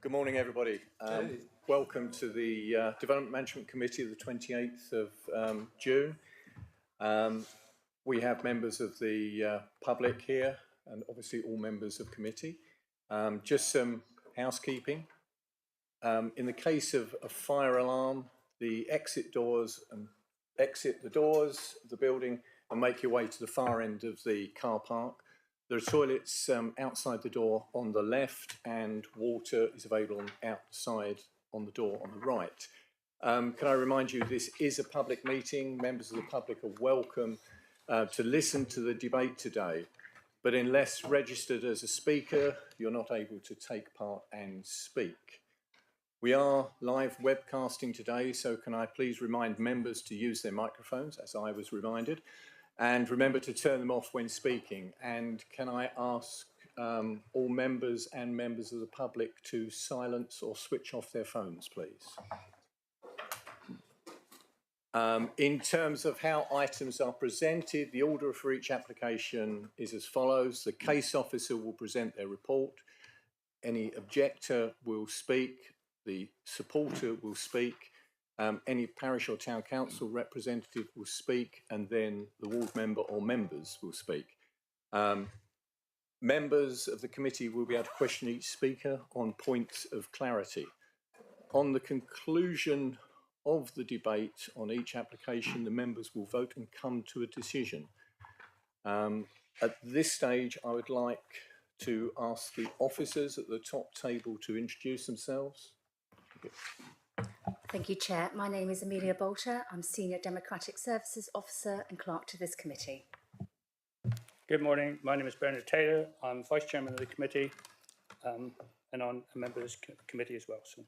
Good morning, everybody. Welcome to the Development Management Committee of the 28th of June. We have members of the public here and obviously all members of committee. Just some housekeeping. In the case of a fire alarm, the exit the doors of the building and make your way to the far end of the car park. There are toilets outside the door on the left, and water is available outside on the door on the right. Can I remind you, this is a public meeting. Members of the public are welcome to listen to the debate today, but unless registered as a speaker, you're not able to take part and speak. We are live webcasting today, so can I please remind members to use their microphones, as I was reminded, and remember to turn them off when speaking. And can I ask all members and members of the public to silence or switch off their phones, please? In terms of how items are presented, the order for each application is as follows. The case officer will present their report. Any objector will speak. The supporter will speak. Any parish or town council representative will speak, and then the ward member or members will speak. Members of the committee will be able to question each speaker on points of clarity. On the conclusion of the debate on each application, the members will vote and come to a decision. At this stage, I would like to ask the officers at the top table to introduce themselves. Thank you, Chair. My name is Amelia Bolter. I'm Senior Democratic Services Officer and Clerk to this committee. Good morning. My name is Bernard Taylor. I'm Vice Chairman of the committee and I'm a member of this committee as well. So.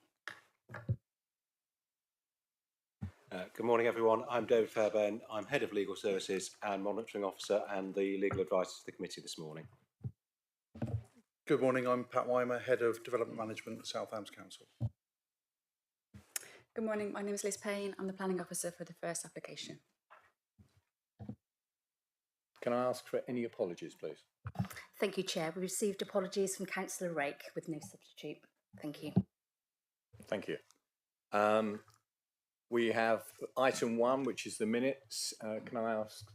Good morning, everyone. I'm David Fairbairn. I'm Head of Legal Services and Monitoring Officer and the Legal Advisor to the committee this morning. Good morning. I'm Pat Weimer, Head of Development Management at South Hams Council. Good morning, my name is Liz Payne. I'm the Planning Officer for the first application. Can I ask for any apologies, please? Thank you, Chair. We received apologies from Councillor Rake with no substitute. Thank you. Thank you. We have item 1, which is the minutes. Can I ask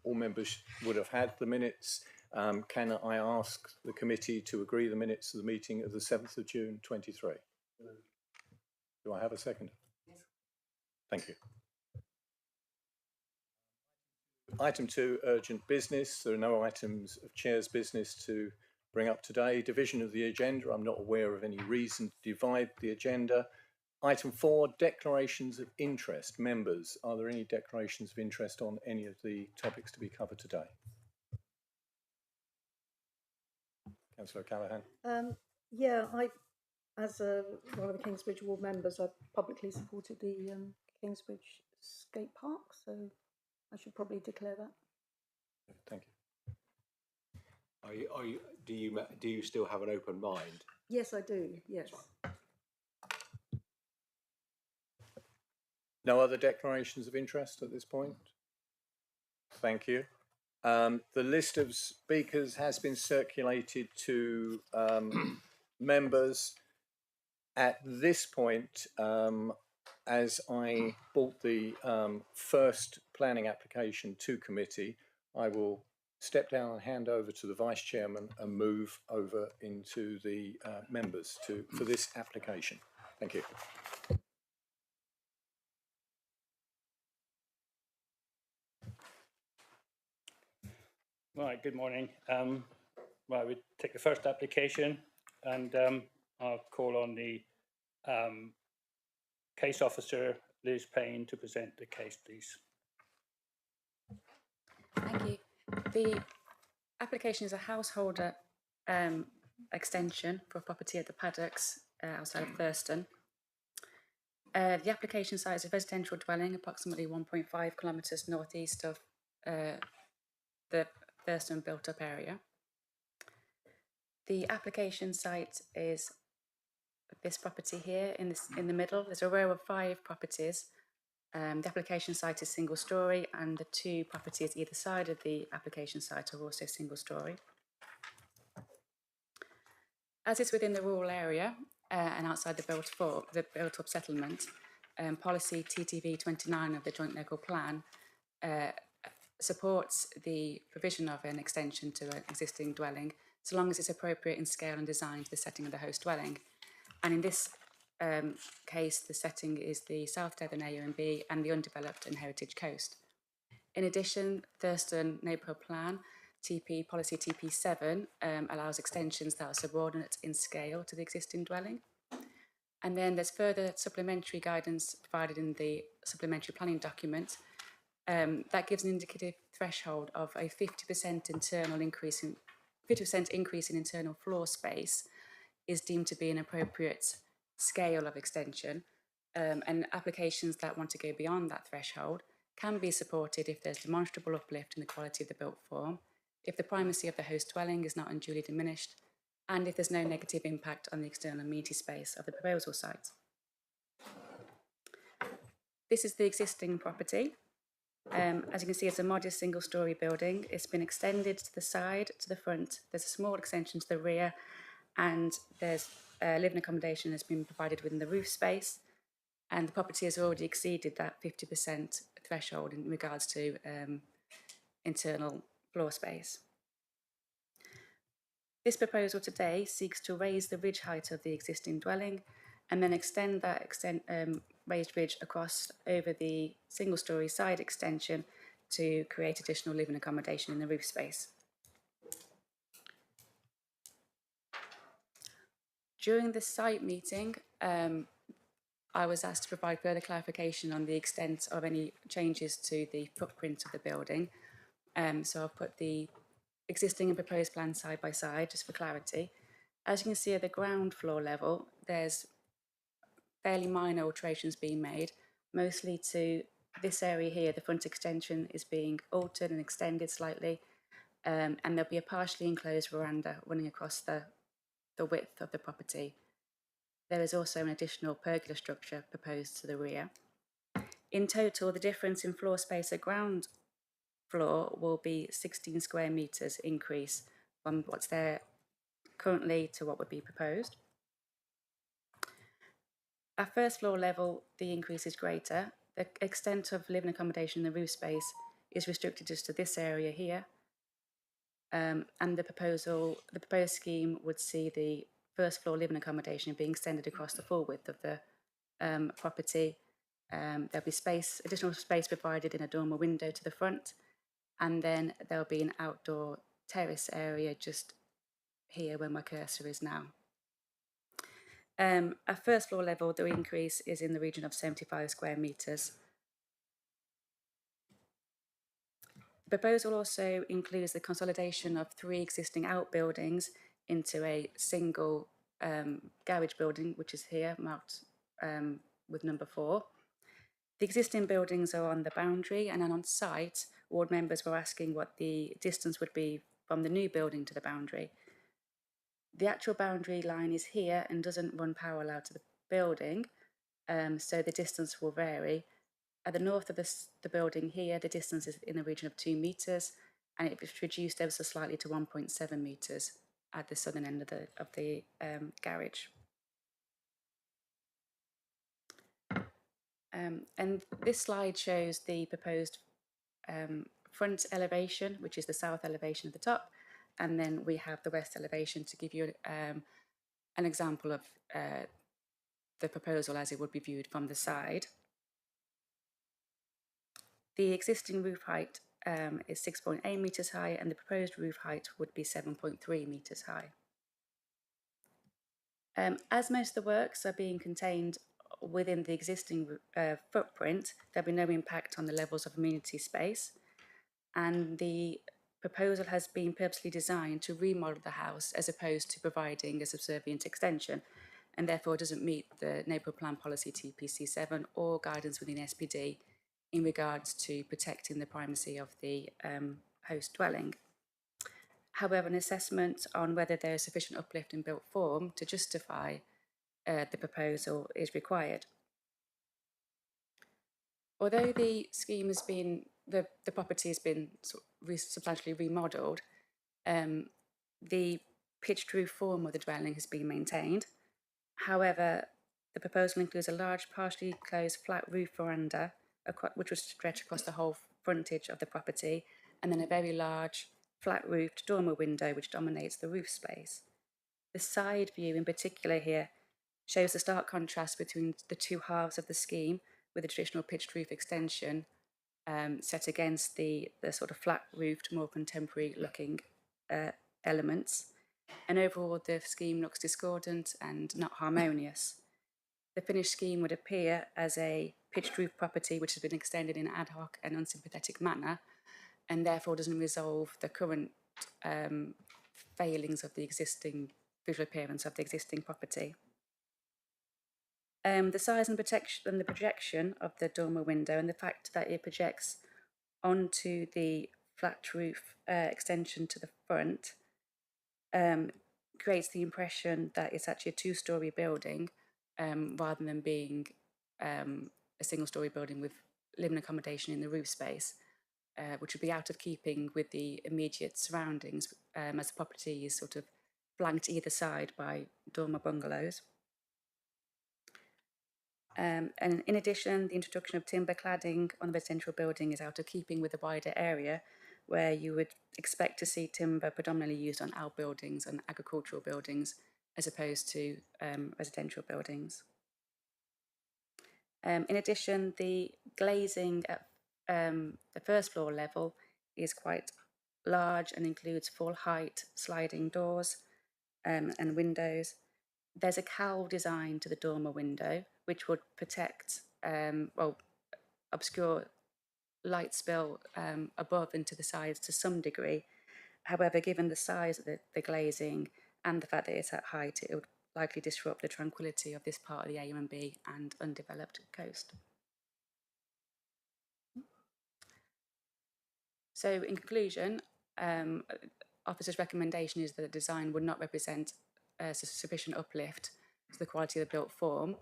all members would have had the minutes. Can I ask the committee to agree the minutes of the meeting of the 7th of June 23? Do I have a second? Yes. Thank you. Item 2, urgent business. There are no items of Chair's business to bring up today. Division of the agenda. I'm not aware of any reason to divide the agenda. Item 4, declarations of interest. Members, are there any declarations of interest on any of the topics to be covered today? Councillor Callaghan. As one of the Kingsbridge ward members, I publicly supported the Kingsbridge skate park, so I should probably declare that. Thank you. Do you still have an open mind? Yes, I do. Yes. No other declarations of interest at this point? Thank you. The list of speakers has been circulated to members. At this point, as I brought the first planning application to committee, I will step down and hand over to the Vice Chairman and move over into the members for this application. Thank you. Right, good morning. Right, we take the first application and I'll call on the case officer, Liz Payne, to present the case, please. Thank you. The application is a householder extension for a property at the Paddocks outside of Thurston. The application site is a residential dwelling approximately 1.5 kilometres northeast of the Thurston built-up area. The application site is this property here in the middle. There's a row of 5 properties. The application site is single storey, and the 2 properties either side of the application site are also single storey. As it's within the rural area and outside the built-up settlement, policy TTV 29 of the Joint Local Plan supports the provision of an extension to an existing dwelling, so long as it's appropriate in scale and design to the setting of the host dwelling. And in this case, the setting is the South Devon A&B and the undeveloped and heritage coast. In addition, Thurston Neighbourhood Plan policy TP7 allows extensions that are subordinate in scale to the existing dwelling. And then there's further supplementary guidance provided in the supplementary planning document that gives an indicative threshold of a 50% increase in internal floor space is deemed to be an appropriate scale of extension, and applications that want to go beyond that threshold can be supported if there's demonstrable uplift in the quality of the built form, if the primacy of the host dwelling is not unduly diminished, and if there's no negative impact on the external amenity space of the proposal site. This is the existing property. As you can see, it's a modest single-storey building. It's been extended to the side, to the front. There's a small extension to the rear, and there's living accommodation has been provided within the roof space. And the property has already exceeded that 50% threshold in regards to internal floor space. This proposal today seeks to raise the ridge height of the existing dwelling and then extend that raised ridge across over the single-storey side extension to create additional living accommodation in the roof space. During the site meeting, I was asked to provide further clarification on the extent of any changes to the footprint of the building. So I've put the existing and proposed plans side by side just for clarity. As you can see at the ground floor level, there's fairly minor alterations being made, mostly to this area here. The front extension is being altered and extended slightly, and there'll be a partially enclosed veranda running across the width of the property. There is also an additional pergola structure proposed to the rear. In total, the difference in floor space at ground floor will be 16 square metres increase from what's there currently to what would be proposed. At first floor level, the increase is greater. The extent of living accommodation in the roof space is restricted just to this area here. And the proposed scheme would see the first floor living accommodation being extended across the full width of the property. There'll be additional space provided in a dormer window to the front, and then there'll be an outdoor terrace area just here where my cursor is now. At first floor level, the increase is in the region of 75 square metres. The proposal also includes the consolidation of 3 existing outbuildings into a single garage building, which is here marked with number 4. The existing buildings are on the boundary, and then on site, ward members were asking what the distance would be from the new building to the boundary. The actual boundary line is here and doesn't run parallel to the building, so the distance will vary. At the north of the building here, the distance is in the region of 2 metres, and it was reduced ever so slightly to 1.7 metres at the southern end of the garage. And this slide shows the proposed front elevation, which is the south elevation at the top, and then we have the west elevation to give you an example of the proposal as it would be viewed from the side. The existing roof height is 6.8 metres high, and the proposed roof height would be 7.3 metres high. As most of the works are being contained within the existing footprint, there'll be no impact on the levels of amenity space, and the proposal has been purposely designed to remodel the house as opposed to providing a subservient extension, and therefore doesn't meet the Neighbourhood Plan Policy TPC7 or guidance within SPD in regards to protecting the primacy of the host dwelling. However, an assessment on whether there is sufficient uplift in built form to justify the proposal is required. Although the scheme has been, the property has been substantially remodelled, the pitched roof form of the dwelling has been maintained. However, the proposal includes a large, partially closed flat roof veranda, which would stretch across the whole frontage of the property, and then a very large, flat-roofed dormer window which dominates the roof space. The side view in particular here shows the stark contrast between the two halves of the scheme, with the traditional pitched roof extension set against the sort of flat-roofed, more contemporary-looking elements. And overall, the scheme looks discordant and not harmonious. The finished scheme would appear as a pitched roof property which has been extended in an ad hoc and unsympathetic manner, and therefore doesn't resolve the current failings of the existing visual appearance of the existing property. The size and the projection of the dormer window, and the fact that it projects onto the flat roof extension to the front, creates the impression that it's actually a two-storey building rather than being a single-storey building with living accommodation in the roof space, which would be out of keeping with the immediate surroundings as the property is sort of flanked either side by dormer bungalows. And in addition, the introduction of timber cladding on the residential building is out of keeping with the wider area, where you would expect to see timber predominantly used on outbuildings and agricultural buildings, as opposed to residential buildings. In addition, the glazing at the first floor level is quite large and includes full height sliding doors and windows. There's a cowl design to the dormer window, which would protect, obscure light spill above into the sides to some degree. However, given the size of the glazing and the fact that it's at height, it would likely disrupt the tranquility of this part of the AUMB and undeveloped coast. So in conclusion, officer's recommendation is that the design would not represent a sufficient uplift to the quality of the built form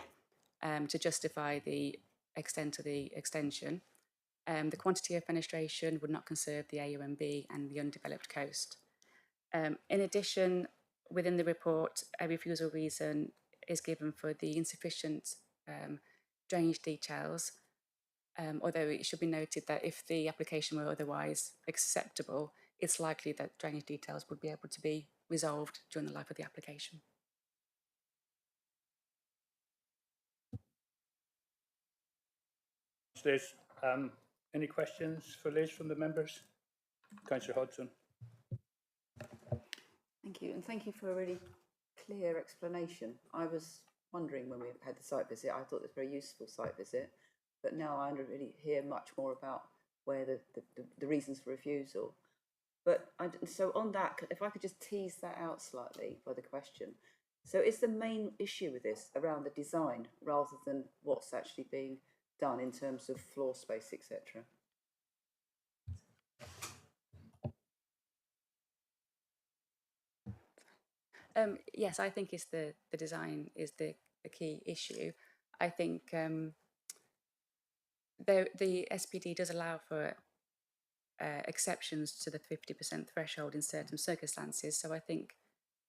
to justify the extent of the extension. The quantity of fenestration would not conserve the AUMB and the undeveloped coast. In addition, within the report, a refusal reason is given for the insufficient drainage details, although it should be noted that if the application were otherwise acceptable, it's likely that drainage details would be able to be resolved during the life of the application. Liz, any questions for Liz from the members? Councillor Hodgson. Thank you, and thank you for a really clear explanation. I was wondering when we had the site visit, I thought it was a very useful site visit, but now I really hear much more about where the reasons for refusal. But so on that, if I could just tease that out slightly by the question. So is the main issue with this around the design rather than what's actually being done in terms of floor space, etc.? Yes, I think it's the design is the key issue. I think the SPD does allow for exceptions to the 50% threshold in certain circumstances. So I think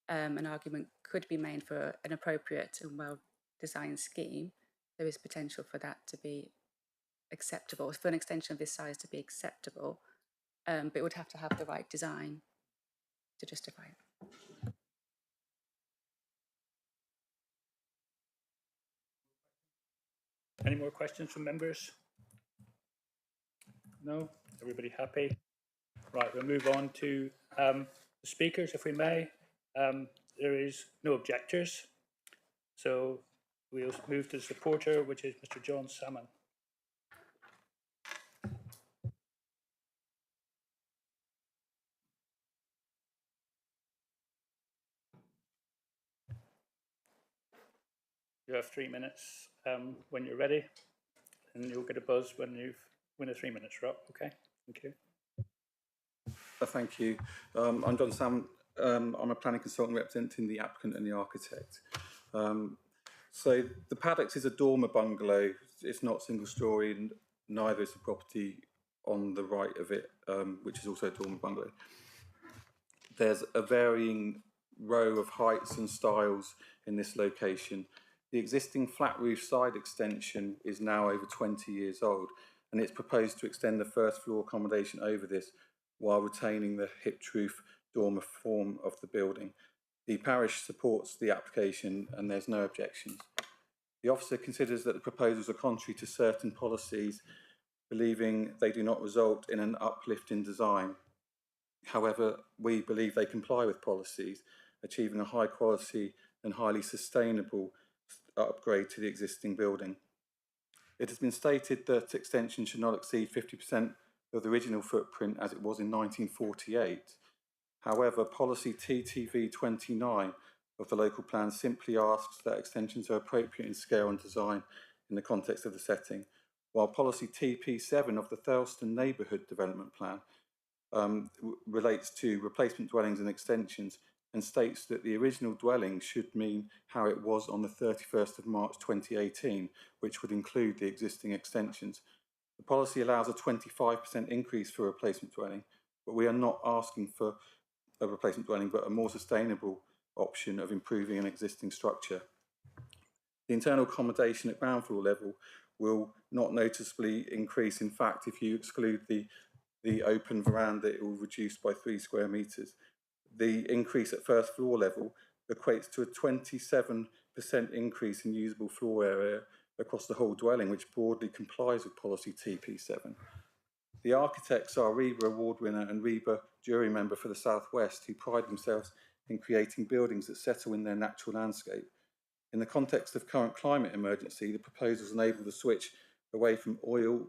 an argument could be made for an appropriate and well-designed scheme. There is potential for that to be acceptable, for an extension of this size to be acceptable, but it would have to have the right design to justify it. Any more questions from members? No? Everybody happy? Right, we'll move on to the speakers, if we may. There is no objectors, so we'll move to the supporter, which is Mr. John Salmon. You have 3 minutes when you're ready, and you'll get a buzz when you've win the 3 minutes, Rob. Okay, thank you. Thank you. I'm John Salmon. I'm a planning consultant representing the applicant and the architect. So the Paddocks is a dormer bungalow. It's not single storey, and neither is the property on the right of it, which is also a dormer bungalow. There's a varying row of heights and styles in this location. The existing flat roof side extension is now over 20 years old, and it's proposed to extend the first floor accommodation over this while retaining the hipped roof dormer form of the building. The parish supports the application and there's no objections. The officer considers that the proposals are contrary to certain policies, believing they do not result in an uplift in design. However, we believe they comply with policies, achieving a high quality and highly sustainable upgrade to the existing building. It has been stated that extension should not exceed 50% of the original footprint as it was in 1948. However, policy TTV 29 of the local plan simply asks that extensions are appropriate in scale and design in the context of the setting, while policy TP7 of the Thurleston Neighbourhood Development Plan relates to replacement dwellings and extensions and states that the original dwelling should mean how it was on the 31st of March 2018, which would include the existing extensions. The policy allows a 25% increase for a replacement dwelling, but we are not asking for a replacement dwelling, but a more sustainable option of improving an existing structure. The internal accommodation at ground floor level will not noticeably increase. In fact, if you exclude the open veranda, it will reduce by 3 square metres. The increase at first floor level equates to a 27% increase in usable floor area across the whole dwelling, which broadly complies with policy TP7. The architects are RIBA award winner and RIBA jury member for the South West, who pride themselves in creating buildings that settle in their natural landscape. In the context of current climate emergency, the proposals enable the switch away from oil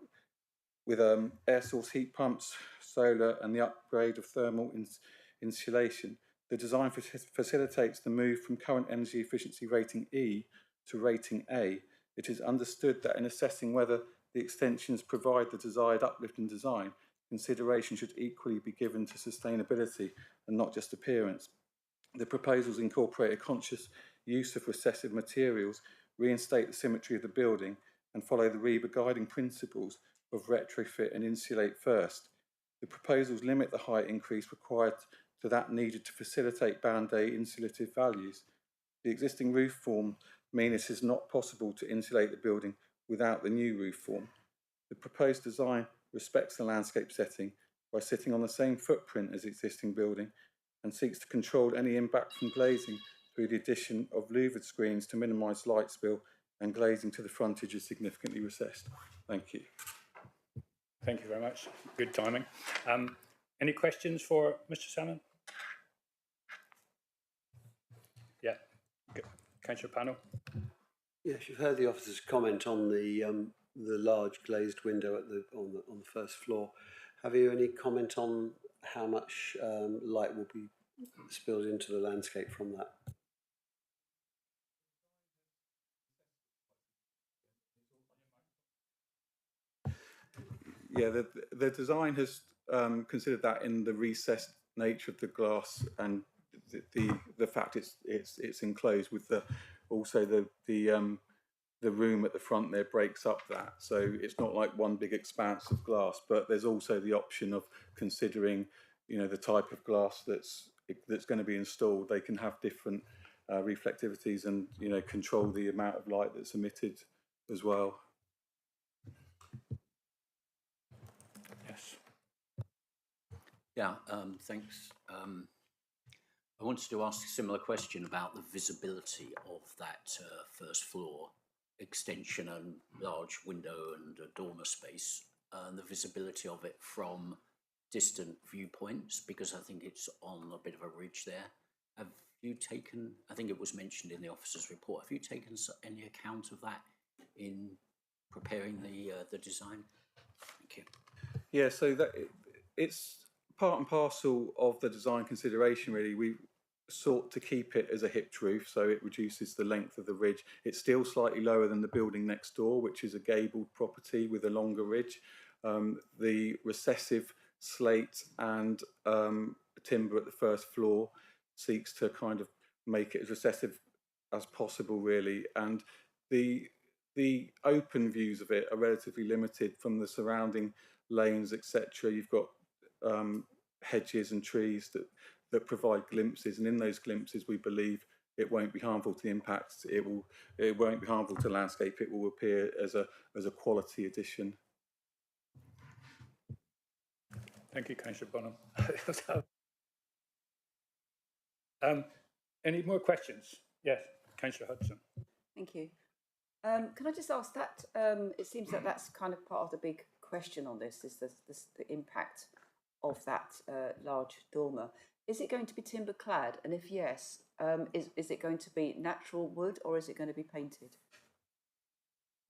with air source heat pumps, solar, and the upgrade of thermal insulation. The design facilitates the move from current energy efficiency rating E to rating A. It is understood that in assessing whether the extensions provide the desired uplift in design, consideration should equally be given to sustainability and not just appearance. The proposals incorporate a conscious use of recessive materials, reinstate the symmetry of the building, and follow the RIBA guiding principles of retrofit and insulate first. The proposals limit the height increase required to that needed to facilitate Band A insulative values. The existing roof form mean it is not possible to insulate the building without the new roof form. The proposed design respects the landscape setting by sitting on the same footprint as the existing building and seeks to control any impact from glazing through the addition of louvered screens to minimise light spill, and glazing to the frontage is significantly recessed. Thank you. Thank you very much. Good timing. Any questions for Mr. Salmon? Yeah, Councillor Panel. Yes, you've heard the officer's comment on the large glazed window at on the first floor. Have you any comment on how much light will be spilled into the landscape from that? Yeah, the design has considered that in the recessed nature of the glass and the fact it's enclosed with also the room at the front there breaks up that, so it's not like one big expanse of glass. But there's also the option of considering, the type of glass that's going to be installed. They can have different reflectivities and control the amount of light that's emitted as well. Yes. Yeah, thanks. I wanted to ask a similar question about the visibility of that first floor extension and large window and dormer space, and the visibility of it from distant viewpoints, because I think it's on a bit of a ridge there. Have you taken, I think it was mentioned in the officer's report, have you taken any account of that in preparing the design? Thank you. Yeah, so that it's part and parcel of the design consideration, really. We sought to keep it as a hipped roof, so it reduces the length of the ridge. It's still slightly lower than the building next door, which is a gabled property with a longer ridge. The recessive slate and timber at the first floor seeks to kind of make it as recessive as possible, really. And the open views of it are relatively limited from the surrounding lanes, etc. You've got hedges and trees that provide glimpses, and in those glimpses we believe it won't be harmful to the impacts. It won't be harmful to landscape. It will appear as a quality addition. Thank you, Councillor Bonham. Any more questions? Yes, Councillor Hudson. Thank you. Can I just ask that, it seems that that's kind of part of the big question on this, is the impact of that large dormer. Is it going to be timber clad? And if yes, is it going to be natural wood or is it going to be painted?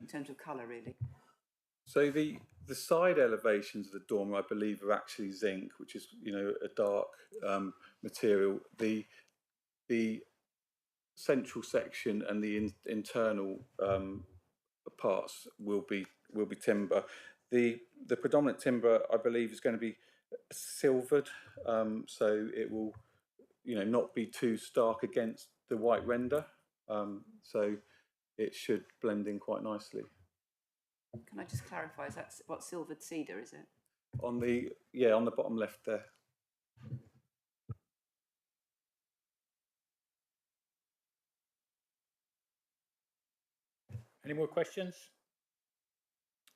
In terms of colour, really. So the side elevations of the dormer, I believe, are actually zinc, which is, you know, a dark material. The central section and the internal parts will be timber. The predominant timber, I believe, is going to be silvered, so it will, you know, not be too stark against the white render. So it should blend in quite nicely. Can I just clarify? Is that what silvered cedar is it? On the bottom left there. Any more questions?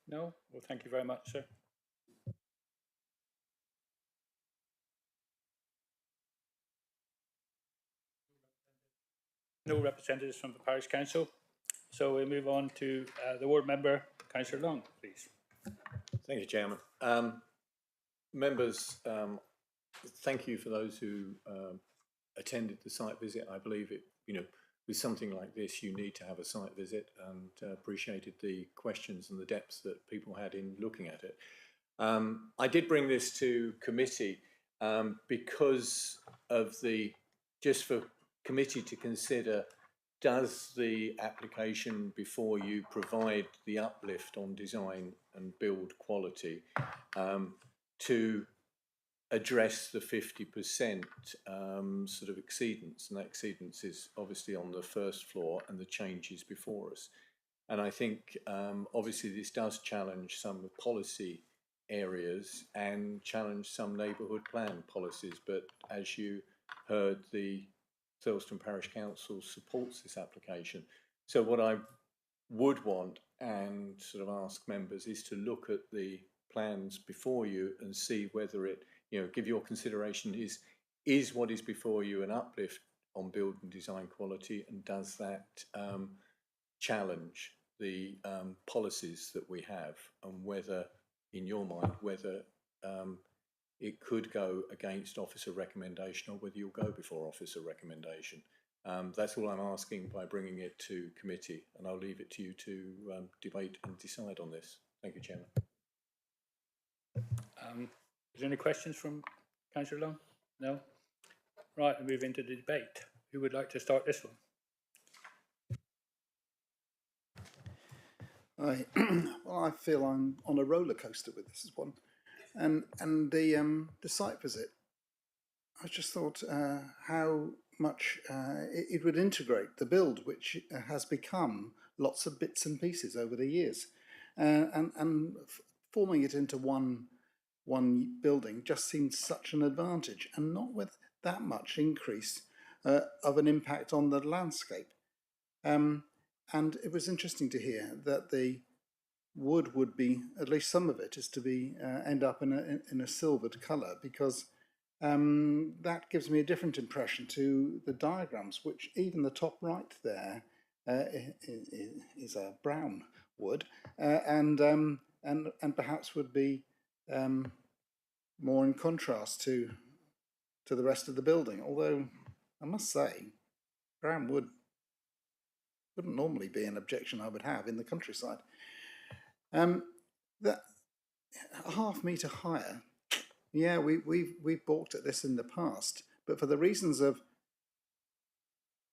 No? Well, thank you very much, sir. No representatives from the Parish Council. So we move on to the ward member, Councillor Long, please. Thank you, Chairman. Members, thank you for those who attended the site visit. I believe it, you know, with something like this, you need to have a site visit, and appreciated the questions and the depth that people had in looking at it. I did bring this to committee because of just for committee to consider, does the application before you provide the uplift on design and build quality to address the 50% sort of exceedance, and that exceedance is obviously on the first floor and the changes before us. And I think obviously this does challenge some policy areas and challenge some neighbourhood plan policies, but as you heard, the Thurleston Parish Council supports this application. So what I would want and sort of ask members is to look at the plans before you and see whether it, you know, give your consideration, is what is before you an uplift on build and design quality, and does that challenge the policies that we have, and whether, in your mind, whether it could go against officer recommendation or whether you'll go before officer recommendation. That's all I'm asking by bringing it to committee, and I'll leave it to you to debate and decide on this. Thank you, Chairman. Is there any questions from Councillor Long? No? Right, we'll move into the debate. Who would like to start this one? Well, I feel I'm on a roller coaster with this one, and the site visit. I just thought how much it would integrate the build, which has become lots of bits and pieces over the years, and forming it into one building just seemed such an advantage, and not with that much increase of an impact on the landscape. And it was interesting to hear that the wood would be, at least some of it, is to be end up in a silvered colour, because that gives me a different impression to the diagrams, which even the top right there is a brown wood, and perhaps would be more in contrast to the rest of the building. Although I must say, brown wood wouldn't normally be an objection I would have in the countryside. That a half metre higher, yeah, we've balked at this in the past, but for the reasons of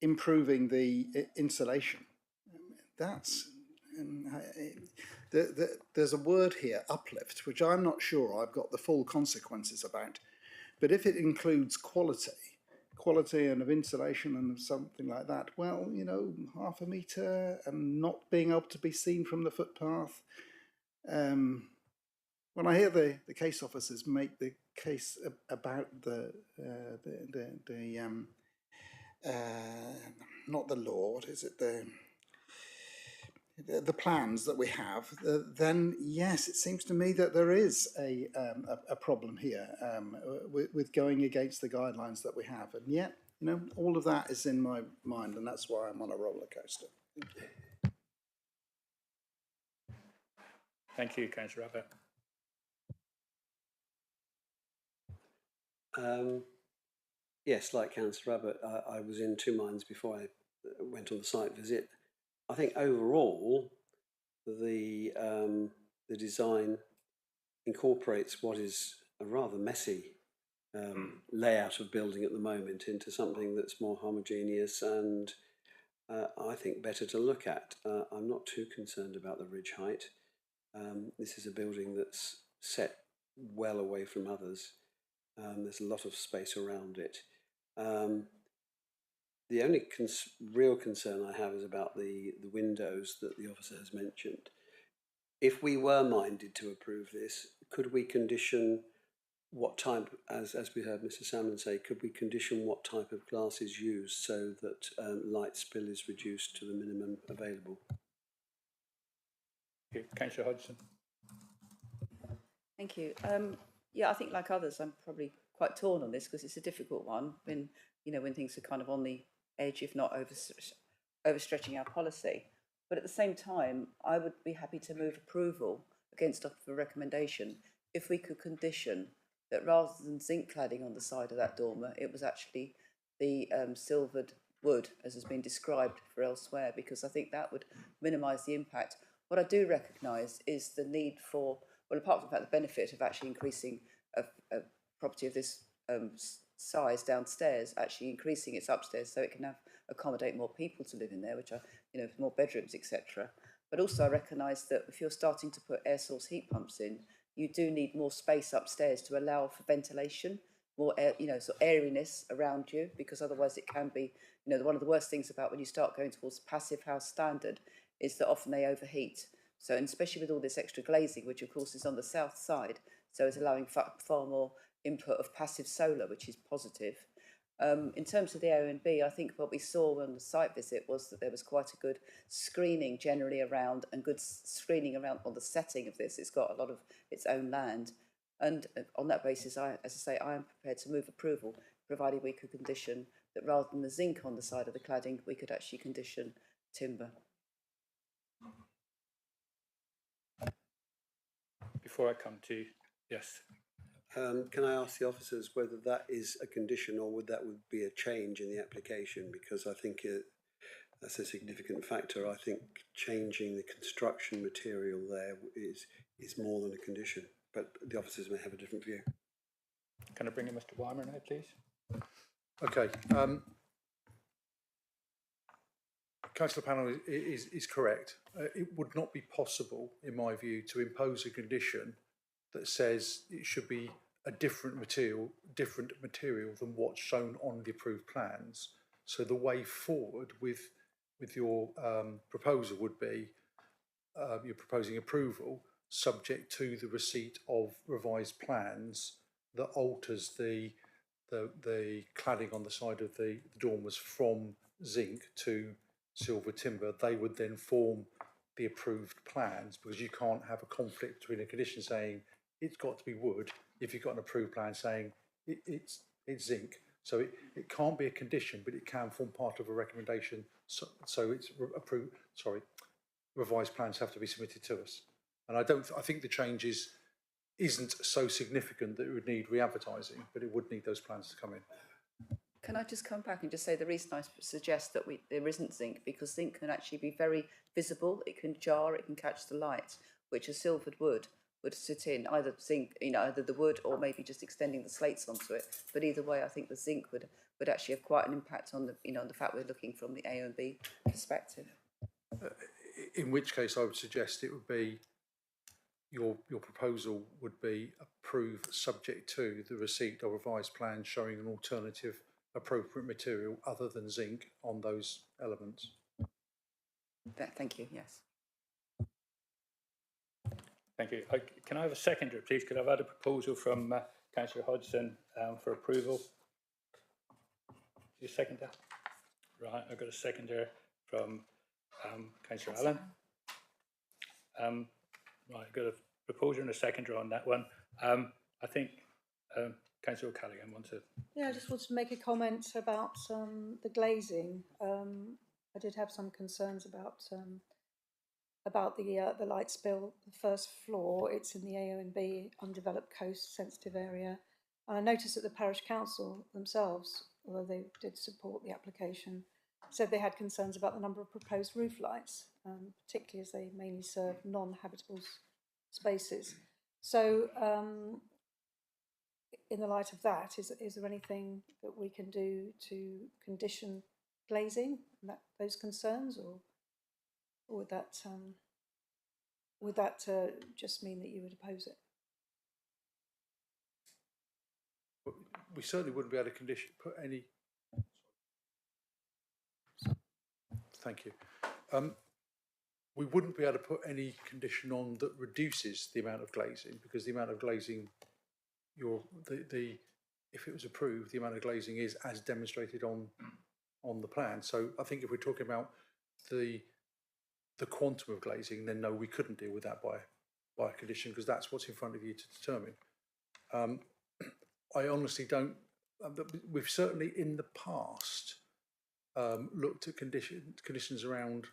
improving the insulation, that's there's a word here, uplift, which I'm not sure I've got the full consequences about, but if it includes quality and of insulation and something like that, well, you know, half a metre and not being able to be seen from the footpath, when I hear the case officers make the case about the not the law, what is it, the plans that we have, then yes, it seems to me that there is a problem here with going against the guidelines that we have, and yet, you know, all of that is in my mind, and that's why I'm on a roller coaster. Thank you. Thank you, Councillor Abbott. Yes, like Councillor Abbott, I was in two minds before I went on the site visit. I think overall, the design incorporates what is a rather messy layout of building at the moment into something that's more homogeneous and I think better to look at. I'm not too concerned about the ridge height. This is a building that's set well away from others. There's a lot of space around it. The only real concern I have is about the windows that the officer has mentioned. If we were minded to approve this, could we condition what type, as we heard Mr. Salmon say, could we condition what type of glass is used so that light spill is reduced to the minimum available? Okay, Councillor Hodgson. Thank you. Yeah, I think like others, I'm probably quite torn on this because it's a difficult one when, you know, when things are kind of on the edge, if not overstretching our policy. But at the same time, I would be happy to move approval against a recommendation if we could condition that rather than zinc cladding on the side of that dormer, it was actually the silvered wood as has been described for elsewhere, because I think that would minimise the impact. What I do recognise is the need for, well, apart from the fact the benefit of actually increasing a property of this size downstairs, actually increasing its upstairs so it can accommodate more people to live in there, which are, you know, more bedrooms, etc. But also I recognise that if you're starting to put air source heat pumps in, you do need more space upstairs to allow for ventilation, more air, you know, sort of airiness around you, because otherwise it can be, you know, one of the worst things about when you start going towards passive house standard is that often they overheat. So, and especially with all this extra glazing, which of course is on the south side, so it's allowing far more input of passive solar, which is positive. In terms of the A&B, I think what we saw on the site visit was that there was quite a good screening generally around, and good screening around on the setting of this. It's got a lot of its own land, and on that basis, as I say, I am prepared to move approval, provided we could condition that rather than the zinc on the side of the cladding, we could actually condition timber. Before I come to, yes. Can I ask the officers whether that is a condition or would be a change in the application? Because I think that's a significant factor. I think changing the construction material there is more than a condition, but the officers may have a different view. Can I bring in Mr. Weimer now, please? Okay. Councillor Panel is correct. It would not be possible, in my view, to impose a condition that says it should be a different material than what's shown on the approved plans. So the way forward with your proposal would be you're proposing approval subject to the receipt of revised plans that alters the cladding on the side of the dormers from zinc to silver timber. They would then form the approved plans, because you can't have a conflict between a condition saying it's got to be wood if you've got an approved plan saying it's zinc. So it can't be a condition, but it can form part of a recommendation. So it's approved. Sorry, revised plans have to be submitted to us. And I think the change isn't so significant that it would need re-advertising, but it would need those plans to come in. Can I just come back and just say the reason I suggest that there isn't zinc, because zinc can actually be very visible. It can jar, it can catch the light, which a silvered wood would sit in, either zinc, you know, either the wood or maybe just extending the slates onto it. But either way, I think the zinc would actually have quite an impact on the, you know, on the fact we're looking from the A&B perspective. In which case, I would suggest it would be your proposal would be approved subject to the receipt of revised plans showing an alternative appropriate material other than zinc on those elements. Thank you. Yes. Thank you. Can I have a seconder, please? Because I've had a proposal from Councillor Hodgson for approval. You second that? Right, I've got a seconder from Councillor Allen. Right, I've got a proposer and a seconder on that one. I think Councillor Callaghan wants to... Yeah, I just wanted to make a comment about the glazing. I did have some concerns about the light spill, the first floor. It's in the AONB undeveloped coast sensitive area. And I noticed that the parish council themselves, although they did support the application, said they had concerns about the number of proposed roof lights, particularly as they mainly serve non-habitable spaces. So in the light of that, is there anything that we can do to condition glazing, those concerns, or would that just mean that you would oppose it? We certainly wouldn't be able to put any. Thank you. We wouldn't be able to put any condition on that reduces the amount of glazing, because the amount of glazing, if it was approved, the amount of glazing is as demonstrated on the plan. So I think if we're talking about the quantum of glazing, then no, we couldn't deal with that by a condition, because that's what's in front of you to determine. I honestly don't. We've certainly in the past looked at conditions around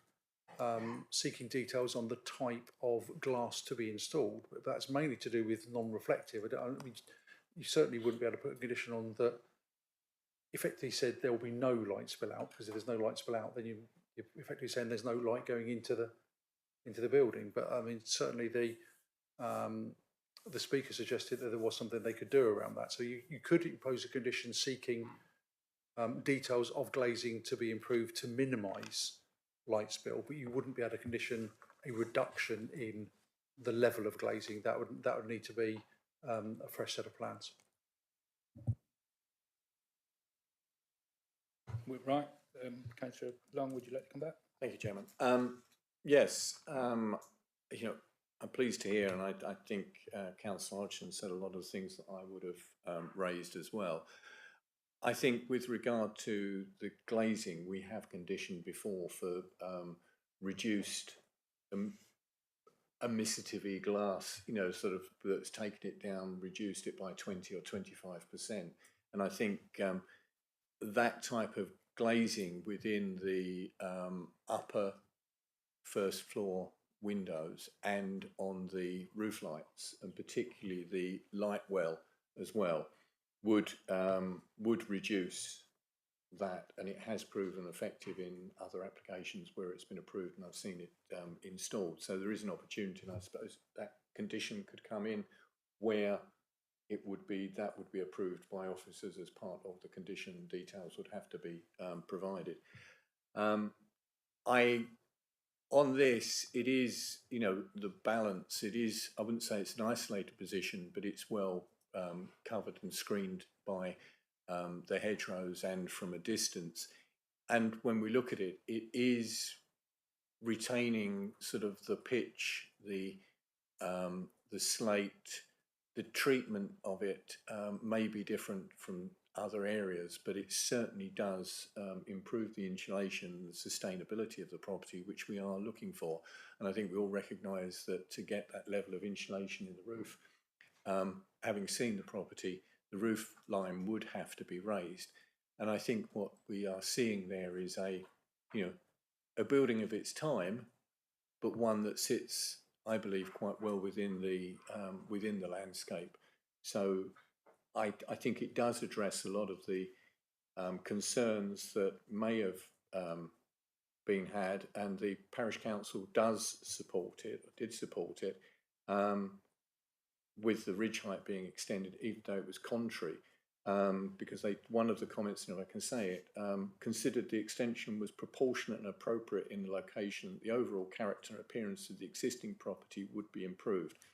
seeking details on the type of glass to be installed, but that's mainly to do with non-reflective. I mean, you certainly wouldn't be able to put a condition on that effectively said there will be no light spill out, because if there's no light spill out, then you're effectively saying there's no light going into the building. But I mean, certainly the speaker suggested that there was something they could do around that. So you could impose a condition seeking details of glazing to be improved to minimise light spill, but you wouldn't be able to condition a reduction in the level of glazing. That would need to be a fresh set of plans. Right, Councillor Long, would you like to come back? Thank you, Chairman. Yes, I'm pleased to hear, and I think Councillor Hodgson said a lot of things that I would have raised as well. I think with regard to the glazing, we have conditioned before for reduced emissive glass, sort of that's taken it down, reduced it by 20 or 25%. And I think that type of glazing within the upper first floor windows and on the roof lights, and particularly the light well as well, would reduce that, and it has proven effective in other applications where it's been approved, and I've seen it installed. So there is an opportunity, and I suppose that condition could come in where that would be approved by officers as part of the condition. Details would have to be provided. On this, it is, the balance, it is, I wouldn't say it's an isolated position, but it's well covered and screened by the hedgerows and from a distance. And when we look at it, it is retaining sort of the pitch, the slate, the treatment of it may be different from other areas, but it certainly does improve the insulation and the sustainability of the property, which we are looking for. And I think we all recognise that to get that level of insulation in the roof, having seen the property, the roof line would have to be raised. And I think what we are seeing there is a building of its time, but one that sits, I believe, quite well within the landscape. So I think it does address a lot of the concerns that may have been had, and the parish council does support it, or did support it, with the ridge height being extended, even though it was contrary, because one of the comments, if I can say it, considered the extension was proportionate and appropriate in the location. The overall character and appearance of the existing property would be improved.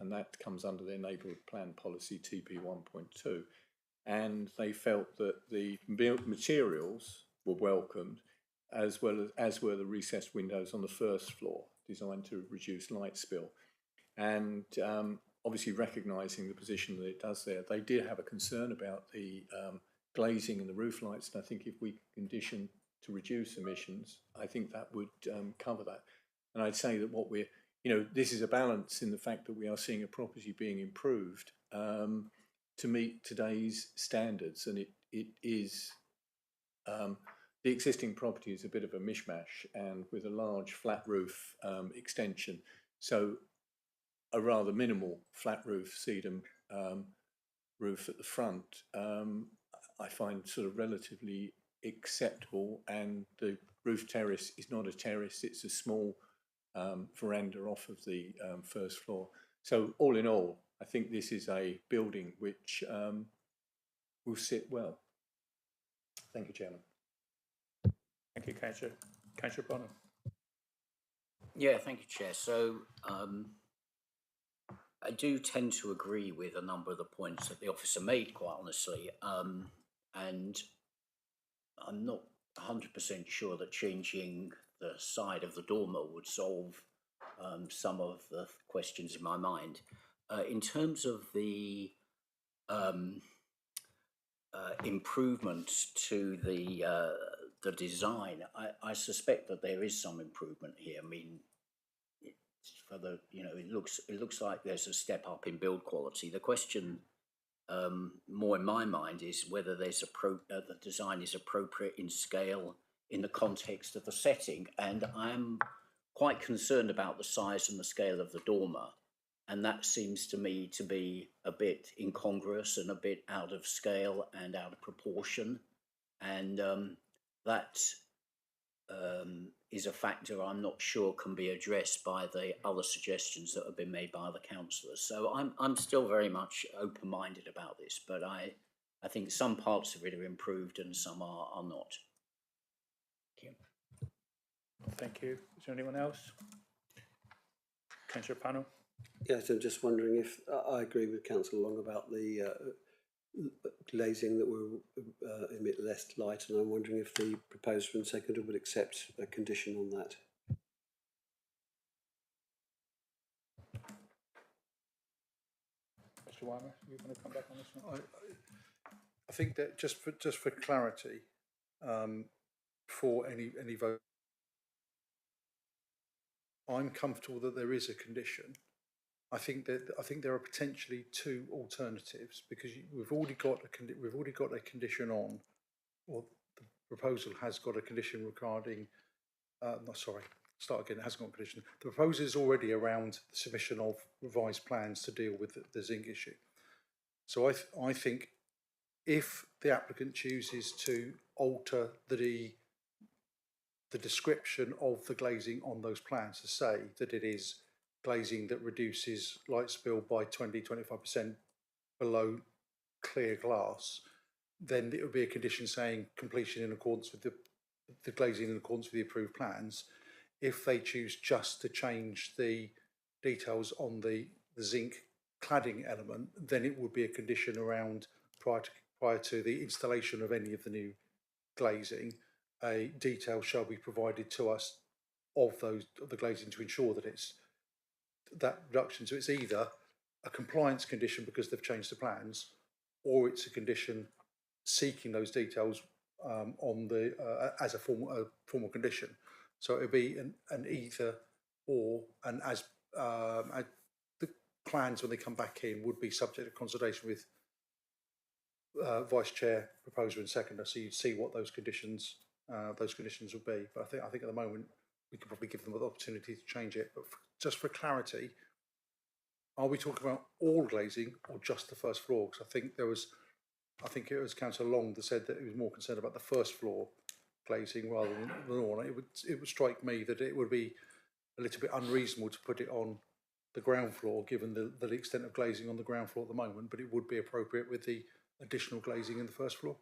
And that comes under their neighbourhood plan policy TP 1.2. And they felt that the materials were welcomed, as were the recessed windows on the first floor, designed to reduce light spill. And obviously recognising the position that it does there, they did have a concern about the glazing and the roof lights, and I think if we condition to reduce emissions, I think that would cover that. And I'd say that what we're, this is a balance in the fact that we are seeing a property being improved to meet today's standards, and it is, the existing property is a bit of a mishmash and with a large flat roof extension. So a rather minimal flat roof sedum roof at the front, I find sort of relatively acceptable, and the roof terrace is not a terrace, it's a small veranda off of the first floor. So all in all, I think this is a building which will sit well. Thank you, Chairman. Thank you, Councillor. Councillor Bonham. Yeah, thank you, Chair. So I do tend to agree with a number of the points that the officer made, quite honestly, and I'm not 100% sure that changing the side of the dormer would solve some of the questions in my mind. In terms of the improvements to the design, I suspect that there is some improvement here. I mean, for the it looks like there's a step up in build quality. The question more in my mind is whether there's the design is appropriate in scale in the context of the setting, and I'm quite concerned about the size and the scale of the dormer, and that seems to me to be a bit incongruous and a bit out of scale and out of proportion, and that is a factor I'm not sure can be addressed by the other suggestions that have been made by other councillors. So I'm still very much open-minded about this, but I think some parts of it are improved and some are not. Thank you. Thank you. Is there anyone else? Councillor Panel. Yes, I'm just wondering if I agree with Councillor Long about the glazing that will emit less light, and I'm wondering if the proposer and seconder would accept a condition on that. Mr. Weimer, you want to come back on this one? I think that just for clarity, for any vote, I'm comfortable that there is a condition. I think there are potentially two alternatives, because we've already got a condition on, or the proposal has got a condition regarding. It hasn't got a condition. The proposal is already around the submission of revised plans to deal with the zinc issue. So I think if the applicant chooses to alter the description of the glazing on those plans to say that it is glazing that reduces light spill by 20-25% below clear glass, then it would be a condition saying completion in accordance with the glazing in accordance with the approved plans. If they choose just to change the details on the zinc cladding element, then it would be a condition around prior to the installation of any of the new glazing, a detail shall be provided to us of the glazing to ensure that it's that reduction. So it's either a compliance condition because they've changed the plans, or it's a condition seeking those details on the as a formal condition. So it would be an either or, and as the plans when they come back in would be subject to consultation with Vice Chair, Proposer and Seconder, so you'd see what those conditions would be. But I think at the moment we could probably give them the opportunity to change it. But just for clarity, are we talking about all glazing or just the first floor? Because I think it was Councillor Long that said that he was more concerned about the first floor glazing rather than all. It would strike me that it would be a little bit unreasonable to put it on the ground floor, given the extent of glazing on the ground floor at the moment, but it would be appropriate with the additional glazing in the first floor.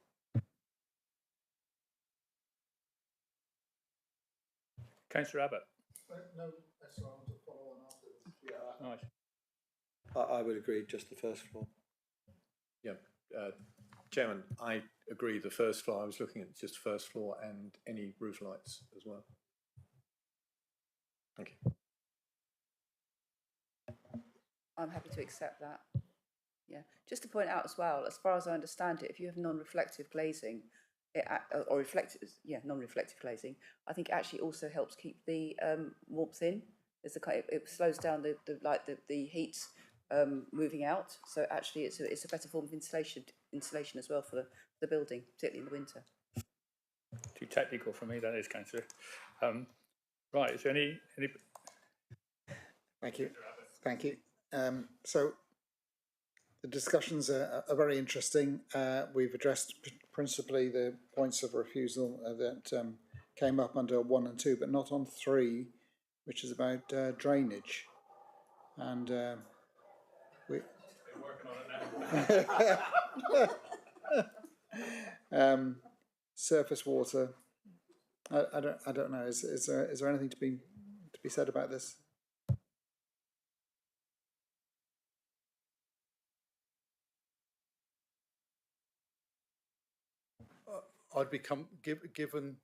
Councillor Abbott. No, that's what I want to follow on afterwards. Nice. I would agree, just the first floor. Yeah, Chairman, I agree. The first floor, I was looking at just first floor and any roof lights as well. Thank you. I'm happy to accept that. Yeah, just to point out as well, as far as I understand it, if you have non-reflective glazing, or reflective, non-reflective glazing, I think it actually also helps keep the warmth in. There's it slows down the heat moving out. So actually, it's a better form of insulation as well for the building, particularly in the winter. Too technical for me, that is, Councillor. Right, is there any? Thank you. Thank you. So the discussions are very interesting. We've addressed principally the points of refusal that came up under 1 and 2, but not on 3, which is about drainage. And we're working on it now. Surface water. I don't know. Is there anything to be said about this? I'd become given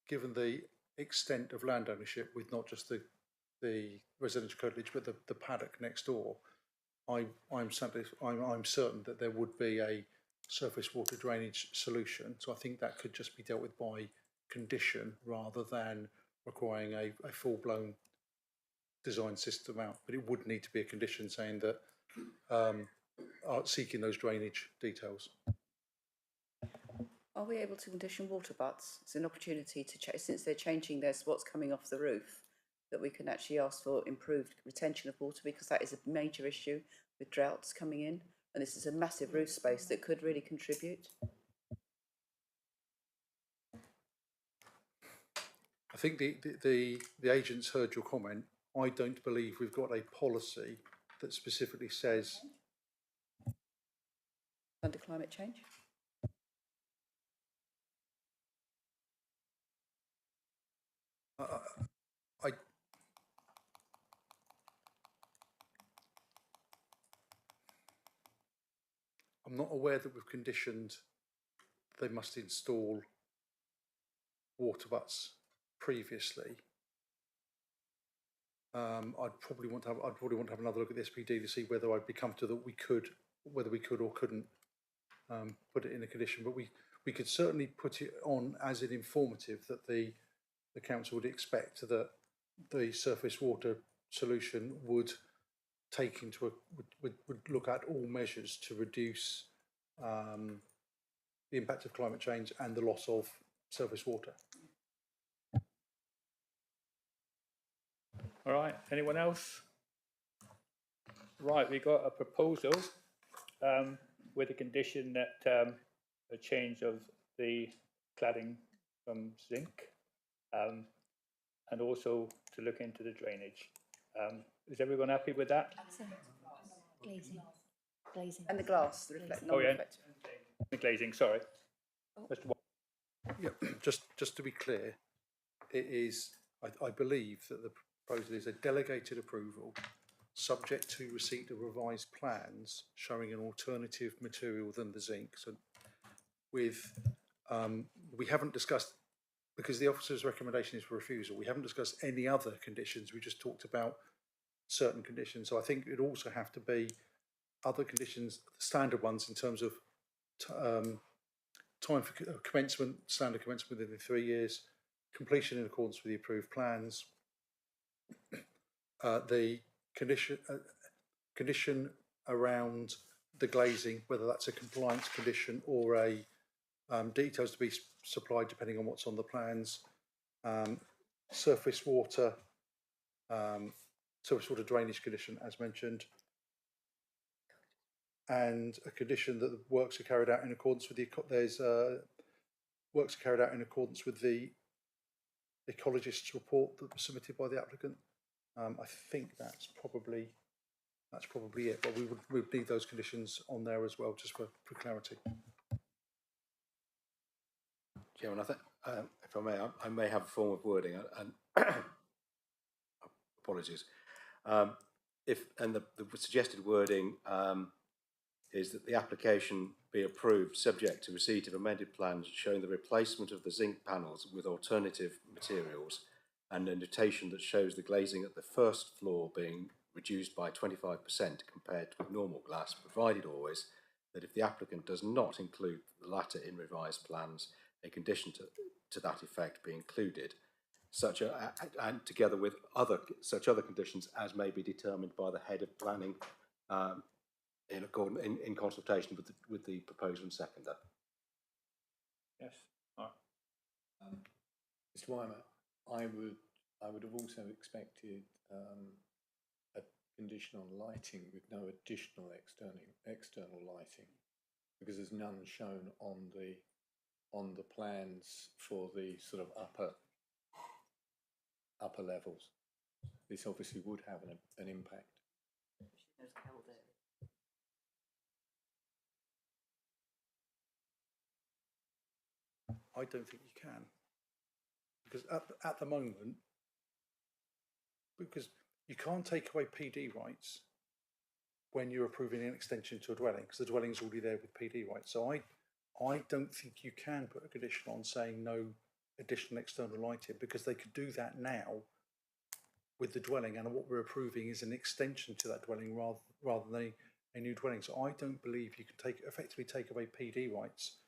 the extent of land ownership with not just the residential curtilage but the paddock next door. I'm certain that there would be a surface water drainage solution. So I think that could just be dealt with by condition rather than requiring a full-blown design system out. But it would need to be a condition saying that seeking those drainage details. Are we able to condition water butts? It's an opportunity to check, since they're changing what's coming off the roof, that we can actually ask for improved retention of water, because that is a major issue with droughts coming in, and this is a massive roof space that could really contribute. I think the agents heard your comment. I don't believe we've got a policy that specifically says under climate change. I'm not aware that we've conditioned they must install water butts previously. I'd probably want to have another look at the SPD to see whether I'd be comfortable that whether we could or couldn't put it in a condition. But we could certainly put it on as an informative that the council would expect that the surface water solution would take would look at all measures to reduce the impact of climate change and the loss of surface water. All right, anyone else? Right, we got a proposal with a condition that a change of the cladding from zinc and also to look into the drainage. Is everyone happy with that? Glazing. And the glass, the non-reflective. The glazing, sorry. Mr. Yeah, just to be clear, it is, I believe that the proposal is a delegated approval subject to receipt of revised plans showing an alternative material than the zinc. So we haven't discussed, because the officer's recommendation is for refusal, we haven't discussed any other conditions. We just talked about certain conditions. So I think it'd also have to be other conditions, standard ones in terms of time for commencement, standard commencement within 3 years, completion in accordance with the approved plans, the condition around the glazing, whether that's a compliance condition or a details to be supplied depending on what's on the plans, surface water drainage condition as mentioned, and a condition that the works are carried out in accordance with works are carried out in accordance with the ecologist's report that was submitted by the applicant. I think that's probably it, but we would need those conditions on there as well, just for clarity. Chairman, I think, if I may have a form of wording, and apologies. The suggested wording is that the application be approved subject to receipt of amended plans showing the replacement of the zinc panels with alternative materials and a notation that shows the glazing at the first floor being reduced by 25% compared with normal glass, provided always that if the applicant does not include the latter in revised plans, a condition to that effect be included, and together with such other conditions as may be determined by the head of planning in consultation with the proposer and seconder. Yes. All right. Mr. Weimer, I would have also expected a condition on lighting with no additional external lighting, because there's none shown on the plans for the sort of upper levels. This obviously would have an impact. I don't think you can, because at the moment, because you can't take away PD rights when you're approving an extension to a dwelling, because the dwelling's already there with PD rights. So I don't think you can put a condition on saying no additional external lighting, because they could do that now with the dwelling, and what we're approving is an extension to that dwelling rather than a new dwelling. So I don't believe you can effectively take away PD rights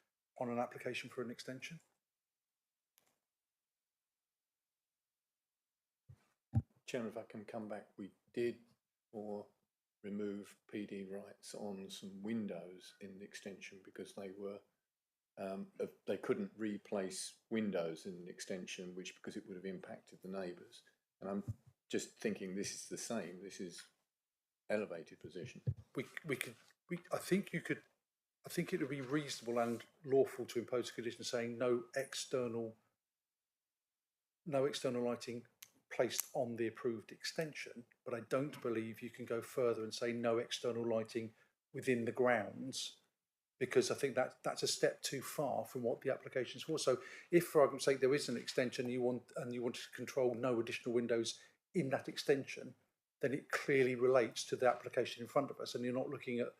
on an application for an extension. Chairman, if I can come back, we did remove PD rights on some windows in the extension because they couldn't replace windows in the extension, because it would have impacted the neighbours. And I'm just thinking this is the same. This is elevated position. I think it would be reasonable and lawful to impose a condition saying no external lighting placed on the approved extension, but I don't believe you can go further and say no external lighting within the grounds, because I think that's a step too far from what the application is for. So if, for argument's sake, there is an extension and you want to control no additional windows in that extension, then it clearly relates to the application in front of us, and you're not looking at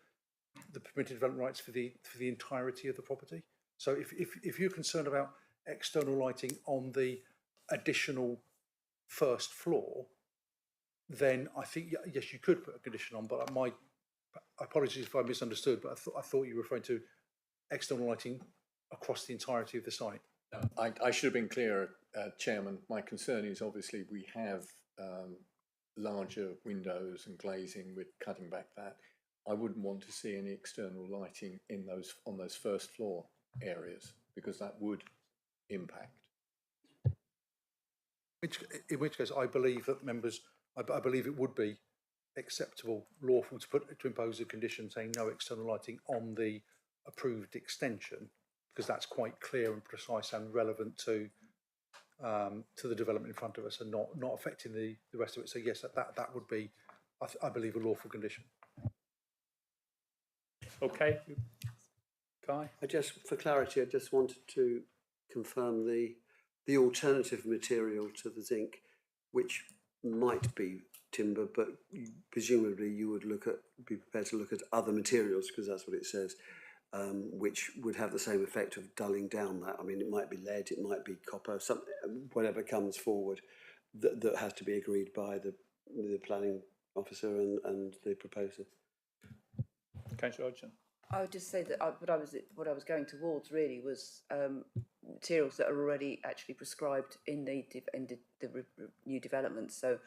the permitted development rights for the entirety of the property. So if you're concerned about external lighting on the additional first floor, then I think yes, you could put a condition on. But my apologies if I misunderstood, but I thought you were referring to external lighting across the entirety of the site. I should have been clearer, Chairman. My concern is obviously we have larger windows and glazing with cutting back that. I wouldn't want to see any external lighting on those first floor areas, because that would impact. In which case, I believe that members, I believe it would be acceptable, lawful to impose a condition saying no external lighting on the approved extension, because that's quite clear and precise and relevant to the development in front of us, and not affecting the rest of it. So yes, that would be, I believe, a lawful condition. Okay, Kai? For clarity, I just wanted to confirm the alternative material to the zinc, which might be timber, but presumably you would be prepared to look at other materials, because that's what it says, which would have the same effect of dulling down that. I mean, it might be lead, it might be copper, whatever comes forward that has to be agreed by the planning officer and the proposer. Councillor Hodgson. I would just say that what I was going towards really was materials that are already actually prescribed in the new developments. So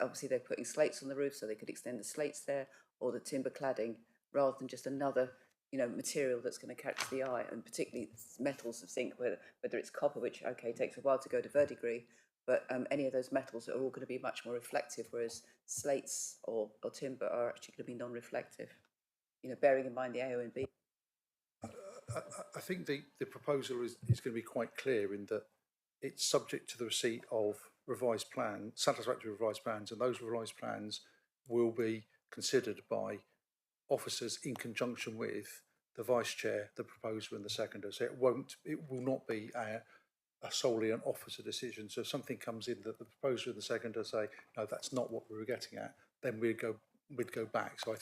obviously they're putting slates on the roof, so they could extend the slates there, or the timber cladding, rather than just another material that's going to catch the eye, and particularly metals of zinc, whether it's copper, which takes a while to go to verdigris, but any of those metals are all going to be much more reflective, whereas slates or timber are actually going to be non-reflective. Bearing in mind the AONB. I think the proposal is going to be quite clear in that it's subject to the receipt of revised plans, satisfactory revised plans, and those revised plans will be considered by officers in conjunction with the vice chair, the proposer, and the seconder. So it will not be a solely an officer decision. So if something comes in that the proposer and the seconder say, no, that's not what we were getting at, then we'd go back. So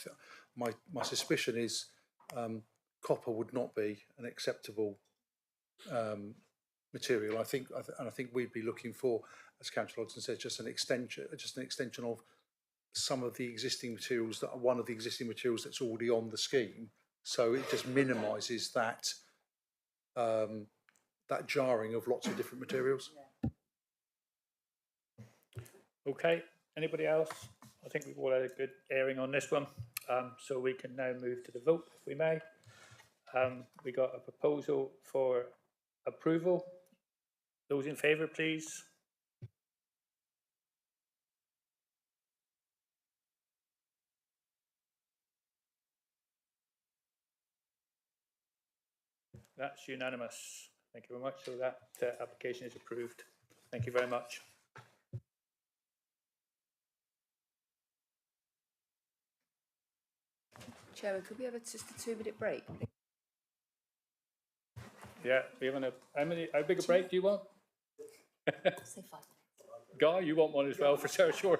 my suspicion is copper would not be an acceptable material. I think we'd be looking for, as Councillor Hodgson said, just an extension of some of the existing materials that are one of the existing materials that's already on the scheme. So it just minimises that that jarring of lots of different materials. Okay, anybody else? I think we've all had a good airing on this one. So we can now move to the vote, if we may. We got a proposal for approval. Those in favour, please. That's unanimous. Thank you very much. So that application is approved. Thank you very much. Chairman, could we have just a 2-minute break? Yeah, we're having how big a break do you want? Say 5 minutes. Guy, you want one as well for Sarah Shore?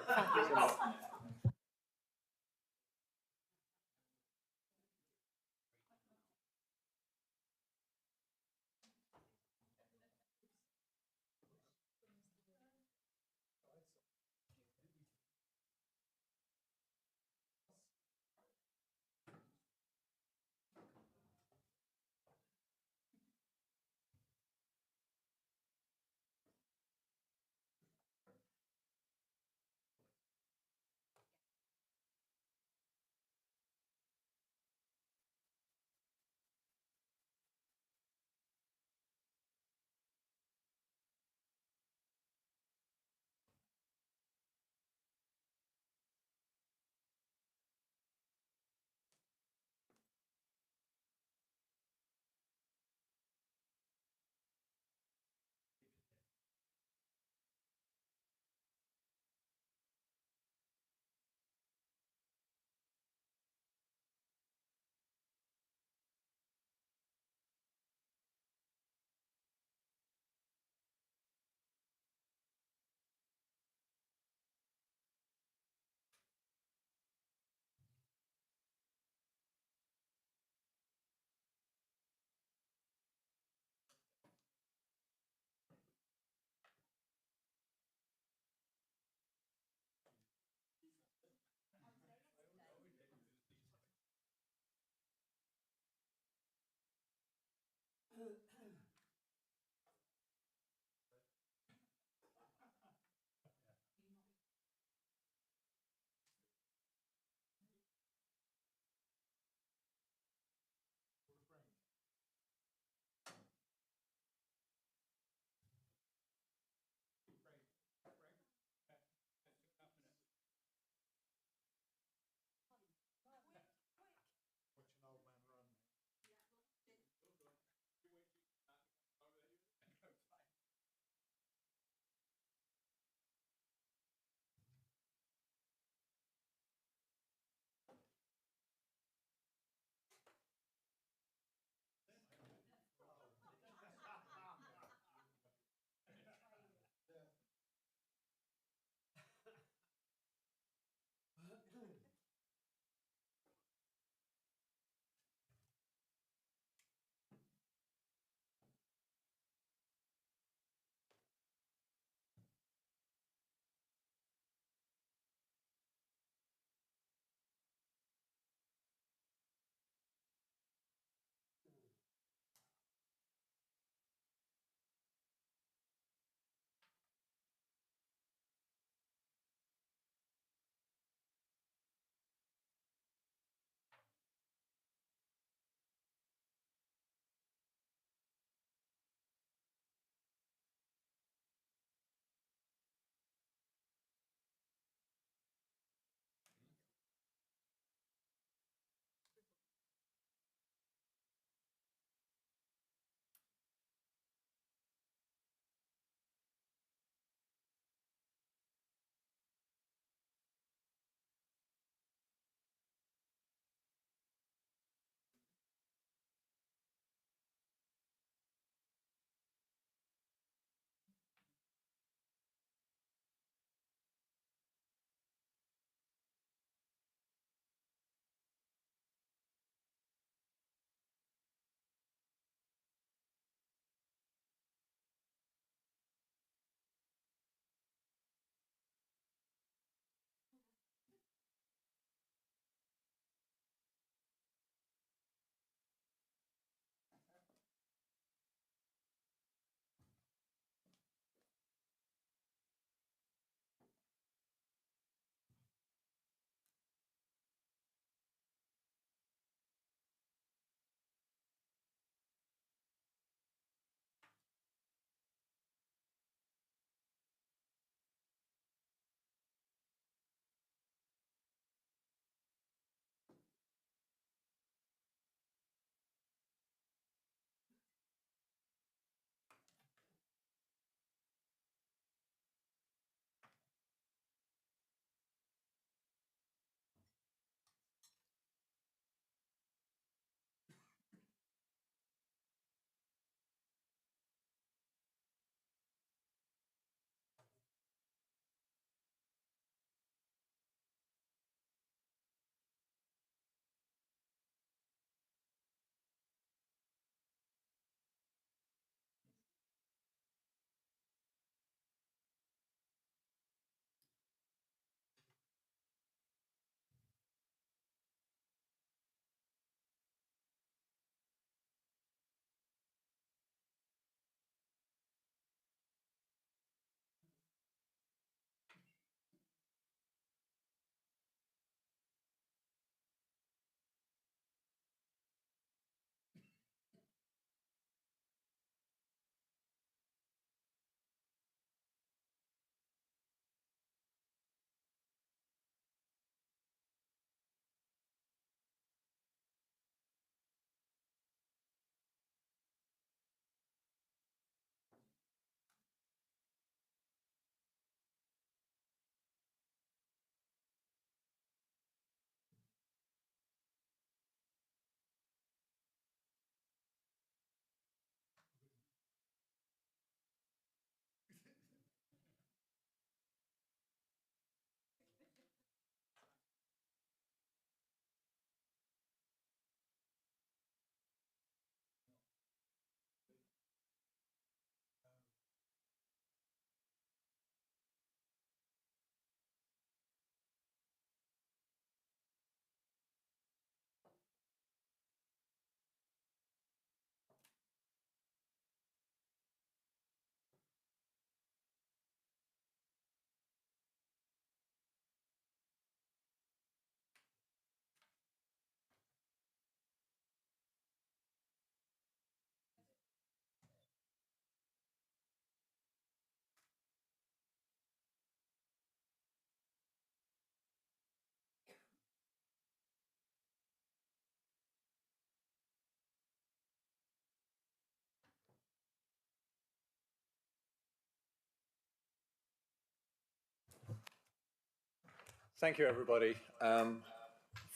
Thank you, everybody,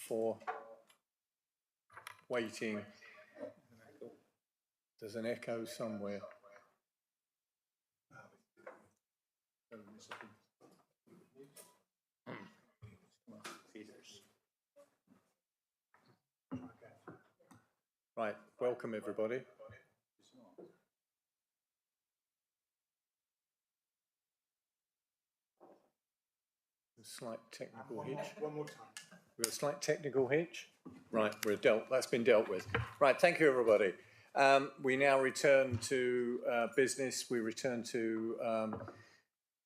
for waiting. There's an echo somewhere. Right, welcome everybody. A slight technical hitch. One more time. We've got a slight technical hitch. Right, that's been dealt with. Right, thank you everybody. We now return to business. We return to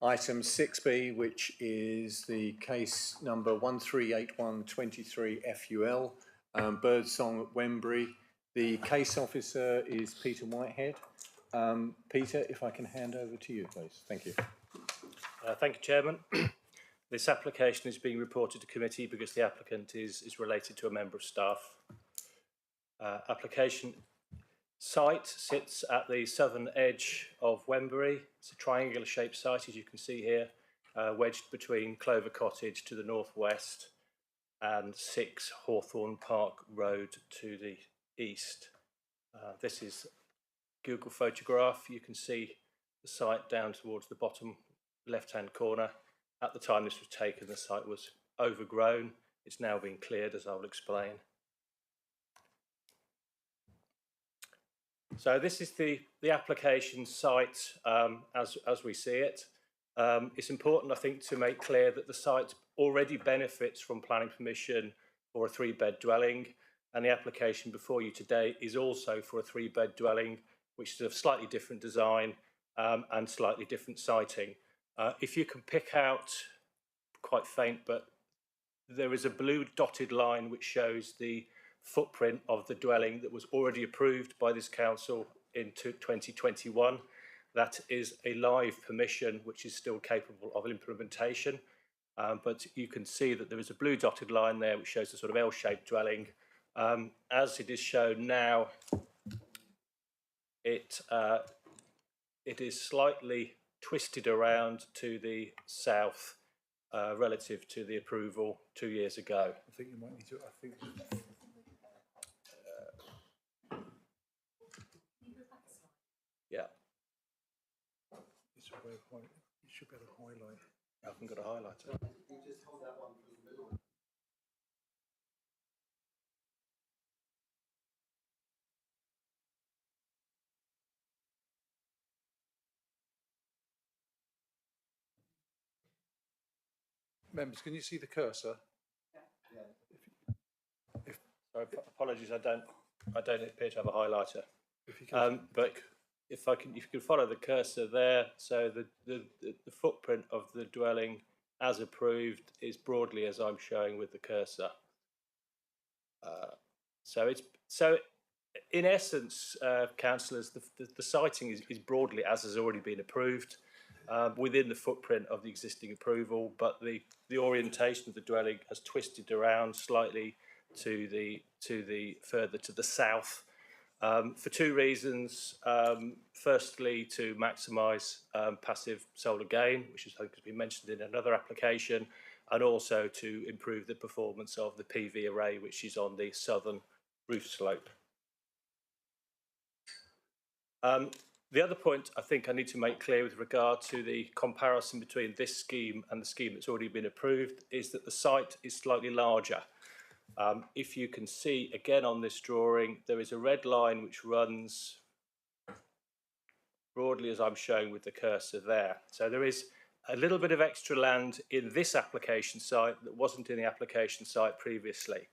item 6B, which is the case number 138123 FUL, Birdsong at Wembury. The case officer is Peter Whitehead. Peter, if I can hand over to you, please. Thank you. Thank you, Chairman. This application is being reported to committee because the applicant is related to a member of staff. Application site sits at the southern edge of Wembury. It's a triangular shaped site, as you can see here, wedged between Clover Cottage to the northwest and 6 Hawthorne Park Road to the east. This is Google photograph. You can see the site down towards the bottom left-hand corner. At the time this was taken, the site was overgrown. It's now been cleared, as I will explain. So this is the application site as we see it. It's important, I think, to make clear that the site already benefits from planning permission for a 3-bed dwelling, and the application before you today is also for a 3-bed dwelling, which is of slightly different design and slightly different siting. If you can pick out, quite faint, but there is a blue dotted line which shows the footprint of the dwelling that was already approved by this council in 2021. That is a live permission which is still capable of implementation, but you can see that there is a blue dotted line there which shows a sort of L-shaped dwelling. As it is shown now, it is slightly twisted around to the south relative to the approval 2 years ago. I think you might need to, yeah. It's a way of you should be able to highlight. I haven't got a highlighter. You just hold that one for the middle. Members, can you see the cursor? Sorry, apologies, I don't appear to have a highlighter. If you can, but if you can follow the cursor there, so the footprint of the dwelling as approved is broadly as I'm showing with the cursor. So in essence, councillors, the siting is broadly as has already been approved. Within the footprint of the existing approval, but the orientation of the dwelling has twisted around slightly to the further to the south for 2 reasons. Firstly, to maximise passive solar gain, which I think has been mentioned in another application, and also to improve the performance of the PV array, which is on the southern roof slope. The other point I think I need to make clear with regard to the comparison between this scheme and the scheme that's already been approved is that the site is slightly larger. If you can see again on this drawing, there is a red line which runs broadly as I'm showing with the cursor there. So there is a little bit of extra land in this application site that wasn't in the application site previously.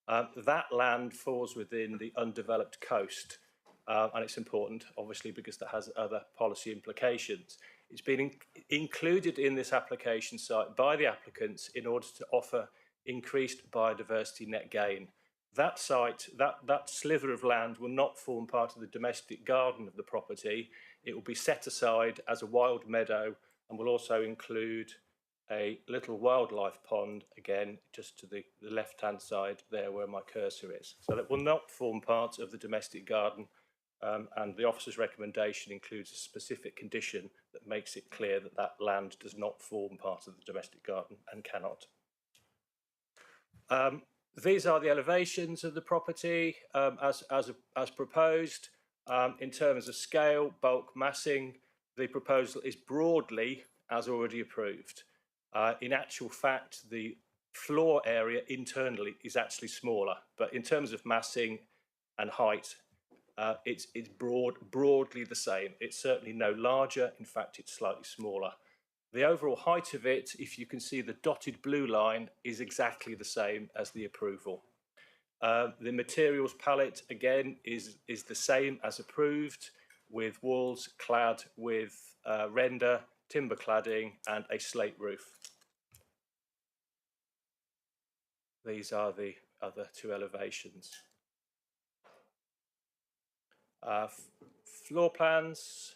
That land falls within the undeveloped coast. And it's important, obviously, because that has other policy implications. It's been included in this application site by the applicants in order to offer increased biodiversity net gain. That site, that sliver of land will not form part of the domestic garden of the property. It will be set aside as a wild meadow and will also include a little wildlife pond, again, just to the left-hand side there where my cursor is. So that will not form part of the domestic garden. And the officer's recommendation includes a specific condition that makes it clear that that land does not form part of the domestic garden and cannot. These are the elevations of the property as proposed. In terms of scale, bulk, massing, the proposal is broadly as already approved. In actual fact, the floor area internally is actually smaller, but in terms of massing and height, it's broadly the same. It's certainly no larger. In fact, it's slightly smaller. The overall height of it, if you can see the dotted blue line, is exactly the same as the approval. The materials palette, again, is the same as approved, with walls clad with render, timber cladding and a slate roof. These are the other two elevations. Floor plans,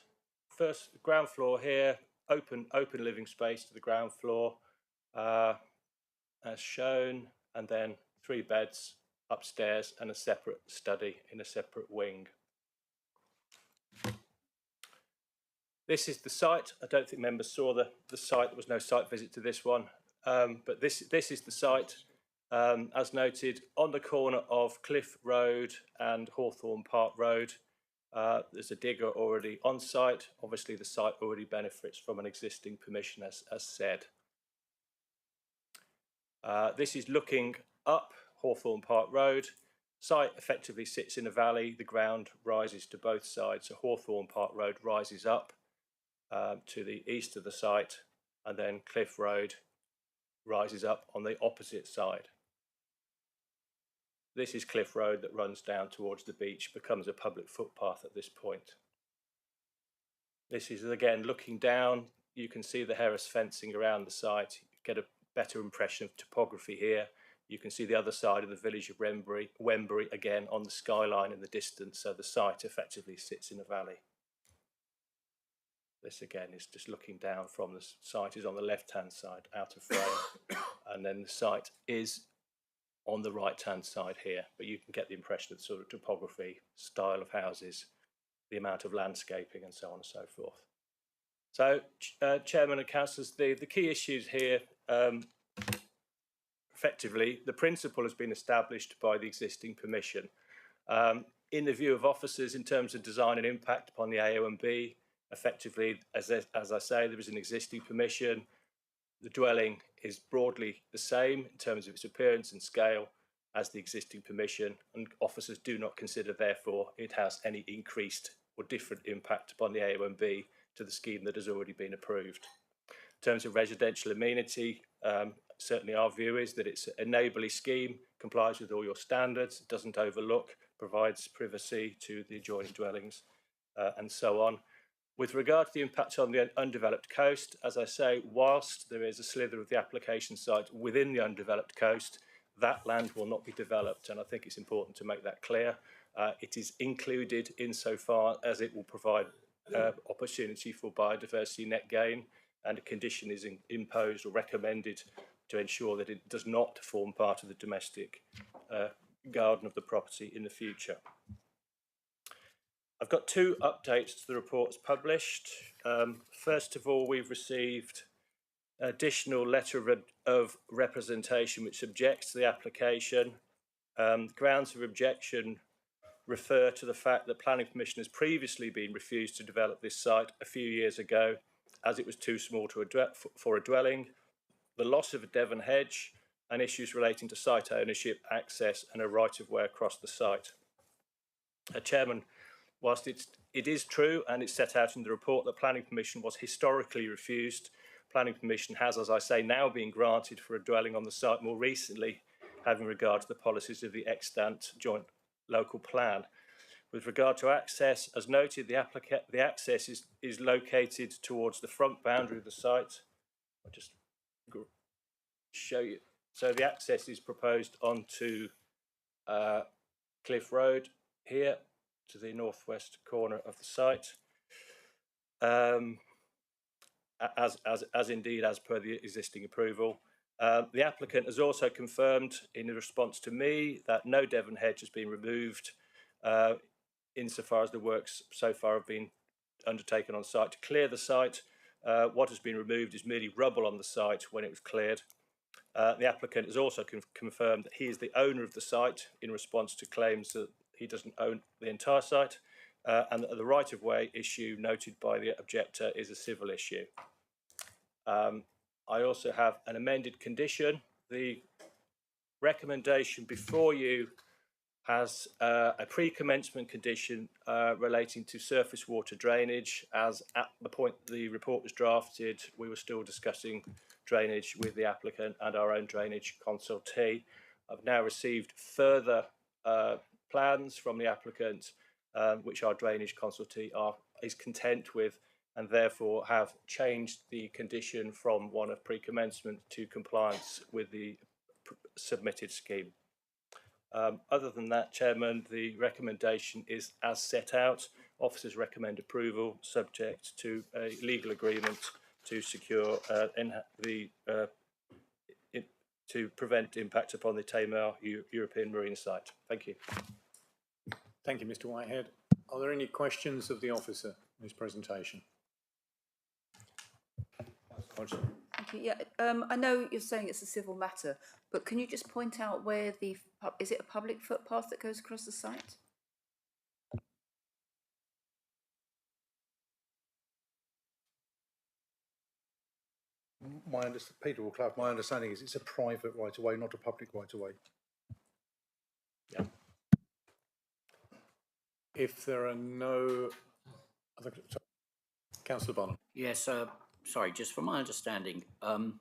first ground floor here, open living space to the ground floor as shown, and then 3 beds upstairs and a separate study in a separate wing. This is the site. I don't think members saw the site. There was no site visit to this one, but this is the site. As noted, on the corner of Cliff Road and Hawthorne Park Road, there's a digger already on site. Obviously, the site already benefits from an existing permission, as said. This is looking up Hawthorne Park Road. Site effectively sits in a valley. The ground rises to both sides. So Hawthorne Park Road rises up to the east of the site, and then Cliff Road rises up on the opposite side. This is Cliff Road that runs down towards the beach, becomes a public footpath at this point. This is again looking down. You can see the Harris fencing around the site. You get a better impression of topography here. You can see the other side of the village of Wembury again on the skyline in the distance, so the site effectively sits in a valley. This again is just looking down from the site, is on the left-hand side, out of frame, and then the site is on the right-hand side here, but you can get the impression of the sort of topography, style of houses, the amount of landscaping and so on and so forth. So, Chairman and Councillors, the key issues here, effectively, the principle has been established by the existing permission. In the view of officers, in terms of design and impact upon the AONB, effectively, as I say, there is an existing permission. The dwelling is broadly the same in terms of its appearance and scale as the existing permission, and officers do not consider, therefore, it has any increased or different impact upon the AONB to the scheme that has already been approved. In terms of residential amenity, certainly our view is that it's an enabling scheme, complies with all your standards, doesn't overlook, provides privacy to the adjoining dwellings, and so on. With regard to the impact on the undeveloped coast, as I say, whilst there is a slither of the application site within the undeveloped coast, that land will not be developed, and I think it's important to make that clear. It is included insofar as it will provide opportunity for biodiversity net gain, and a condition is imposed or recommended to ensure that it does not form part of the domestic garden of the property in the future. I've got 2 updates to the reports published. First of all, we've received an additional letter of representation which objects to the application. Grounds of objection refer to the fact that planning permission has previously been refused to develop this site a few years ago, as it was too small for a dwelling, the loss of a Devon hedge, and issues relating to site ownership, access, and a right-of-way across the site. Chairman, whilst it is true, and it's set out in the report, that planning permission was historically refused, planning permission has, as I say, now been granted for a dwelling on the site more recently, having regard to the policies of the extant joint local plan. With regard to access, as noted, the access is located towards the front boundary of the site. I'll just show you. So the access is proposed onto Cliff Road here, to the northwest corner of the site, as indeed as per the existing approval. The applicant has also confirmed in response to me that no Devon hedge has been removed insofar as the works so far have been undertaken on site to clear the site. What has been removed is merely rubble on the site when it was cleared. The applicant has also confirmed that he is the owner of the site in response to claims that he doesn't own the entire site, and that the right-of-way issue noted by the objector is a civil issue. I also have an amended condition. The recommendation before you has a pre-commencement condition relating to surface water drainage, as at the point the report was drafted, we were still discussing drainage with the applicant and our own drainage consultee. I've now received further plans from the applicant, which our drainage consultee is content with, and therefore have changed the condition from one of pre-commencement to compliance with the submitted scheme. Other than that, Chairman, the recommendation is as set out. Officers recommend approval subject to a legal agreement to secure to prevent impact upon the Tamar European Marine Site. Thank you. Thank you, Mr. Whitehead. Are there any questions of the officer in his presentation? Thank you. Yeah, I know you're saying it's a civil matter, but can you just point out where is it a public footpath that goes across the site? Peter will clarify. My understanding is it's a private right-of-way, not a public right-of-way. Yeah. If there are no other, Councillor Bonham. Yes, sorry, just from my understanding, I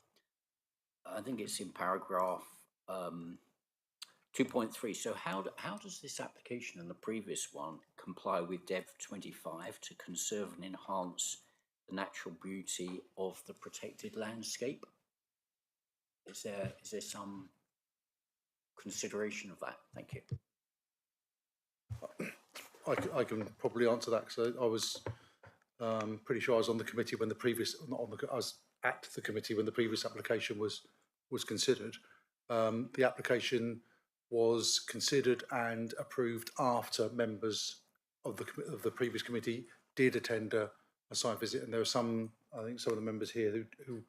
think it's in paragraph 2.3. So how does this application and the previous one comply with DEV 25 to conserve and enhance the natural beauty of the protected landscape? Is there some consideration of that? Thank you. I can probably answer that because I was pretty sure I was on the committee when the previous, I was at the committee when the previous application was considered. The application was considered and approved after members of the previous committee did attend a site visit, and there were some, I think some of the members here who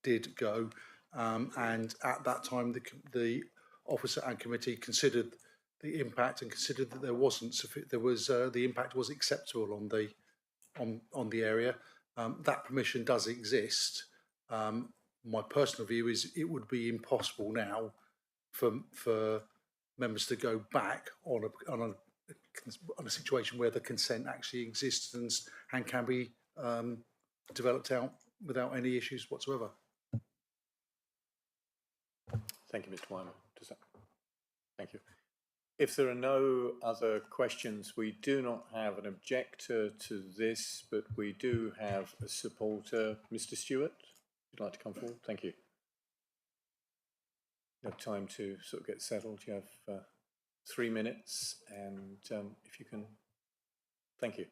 did go, and at that time the officer and committee considered the impact and considered that the impact was acceptable on the area. That permission does exist. My personal view is it would be impossible now for members to go back on a situation where the consent actually exists and can be developed out without any issues whatsoever. Thank you, Mr. Wyman. Thank you. If there are no other questions, we do not have an objector to this, but we do have a supporter. Mr. Stewart, would you like to come forward? Thank you. You have time to sort of get settled. You have 3 minutes, and if you can, thank you.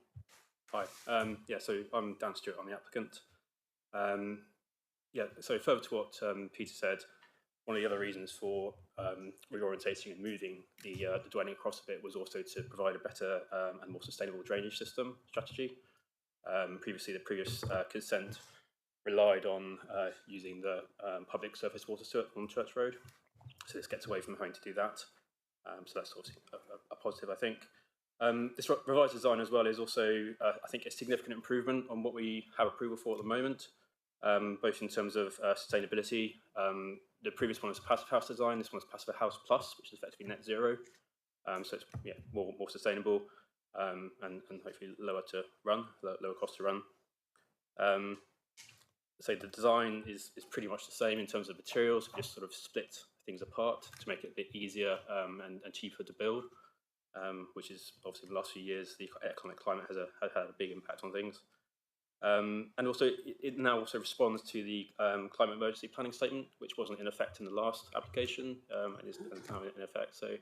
Hi. Yeah, so I'm Dan Stewart. I'm the applicant. Yeah, so further to what Peter said, one of the other reasons for reorientating and moving the dwelling across a bit was also to provide a better and more sustainable drainage system strategy. Previously, the previous consent relied on using the public surface water on Church Road, so this gets away from having to do that. So that's obviously a positive, I think. This revised design as well is also, I think, a significant improvement on what we have approval for at the moment, both in terms of sustainability. The previous one was passive house design. This one was passive house plus, which is effectively net zero. So it's more sustainable and hopefully lower cost to run. So the design is pretty much the same in terms of materials. We just sort of split things apart to make it a bit easier and cheaper to build, which is obviously in the last few years the economic climate has had a big impact on things. And also, it now also responds to the climate emergency planning statement, which wasn't in effect in the last application, and is now in effect. So,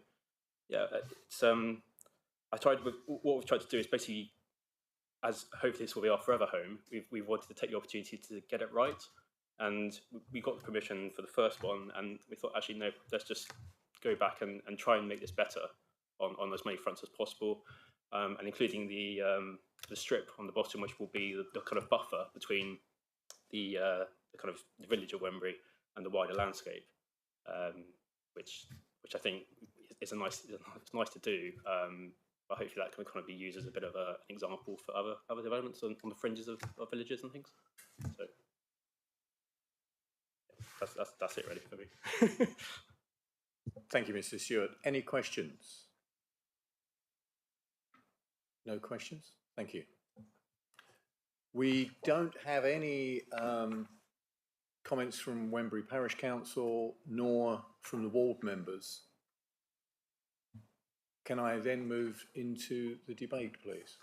yeah, it's what we've tried to do is basically, as hopefully this will be our forever home, we've wanted to take the opportunity to get it right, and we got the permission for the first one, and we thought actually no, let's just go back and try and make this better on as many fronts as possible. And including the strip on the bottom, which will be the kind of buffer between the kind of the village of Wembury and the wider landscape, which I think is it's nice to do. But hopefully that can kind of be used as a bit of an example for other developments on the fringes of villages and things. So that's it really for me. Thank you, Mr. Stewart. Any questions? No questions? Thank you. We don't have any comments from Wembury Parish Council nor from the ward members. Can I then move into the debate, please?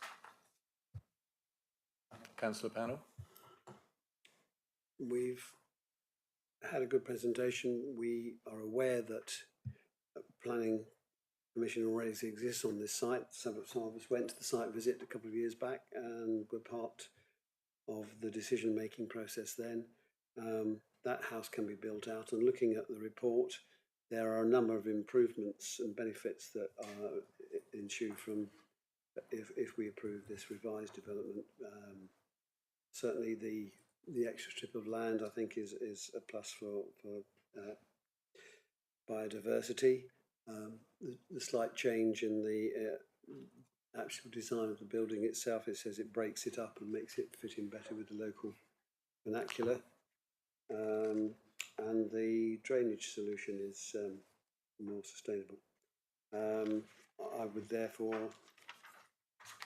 Councillor Panel. We've had a good presentation. We are aware that planning permission already exists on this site. Some of us went to the site visit a couple of years back and were part of the decision-making process then. That house can be built out, and looking at the report, there are a number of improvements and benefits that ensue from if we approve this revised development. Certainly the extra strip of land, I think, is a plus for biodiversity. The slight change in the actual design of the building itself, it says it breaks it up and makes it fit in better with the local vernacular. And the drainage solution is more sustainable. I would therefore,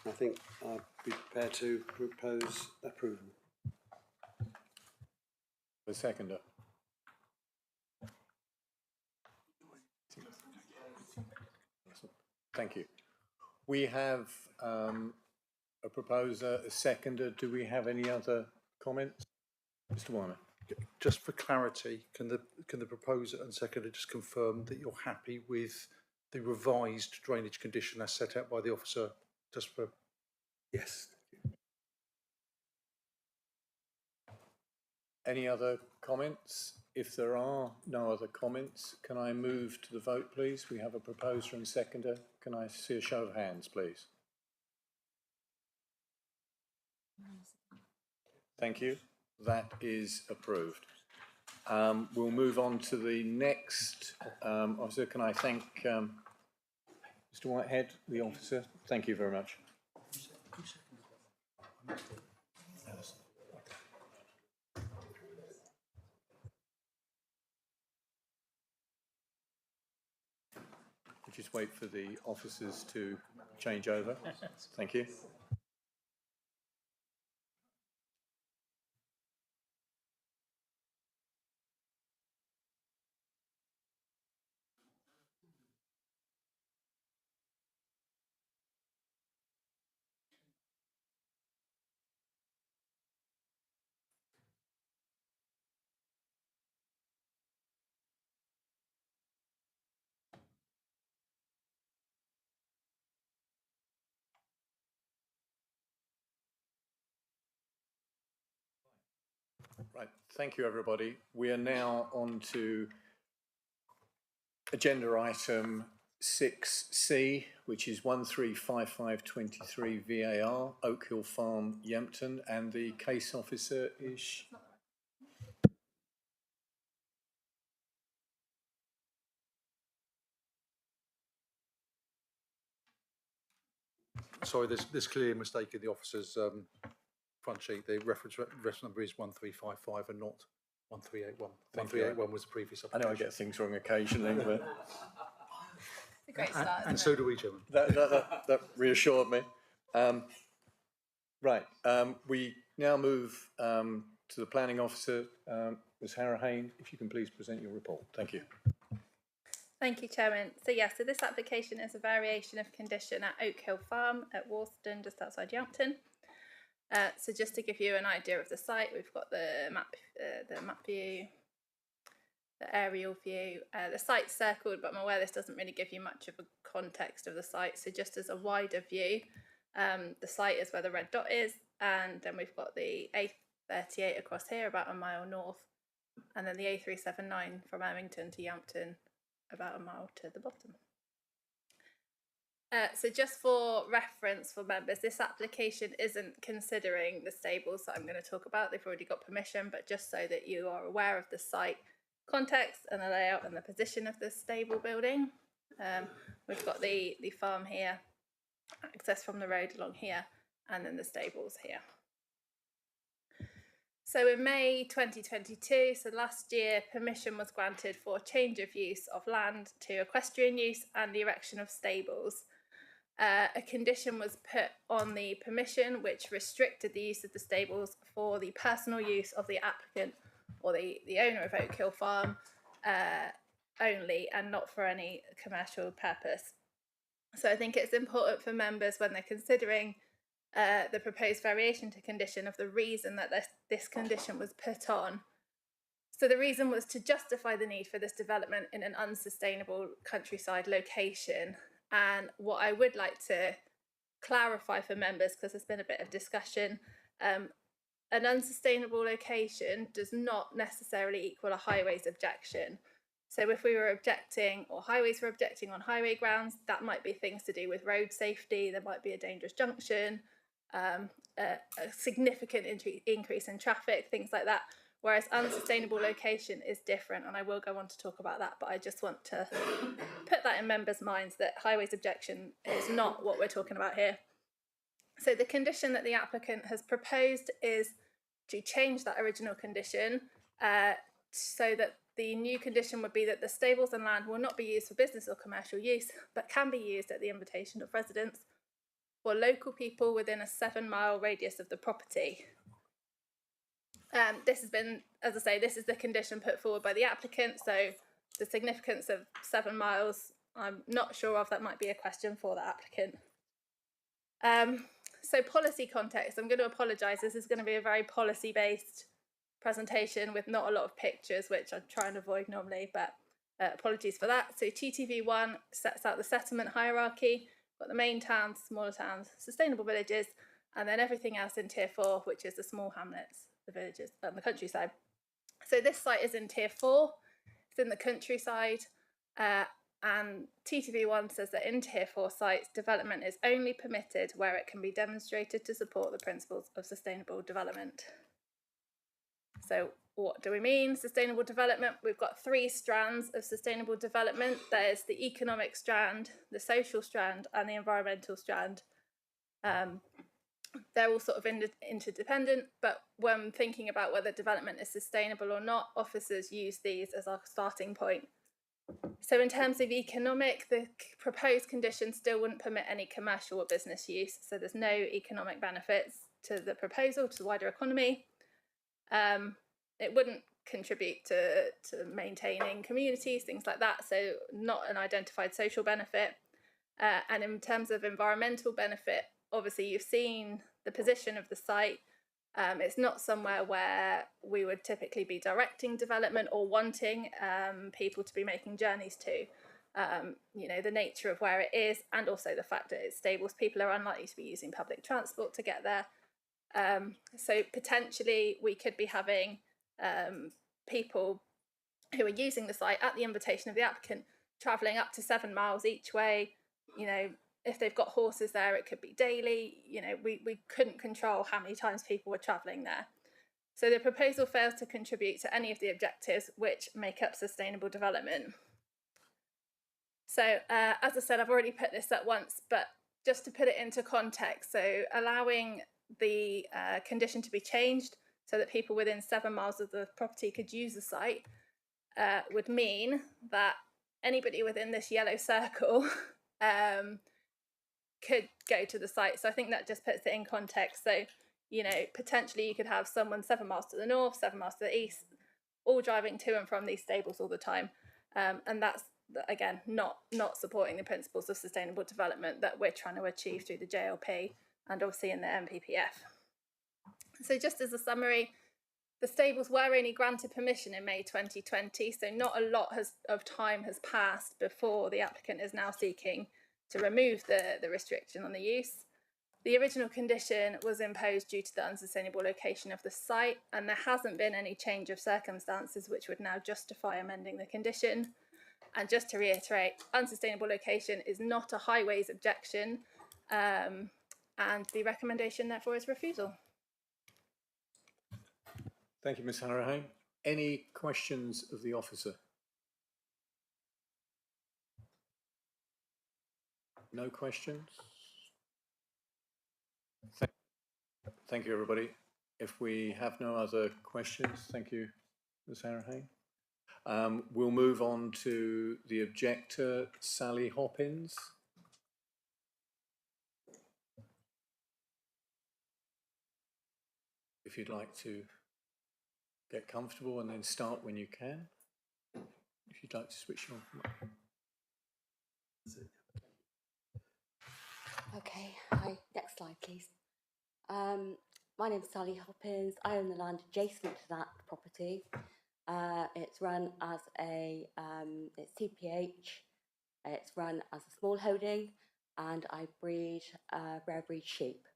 I think I'd be prepared to propose approval. The seconder. Thank you. We have a proposer, a seconder. Do we have any other comments? Mr. Wyman. Just for clarity, can the proposer and seconder just confirm that you're happy with the revised drainage condition as set out by the officer? Just for yes. Any other comments? If there are no other comments, can I move to the vote, please? We have a proposer and seconder. Can I see a show of hands, please? Thank you. That is approved. We'll move on to the next officer. Can I thank Mr. Whitehead, the officer? Thank you very much. We'll just wait for the officers to change over. Thank you. Right, thank you everybody. We are now on to agenda item 6C, which is 135523 VAR, Oak Hill Farm, Yampton, and the case officer is... Sorry, there's clearly a mistake in the officer's front sheet. The reference number is 1355 and not 1381. 1381 was the previous application. I know I get things wrong occasionally, but... It's a great start. And so do we, Chairman. That reassured me. Right, we now move to the planning officer, Ms. Harahane. If you can please present your report. Thank you. Thank you, Chairman. So this application is a variation of condition at Oak Hill Farm at Walston, just outside Yampton. So just to give you an idea of the site, we've got the map view, the aerial view. The site's circled, but I'm aware this doesn't really give you much of a context of the site. So just as a wider view, the site is where the red dot is, and then we've got the A38 across here, about a mile north, and then the A379 from Ermington to Yampton, about a mile to the bottom. So just for reference for members, this application isn't considering the stables that I'm going to talk about. They've already got permission, but just so that you are aware of the site, context and the layout and the position of the stable building. We've got the farm here, access from the road along here, and then the stables here. So in May 2022, so last year, permission was granted for change of use of land to equestrian use and the erection of stables. A condition was put on the permission which restricted the use of the stables for the personal use of the applicant or the owner of Oak Hill Farm only, and not for any commercial purpose. So I think it's important for members when they're considering the proposed variation to condition of the reason that this condition was put on. So the reason was to justify the need for this development in an unsustainable countryside location. And what I would like to clarify for members, because there's been a bit of discussion, an unsustainable location does not necessarily equal a highways objection. So if we were objecting, or highways were objecting on highway grounds, that might be things to do with road safety, there might be a dangerous junction, a significant increase in traffic, things like that. Whereas unsustainable location is different, and I will go on to talk about that, but I just want to put that in members' minds that highways objection is not what we're talking about here. So the condition that the applicant has proposed is to change that original condition so that the new condition would be that the stables and land will not be used for business or commercial use, but can be used at the invitation of residents for local people within a 7-mile radius of the property. This has been, as I say, this is the condition put forward by the applicant, so the significance of 7 miles, I'm not sure of, that might be a question for the applicant. So policy context, I'm going to apologise, this is going to be a very policy-based presentation with not a lot of pictures, which I try and avoid normally, but apologies for that. So TTV1 sets out the settlement hierarchy, got the main towns, smaller towns, sustainable villages, and then everything else in Tier 4, which is the small hamlets, the villages, and the countryside. So this site is in Tier 4, it's in the countryside, and TTV1 says that in Tier 4 sites, development is only permitted where it can be demonstrated to support the principles of sustainable development. So what do we mean? Sustainable development, we've got 3 strands of sustainable development. There's the economic strand, the social strand, and the environmental strand. They're all sort of interdependent, but when thinking about whether development is sustainable or not, officers use these as our starting point. So in terms of economic, the proposed condition still wouldn't permit any commercial or business use, so there's no economic benefits to the proposal, to the wider economy. It wouldn't contribute to maintaining communities, things like that, so not an identified social benefit. And in terms of environmental benefit, obviously you've seen the position of the site. It's not somewhere where we would typically be directing development or wanting people to be making journeys to. You know, the nature of where it is, and also the fact that it's stables, people are unlikely to be using public transport to get there. So potentially we could be having people who are using the site at the invitation of the applicant travelling up to 7 miles each way. You know, if they've got horses there, it could be daily. You know, we couldn't control how many times people were travelling there. So the proposal fails to contribute to any of the objectives which make up sustainable development. So as I said, I've already put this up once, but just to put it into context, so allowing the condition to be changed so that people within 7 miles of the property could use the site would mean that anybody within this yellow circle could go to the site. So I think that just puts it in context. So, you know, potentially you could have someone 7 miles to the north, 7 miles to the east, all driving to and from these stables all the time. And that's, again, not supporting the principles of sustainable development that we're trying to achieve through the JLP and obviously in the NPPF. So just as a summary, the stables were only granted permission in May 2020, so not a lot of time has passed before the applicant is now seeking to remove the restriction on the use. The original condition was imposed due to the unsustainable location of the site, and there hasn't been any change of circumstances which would now justify amending the condition. And just to reiterate, unsustainable location is not a highways objection, and the recommendation therefore is refusal. Thank you, Ms Harrowhane. Any questions of the officer? No questions? Thank you, everybody. If we have no other questions, thank you, Ms. Harahane. We'll move on to the objector, Sally Hoppins. If you'd like to get comfortable and then start when you can. If you'd like to switch on. Okay, hi, next slide please. My name's Sally Hoppins. I own the land adjacent to that property. It's run as a, it's CPH, it's run as a small holding, and I breed rare breed sheep,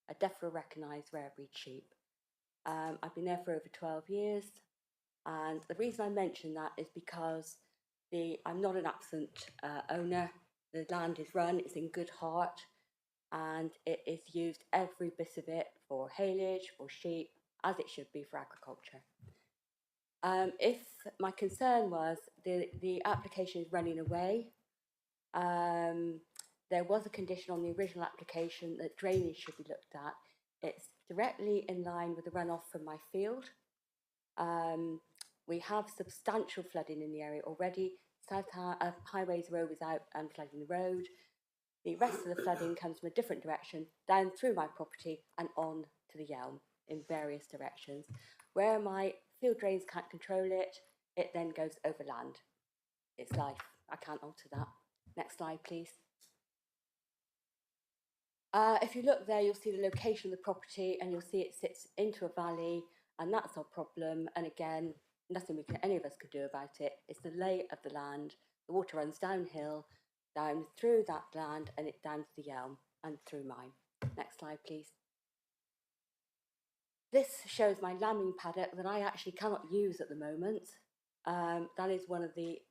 a DEFRA recognised rare breed sheep. I've been there for over 12 years, and the reason I mention that is because I'm not an absent owner. The land is run, it's in good heart, and it is used every bit of it for haylage, for sheep, as it should be for agriculture. If my concern was the application is running away, there was a condition on the original application that drainage should be looked at. It's directly in line with the runoff from my field. We have substantial flooding in the area already. Highways Road is out and flooding the road. The rest of the flooding comes from a different direction, down through my property and on to the Yelm in various directions. Where my field drains can't control it, it then goes over land. It's life. I can't alter that. Next slide, please. If you look there, you'll see the location of the property, and you'll see it sits into a valley, and that's our problem. And again, nothing any of us could do about it. It's the lay of the land. The water runs downhill, down through that land, and it down to the Yelm and through mine. Next slide, please. This shows my lambing paddock that I actually cannot use at the moment. That is one of the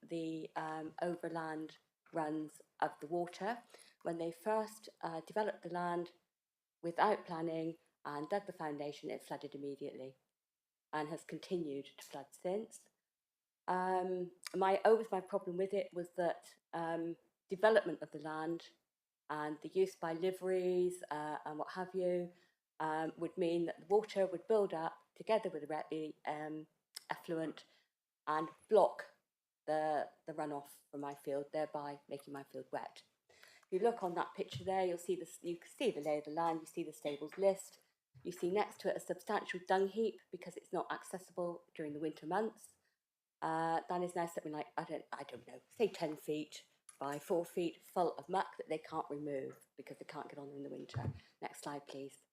overland runs of the water. When they first developed the land without planning and dug the foundation, it flooded immediately and has continued to flood since. My problem with it was that development of the land and the use by liveries and what have you would mean that the water would build up together with the effluent and block the runoff from my field, thereby making my field wet. If you look on that picture there, you can see the lay of the land, you see the stables list, you see next to it a substantial dung heap because it's not accessible during the winter months. That is now something like, I don't know, say 10 feet by 4 feet full of muck that they can't remove because they can't get on in the winter. Next slide, please.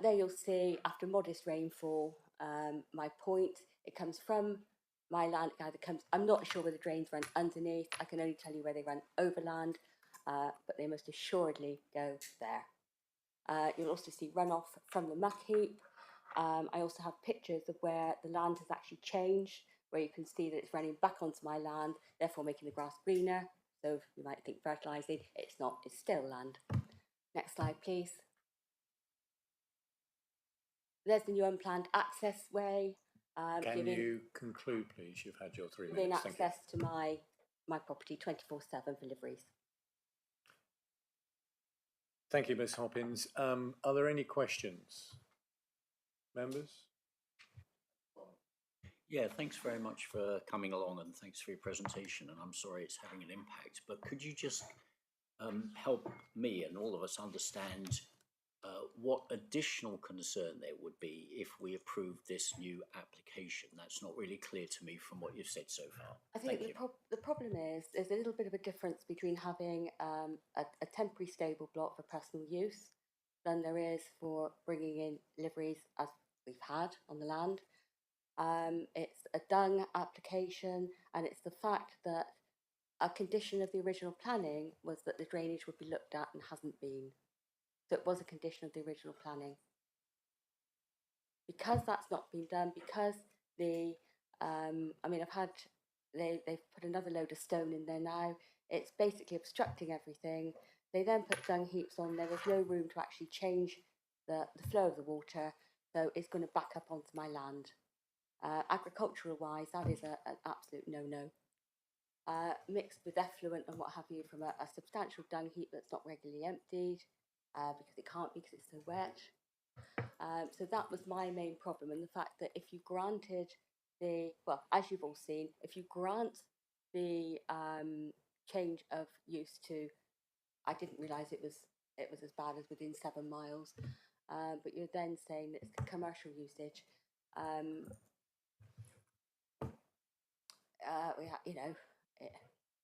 There you'll see, after modest rainfall, my point, it comes from my land, I'm not sure where the drains run underneath. I can only tell you where they run overland, but they most assuredly go there. You'll also see runoff from the muck heap. I also have pictures of where the land has actually changed, where you can see that it's running back onto my land, therefore making the grass greener. So you might think fertilising, it's not, it's still land. Next slide, please. There's the new unplanned access way. Can you conclude, please? You've had your 3 minutes. Giving access to my property 24/7 for liveries. Thank you, Ms. Hoppins. Are there any questions? Members? Yeah, thanks very much for coming along and thanks for your presentation. And I'm sorry it's having an impact, but could you just help me and all of us understand what additional concern there would be if we approve this new application? That's not really clear to me from what you've said so far. I think the problem is there's a little bit of a difference between having a temporary stable block for personal use than there is for bringing in liveries as we've had on the land. It's a dung application, and it's the fact that a condition of the original planning was that the drainage would be looked at and hasn't been. So it was a condition of the original planning. Because that's not been done, because they've put another load of stone in there now, it's basically obstructing everything. They then put dung heaps on, there was no room to actually change the flow of the water. so it's going to back up onto my land. Agricultural wise, that is an absolute no-no. Mixed with effluent and what have you from a substantial dung heap that's not regularly emptied, because it can't be because it's so wet. So that was my main problem, and the fact that if you granted well, as you've all seen, if you grant the change of use to, I didn't realise it was as bad as within 7 miles, but you're then saying that it's commercial usage.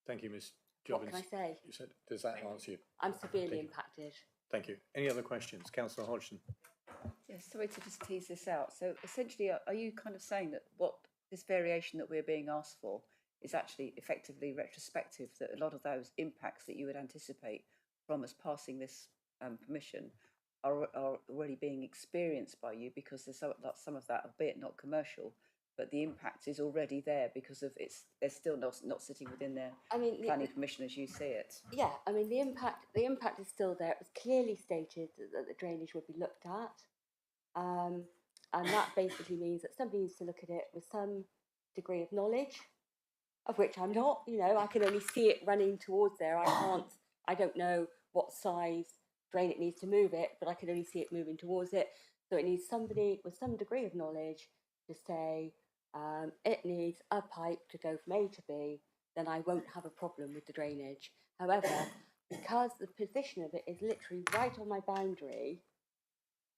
Thank you, Ms. Jobbins. What can I say? You said, does that answer you? I'm severely impacted. Thank you. Any other questions? Councillor Hodgson. Yes, sorry to just tease this out. So essentially, are you kind of saying that what this variation that we're being asked for is actually effectively retrospective, that a lot of those impacts that you would anticipate from us passing this permission are already being experienced by you, because there's some of that, albeit not commercial, but the impact is already there because of they're still not sitting within their planning permission as you see it. Yeah, I mean the impact is still there. It was clearly stated that the drainage would be looked at, and that basically means that somebody needs to look at it with some degree of knowledge, of which I'm not. You know, I can only see it running towards there. I don't know what size drain it needs to move it, but I can only see it moving towards it. So it needs somebody with some degree of knowledge to say it needs a pipe to go from A to B, then I won't have a problem with the drainage. However, because the position of it is literally right on my boundary,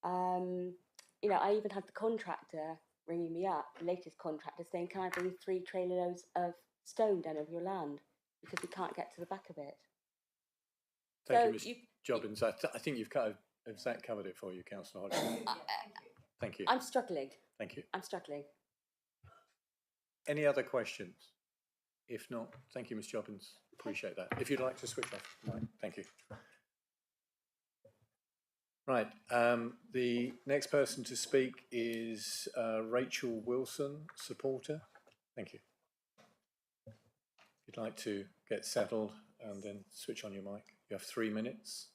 you know, I even had the contractor ringing me up, the latest contractor, saying, can I bring 3 trailer loads of stone down over your land because we can't get to the back of it. Thank you, Ms. Jobbins. I think you've covered it for you, Councillor Hodgson. Thank you. I'm struggling. Thank you. I'm struggling. Any other questions? If not, thank you, Ms. Jobbins. Appreciate that. If you'd like to switch off, thank you. Right. The next person to speak is Rachel Wilson, supporter. Thank you. If you'd like to get settled and then switch on your mic. You have 3 minutes.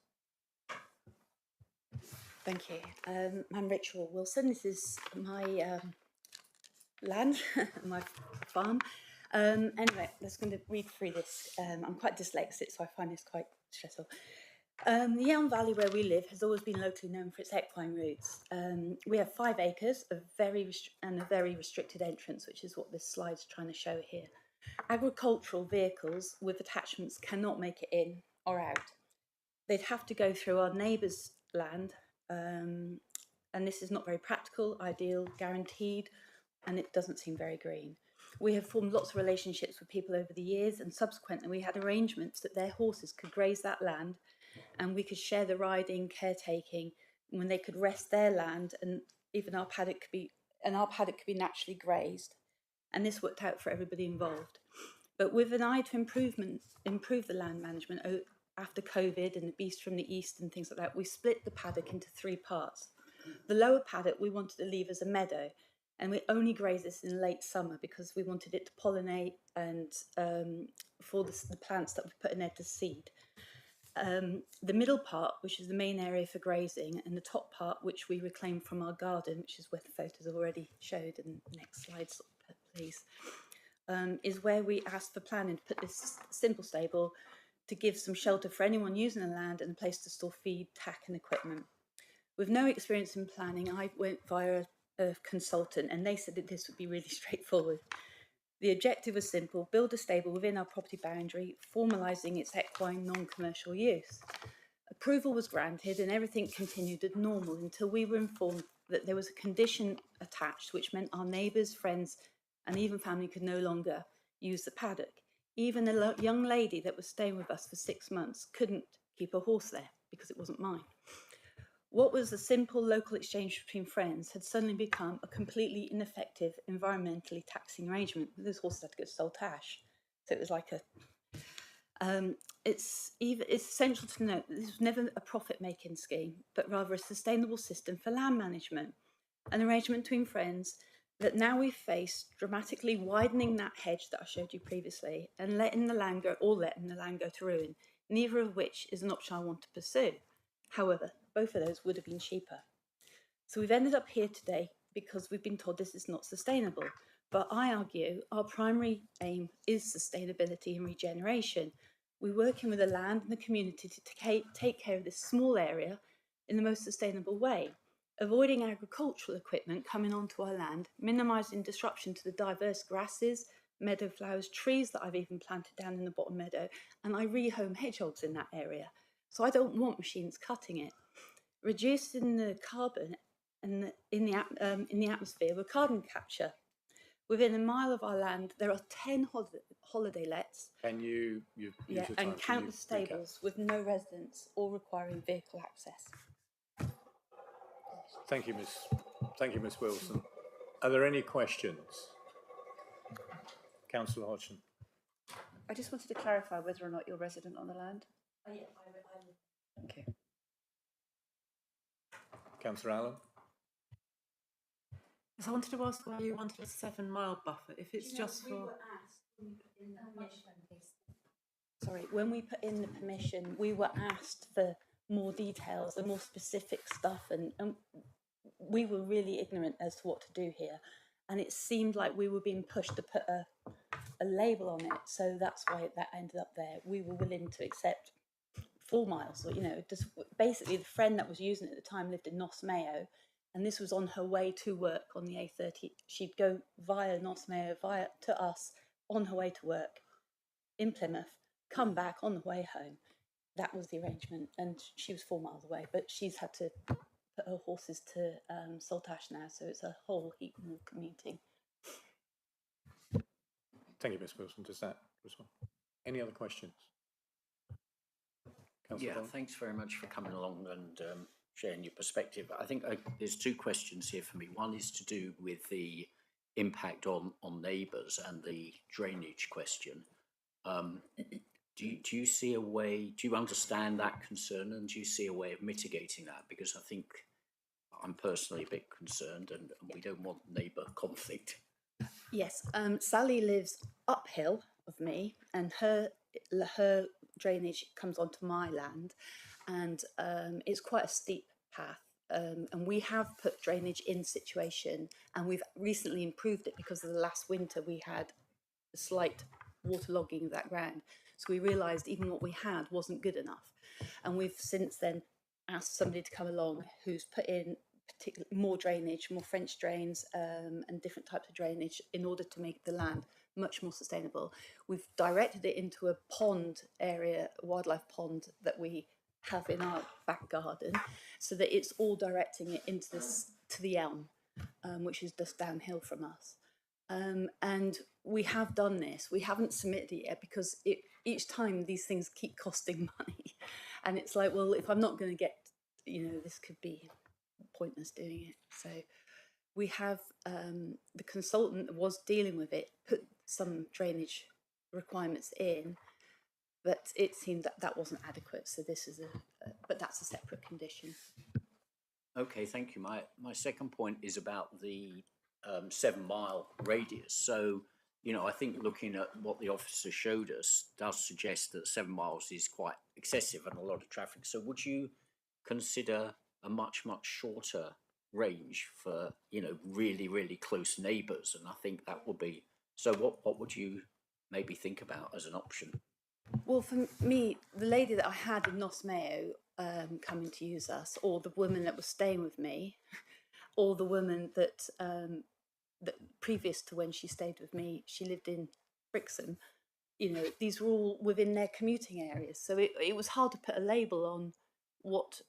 Thank you. I'm Rachel Wilson. This is my land, my farm. Anyway, I'm just going to read through this. I'm quite dyslexic, so I find this quite stressful. The Elm Valley where we live has always been locally known for its equine routes. We have 5 acres of a very restricted entrance, which is what this slide's trying to show here. Agricultural vehicles with attachments cannot make it in or out. They'd have to go through our neighbour's land, and this is not very practical, ideal, guaranteed, and it doesn't seem very green. We have formed lots of relationships with people over the years, and subsequently we had arrangements that their horses could graze that land, and we could share the riding, caretaking, when they could rest their land, and even our paddock could be naturally grazed. And this worked out for everybody involved. But with an eye to improve the land management after COVID and the beast from the east and things like that, we split the paddock into 3 parts. The lower paddock we wanted to leave as a meadow, and we only graze this in late summer because we wanted it to pollinate and for the plants that we put in there to seed. The middle part, which is the main area for grazing, and the top part, which we reclaimed from our garden, which is where the photos already showed, and next slide, please, is where we asked for planning to put this simple stable to give some shelter for anyone using the land and a place to store feed, tack and equipment. With no experience in planning, I went via a consultant and they said that this would be really straightforward. The objective was simple: build a stable within our property boundary, formalising its equine non-commercial use. Approval was granted and everything continued as normal until we were informed that there was a condition attached which meant our neighbours, friends and even family could no longer use the paddock. Even a young lady that was staying with us for 6 months couldn't keep a horse there because it wasn't mine. What was a simple local exchange between friends had suddenly become a completely ineffective, environmentally taxing arrangement. Those horses had to go to Saltash. So it was like it's essential to note that this was never a profit-making scheme, but rather a sustainable system for land management. An arrangement between friends that now we face dramatically widening that hedge that I showed you previously and letting the land go to ruin, neither of which is an option I want to pursue. However, both of those would have been cheaper. So we've ended up here today because we've been told this is not sustainable. But I argue our primary aim is sustainability and regeneration. We're working with the land and the community to take care of this small area in the most sustainable way, avoiding agricultural equipment coming onto our land, minimising disruption to the diverse grasses, meadow flowers, trees that I've even planted down in the bottom meadow, and I rehome hedgehogs in that area. So I don't want machines cutting it. Reducing the carbon in the atmosphere with carbon capture. Within a mile of our land, there are 10 holiday lets. Can you use your time? And countless stables with no residents or requiring vehicle access. Thank you, Ms Wilson. Are there any questions? Councillor Hodgson. I just wanted to clarify whether or not you're resident on the land. Oh, yeah, Thank you. Councillor Allen. So I wanted to ask why you wanted a 7 mile buffer, if it's just for... Sorry, when we put in the permission, we were asked for more details and more specific stuff, and we were really ignorant as to what to do here. And it seemed like we were being pushed to put a label on it, so that's why that ended up there. We were willing to accept 4 miles, or, you know, just basically the friend that was using it at the time lived in Nos Mayo, and this was on her way to work on the A30. She'd go via Nos Mayo, to us, on her way to work in Plymouth, come back on the way home. That was the arrangement, and she was 4 miles away, but she's had to put her horses to Saltash now, so it's a whole heap more commuting. Thank you, Ms Wilson. Does that respond? Any other questions? Councillor Bond? Thanks very much for coming along and sharing your perspective. I think there's 2 questions here for me. One is to do with the impact on neighbours and the drainage question. Do you see a way, do you understand that concern, and do you see a way of mitigating that? Because I think I'm personally a bit concerned, and we don't want neighbour conflict. Yes, Sally lives uphill of me, and her drainage comes onto my land, and it's quite a steep path. And we have put drainage in situation, and we've recently improved it because of the last winter we had a slight waterlogging of that ground. So we realised even what we had wasn't good enough, and we've since then asked somebody to come along who's put in more drainage, more French drains, and different types of drainage in order to make the land much more sustainable. We've directed it into a pond area, a wildlife pond that we have in our back garden, so that it's all directing it into this to the elm, which is just downhill from us. And we have done this. We haven't submitted it yet because each time these things keep costing money, and it's like, well, if I'm not going to get, you know, this could be pointless doing it. So we have the consultant that was dealing with it put some drainage requirements in, but it seemed that that wasn't adequate. So this is but that's a separate condition. Okay, thank you. My second point is about the 7 mile radius. So, you know, I think looking at what the officer showed us does suggest that 7 miles is quite excessive and a lot of traffic. So would you consider a much shorter range for, you know, really close neighbours? And I think that would be, so what would you maybe think about as an option? Well, for me, the lady that I had in Nos Mayo coming to use us, or the woman that was staying with me, or the woman that that previous to when she stayed with me, she lived in Brixham, you know, these were all within their commuting areas. So it was hard to put a label on what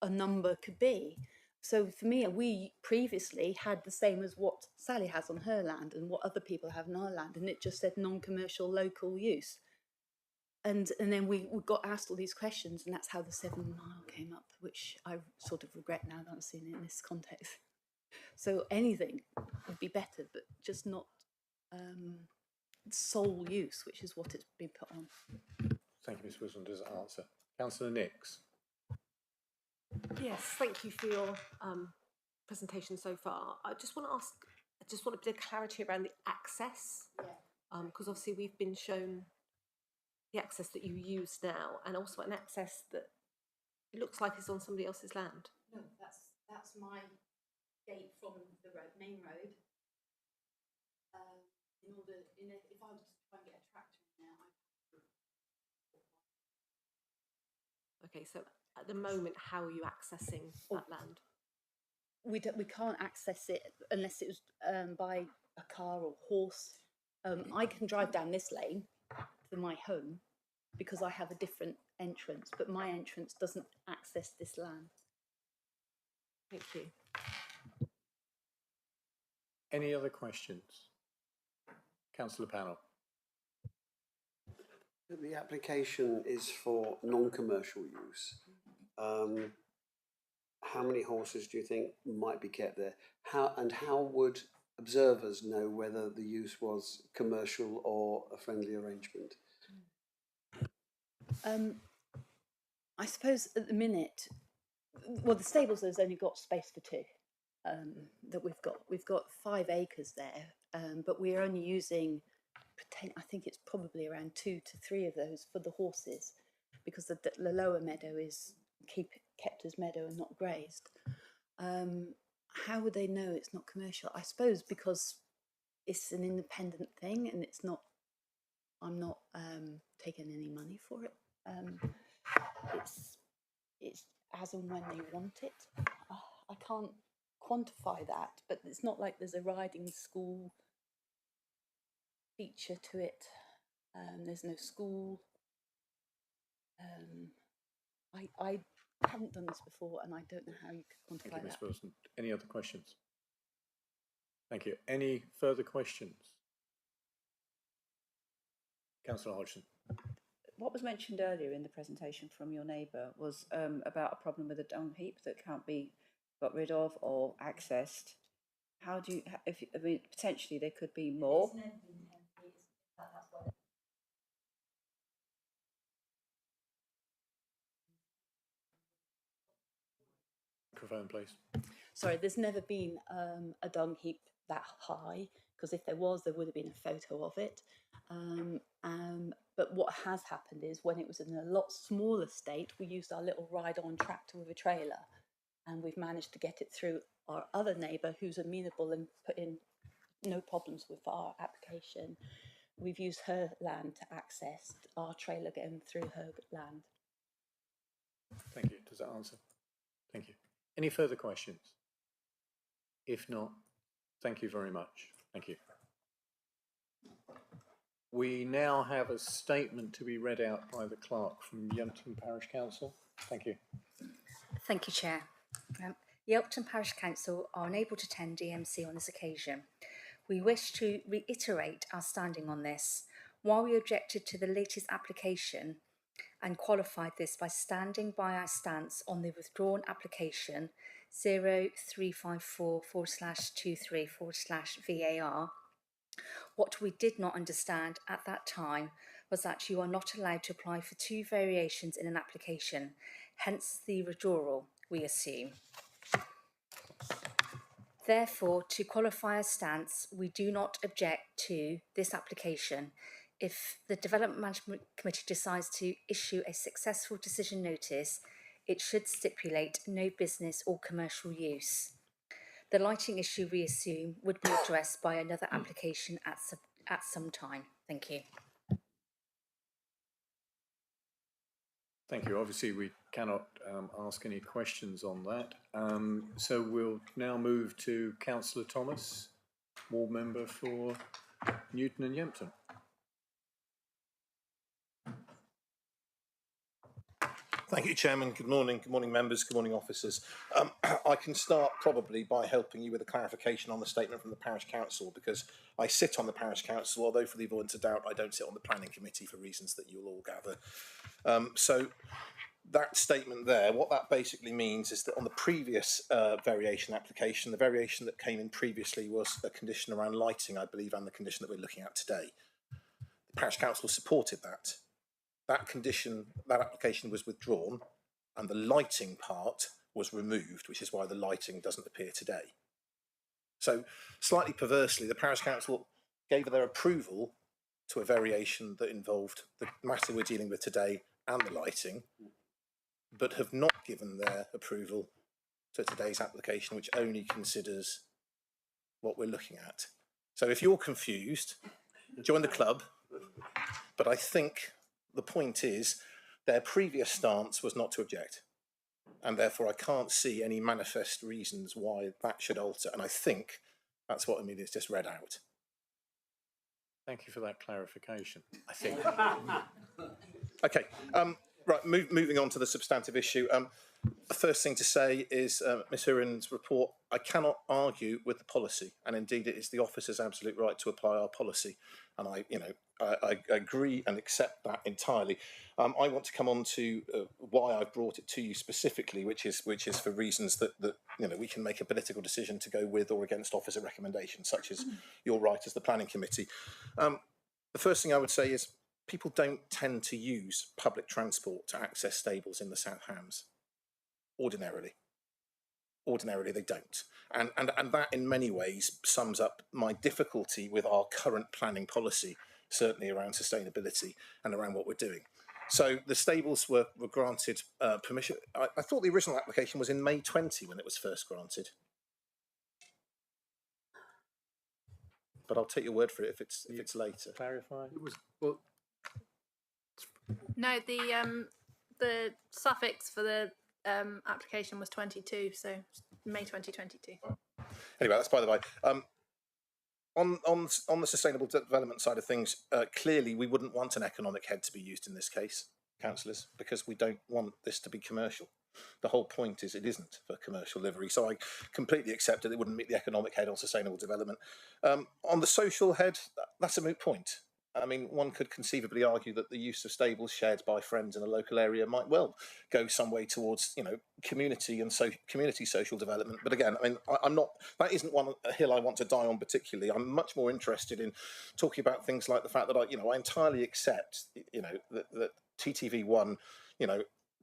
a number could be. So for me, we previously had the same as what Sally has on her land and what other people have on our land, and it just said non-commercial local use. And then we got asked all these questions, and that's how the 7 mile came up, which I sort of regret now that I'm seeing it in this context. So anything would be better, but just not sole use, which is what it's been put on. Thank you, Ms Wilson. Does that answer? Councillor Nix. Yes, thank you for your presentation so far. I just want a bit of clarity around the access, because obviously we've been shown the access that you use now, and also an access that it looks like is on somebody else's land. No, that's my gate from the main road. If I was to try and get a tractor in there, Okay, so at the moment, how are you accessing that land? we can't access it unless it was by a car or horse. I can drive down this lane to my home because I have a different entrance, but my entrance doesn't access this land. Thank you. Any other questions? Councillor Panel. The application is for non-commercial use. How many horses do you think might be kept there? How would observers know whether the use was commercial or a friendly arrangement? I suppose at the minute, well, the stables has only got space for two. That we've got 5 acres there, but we're only using, I think it's probably around 2 to 3 of those for the horses, because the lower meadow is kept as meadow and not grazed. How would they know it's not commercial? I suppose because it's an independent thing and it's not. I'm not taking any money for it. It's as and when they want it. I can't quantify that, but it's not like there's a riding school feature to it. There's no school. I haven't done this before, and I don't know how you could quantify Thank you, Ms. that. Wilson. Any other questions? Thank you. Any further questions? Councillor Hodgson. What was mentioned earlier in the presentation from your neighbour was about a problem with a dung heap that can't be got rid of or accessed. How do you, I mean, potentially there could be more. Microphone, please. Sorry, there's never been a dung heap that high, because if there was, there would have been a photo of it. But what has happened is when it was in a lot smaller state, we used our little ride-on tractor with a trailer, and we've managed to get it through our other neighbour who's amenable and put in no problems with our application. We've used her land to access our trailer going through her land. Thank you. Does that answer? Thank you. Any further questions? If not, thank you very much. Thank you. We now have a statement to be read out by the clerk from Yelpton Parish Council. Thank you. Thank you, Chair. Yelpton Parish Council are unable to attend DMC on this occasion. We wish to reiterate our standing on this. While we objected to the latest application and qualified this by standing by our stance on the withdrawn application 0354/23/VAR, what we did not understand at that time was that you are not allowed to apply for 2 variations in an application, hence the withdrawal, we assume. Therefore, to qualify our stance, we do not object to this application if the Development Management Committee decides to issue a successful decision notice. It should stipulate no business or commercial use. The lighting issue, we assume, would be addressed by another application at some time. Thank you. Thank you. Obviously, we cannot ask any questions on that. So we'll now move to Councillor Thomas, ward member for Newton and Yempton. Thank you, Chairman. Good morning members, good morning officers. I can start probably by helping you with a clarification on the statement from the Parish Council, because I sit on the Parish Council, although for the avoidance of doubt I don't sit on the Planning Committee for reasons that you'll all gather. So that statement there, what that basically means is that on the previous variation application, the variation that came in previously was a condition around lighting, I believe, and the condition that we're looking at today. The Parish Council supported that. That condition, that application was withdrawn, and the lighting part was removed, which is why the lighting doesn't appear today. So, slightly perversely, the Parish Council gave their approval to a variation that involved the matter we're dealing with today and the lighting, but have not given their approval to today's application, which only considers what we're looking at. So if you're confused, join the club. But I think the point is their previous stance was not to object. And therefore I can't see any manifest reasons why that should alter. And I think that's what Amelia's just read out. Thank you for that clarification, I think. Okay, right, moving on to the substantive issue. The first thing to say is Ms Hurin's report, I cannot argue with the policy, and indeed it is the officer's absolute right to apply our policy. And I agree and accept that entirely. I want to come on to why I've brought it to you specifically, which is for reasons that we can make a political decision to go with or against officer recommendations, such as your right as the planning committee. The first thing I would say is people don't tend to use public transport to access stables in the South Hams. Ordinarily they don't, and that in many ways sums up my difficulty with our current planning policy, certainly around sustainability and around what we're doing. So the stables were granted permission. I thought the original application was in May 20 when it was first granted, but I'll take your word for it if it's later. Clarify. It was, well, No, the suffix for the application was 22, so May 2022. Anyway, that's by the way. On the sustainable development side of things, clearly we wouldn't want an economic head to be used in this case, councillors, because we don't want this to be commercial. The whole point is it isn't for commercial livery, so I completely accept that it wouldn't meet the economic head on sustainable development. On the social head, that's a moot point. I mean, one could conceivably argue that the use of stables shared by friends in a local area might well go some way towards, community and community social development. But again, I mean, I'm not. That isn't a hill I want to die on particularly. I'm much more interested in talking about things like the fact that I entirely accept, that TTV1,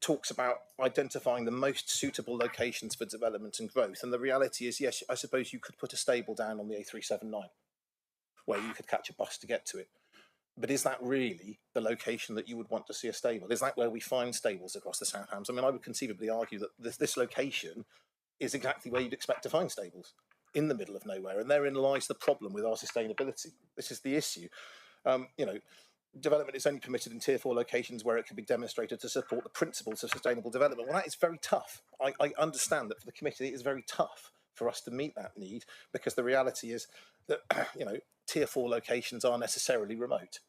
talks about identifying the most suitable locations for development and growth. And the reality is, yes, I suppose you could put a stable down on the A379, where you could catch a bus to get to it. But is that really the location that you would want to see a stable? Is that where we find stables across the South Hams? I mean, I would conceivably argue that this location is exactly where you'd expect to find stables, in the middle of nowhere. And therein lies the problem with our sustainability. This is the issue. Development is only permitted in Tier 4 locations where it can be demonstrated to support the principles of sustainable development. Well, that is very tough. I understand that for the committee it is very tough for us to meet that need, because the reality is that, Tier 4 locations are necessarily remote,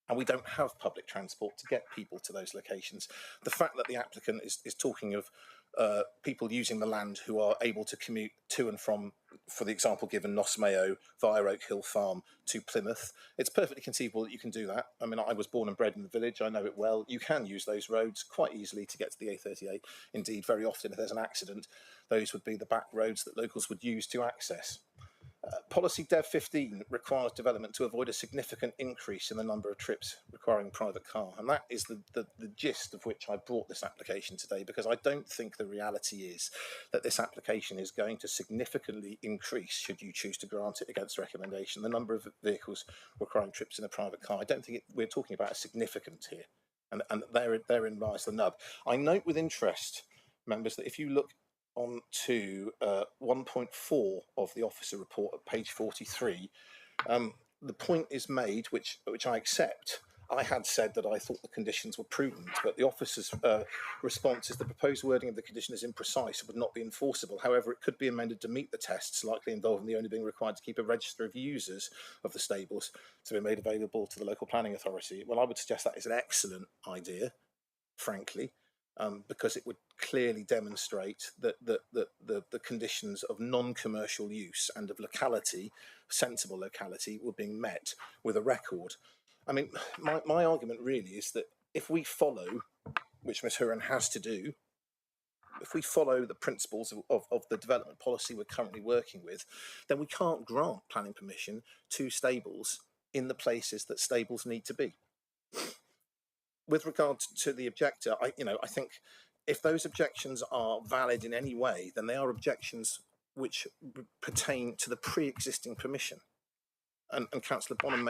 and we don't have public transport to get people to those locations. The fact that the applicant is talking of people using the land who are able to commute to and from, for the example given, Nos Mayo via Oak Hill Farm to Plymouth, it's perfectly conceivable that you can do that. I mean, I was born and bred in the village, I know it well. You can use those roads quite easily to get to the A38. Indeed, very often if there's an accident, those would be the back roads that locals would use to access. Policy Dev 15 requires development to avoid a significant increase in the number of trips requiring a private car. And that is the gist of which I brought this application today, because I don't think the reality is that this application is going to significantly increase, should you choose to grant it against recommendation, the number of vehicles requiring trips in a private car. I don't think we're talking about a significant here. And therein lies the nub. I note with interest, members, that if you look on to 1.4 of the officer report at page 43, the point is made, which I accept. I had said that I thought the conditions were prudent, but the officer's response is the proposed wording of the condition is imprecise and would not be enforceable. However, it could be amended to meet the tests, likely involving the owner being required to keep a register of users of the stables to be made available to the local planning authority. Well, I would suggest that is an excellent idea, frankly. Because it would clearly demonstrate that the conditions of non-commercial use and of locality, sensible locality, were being met with a record. I mean, my argument really is that if we follow, which Ms Hurin has to do, if we follow the principles of the development policy we're currently working with, then we can't grant planning permission to stables in the places that stables need to be. With regard to the objector, I think if those objections are valid in any way, then they are objections which pertain to the pre-existing permission. And Councillor Bonham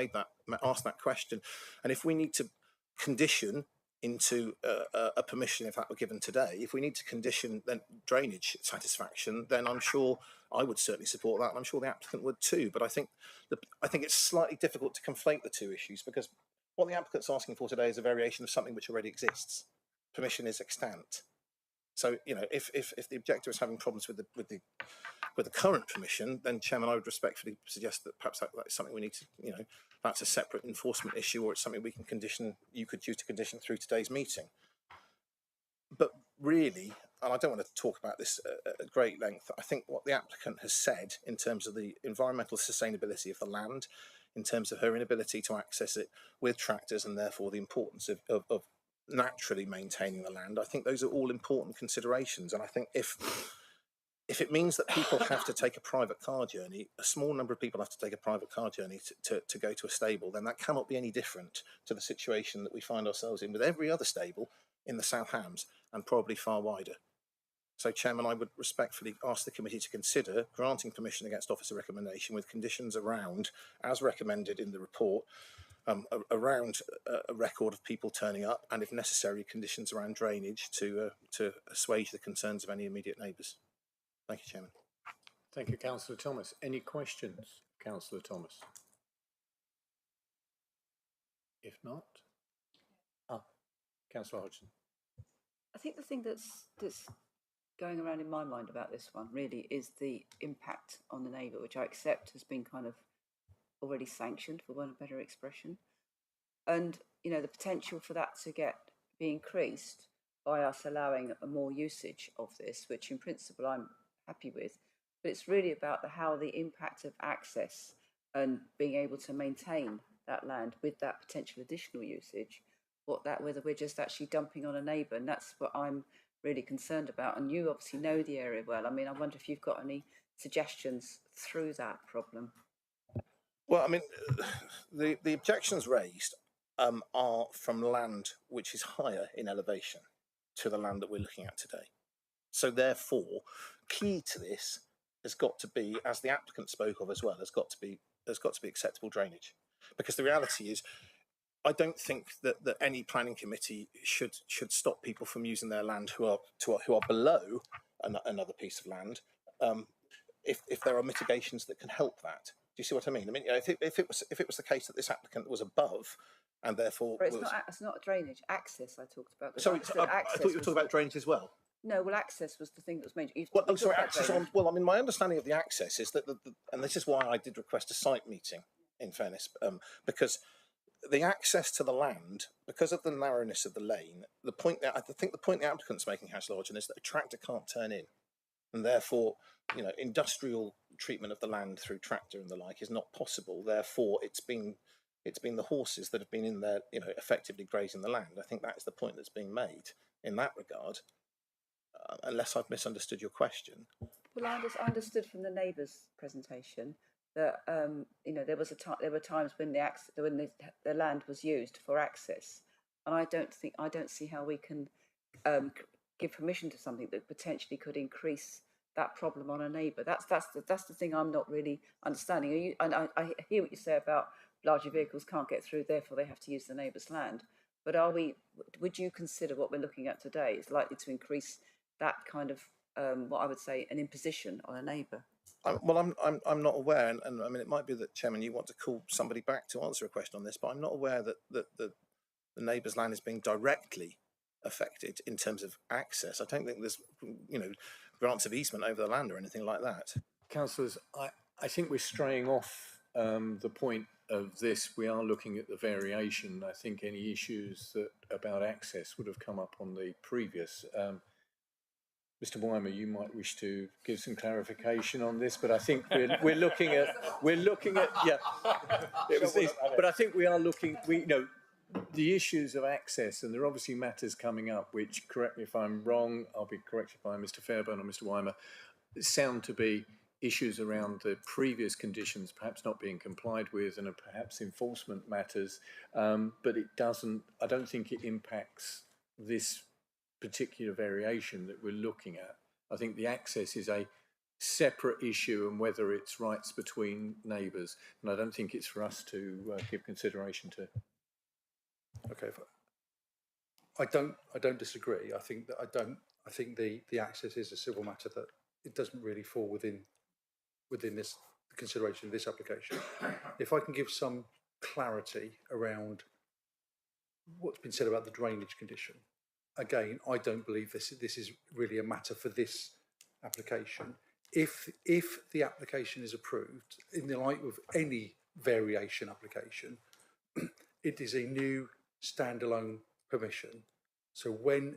asked that question. And if we need to condition into a permission if that were given today. If we need to condition then drainage satisfaction, then I'm sure I would certainly support that, and I'm sure the applicant would too. But I think it's slightly difficult to conflate the two issues, because what the applicant's asking for today is a variation of something which already exists. Permission is extant. So, you know, if the objector is having problems with the current permission, then Chairman, I would respectfully suggest that perhaps that's something we need to, you know, that's a separate enforcement issue, or it's something we can condition, you could choose to condition through today's meeting. But really, and I don't want to talk about this at great length, I think what the applicant has said in terms of the environmental sustainability of the land, in terms of her inability to access it with tractors, and therefore the importance of naturally maintaining the land, I think those are all important considerations. And I think if it means that people have to take a private car journey, a small number of people have to take a private car journey to go to a stable, then that cannot be any different to the situation that we find ourselves in with every other stable in the South Hams, and probably far wider. So, Chairman, I would respectfully ask the committee to consider granting permission against officer recommendation with conditions around, as recommended in the report, around a record of people turning up, and if necessary, conditions around drainage to assuage the concerns of any immediate neighbours. Thank you, Chairman. Thank you, Councillor Thomas. Any questions, Councillor Thomas? If not, Councillor Hodgson. I think the thing that's going around in my mind about this one really is the impact on the neighbour, which I accept has been kind of already sanctioned, for want of a better expression. And, you know, the potential for that to be increased by us allowing a more usage of this, which in principle I'm happy with, but it's really about how the impact of access and being able to maintain that land with that potential additional usage, whether we're just actually dumping on a neighbour, and that's what I'm really concerned about. And you obviously know the area well. I mean, I wonder if you've got any suggestions through that problem. Well, I mean, the objections raised are from land which is higher in elevation to the land that we're looking at today. So therefore, key to this has got to be, as the applicant spoke of as well, has got to be acceptable drainage. Because the reality is, I don't think that any planning committee should stop people from using their land who are below another piece of land, if there are mitigations that can help that. Do you see what I mean? I mean, you know, if it was the case that this applicant was above, and therefore but it's not drainage, access I talked about. Sorry, I thought you were talking about drainage as well. No, well, access was the thing that was mentioned. Well, I'm sorry, access on. Well, I mean, my understanding of the access is that, and this is why I did request a site meeting. In fairness, because the access to the land, because of the narrowness of the lane, I think the point the applicant's making, Councillor Hodgson, is that a tractor can't turn in, and therefore, you know, industrial treatment of the land through tractor and the like is not possible. Therefore, it's been the horses that have been in there, you know, effectively grazing the land. I think that is the point that's being made in that regard, unless I've misunderstood your question. Well, I understood from the neighbour's presentation that you know, there were times when the land was used for access, and I don't see how we can give permission to something that potentially could increase that problem on a neighbour. That's the thing I'm not really understanding. And I hear what you say about larger vehicles can't get through, therefore they have to use the neighbour's land. But would you consider what we're looking at today is likely to increase that kind of what I would say an imposition on a neighbour? Well, I'm not aware, and I mean, it might be that, Chairman, you want to call somebody back to answer a question on this, but I'm not aware that the neighbour's land is being directly affected in terms of access. I don't think there's, you know, grants of easement over the land or anything like that. Councillors, I think we're straying off the point of this. We are looking at the variation. I think any issues about access would have come up on the previous. Mr. Weimer, you might wish to give some clarification on this, but I think we're looking at yeah. But I think we are looking. The issues of access, and there are obviously matters coming up which, correct me if I'm wrong, I'll be corrected by Mr. Fairbairn or Mr. Weimer, sound to be issues around the previous conditions perhaps not being complied with, and perhaps enforcement matters, but it doesn't. I don't think it impacts this particular variation that we're looking at. I think the access is a separate issue, and whether it's rights between neighbours, and I don't think it's for us to give consideration to. Okay, I don't disagree. I think the access is a civil matter that it doesn't really fall within this consideration of this application. If I can give some clarity around what's been said about the drainage condition, again, I don't believe this is really a matter for this application. If the application is approved in the light of any variation application, it is a new standalone permission. So when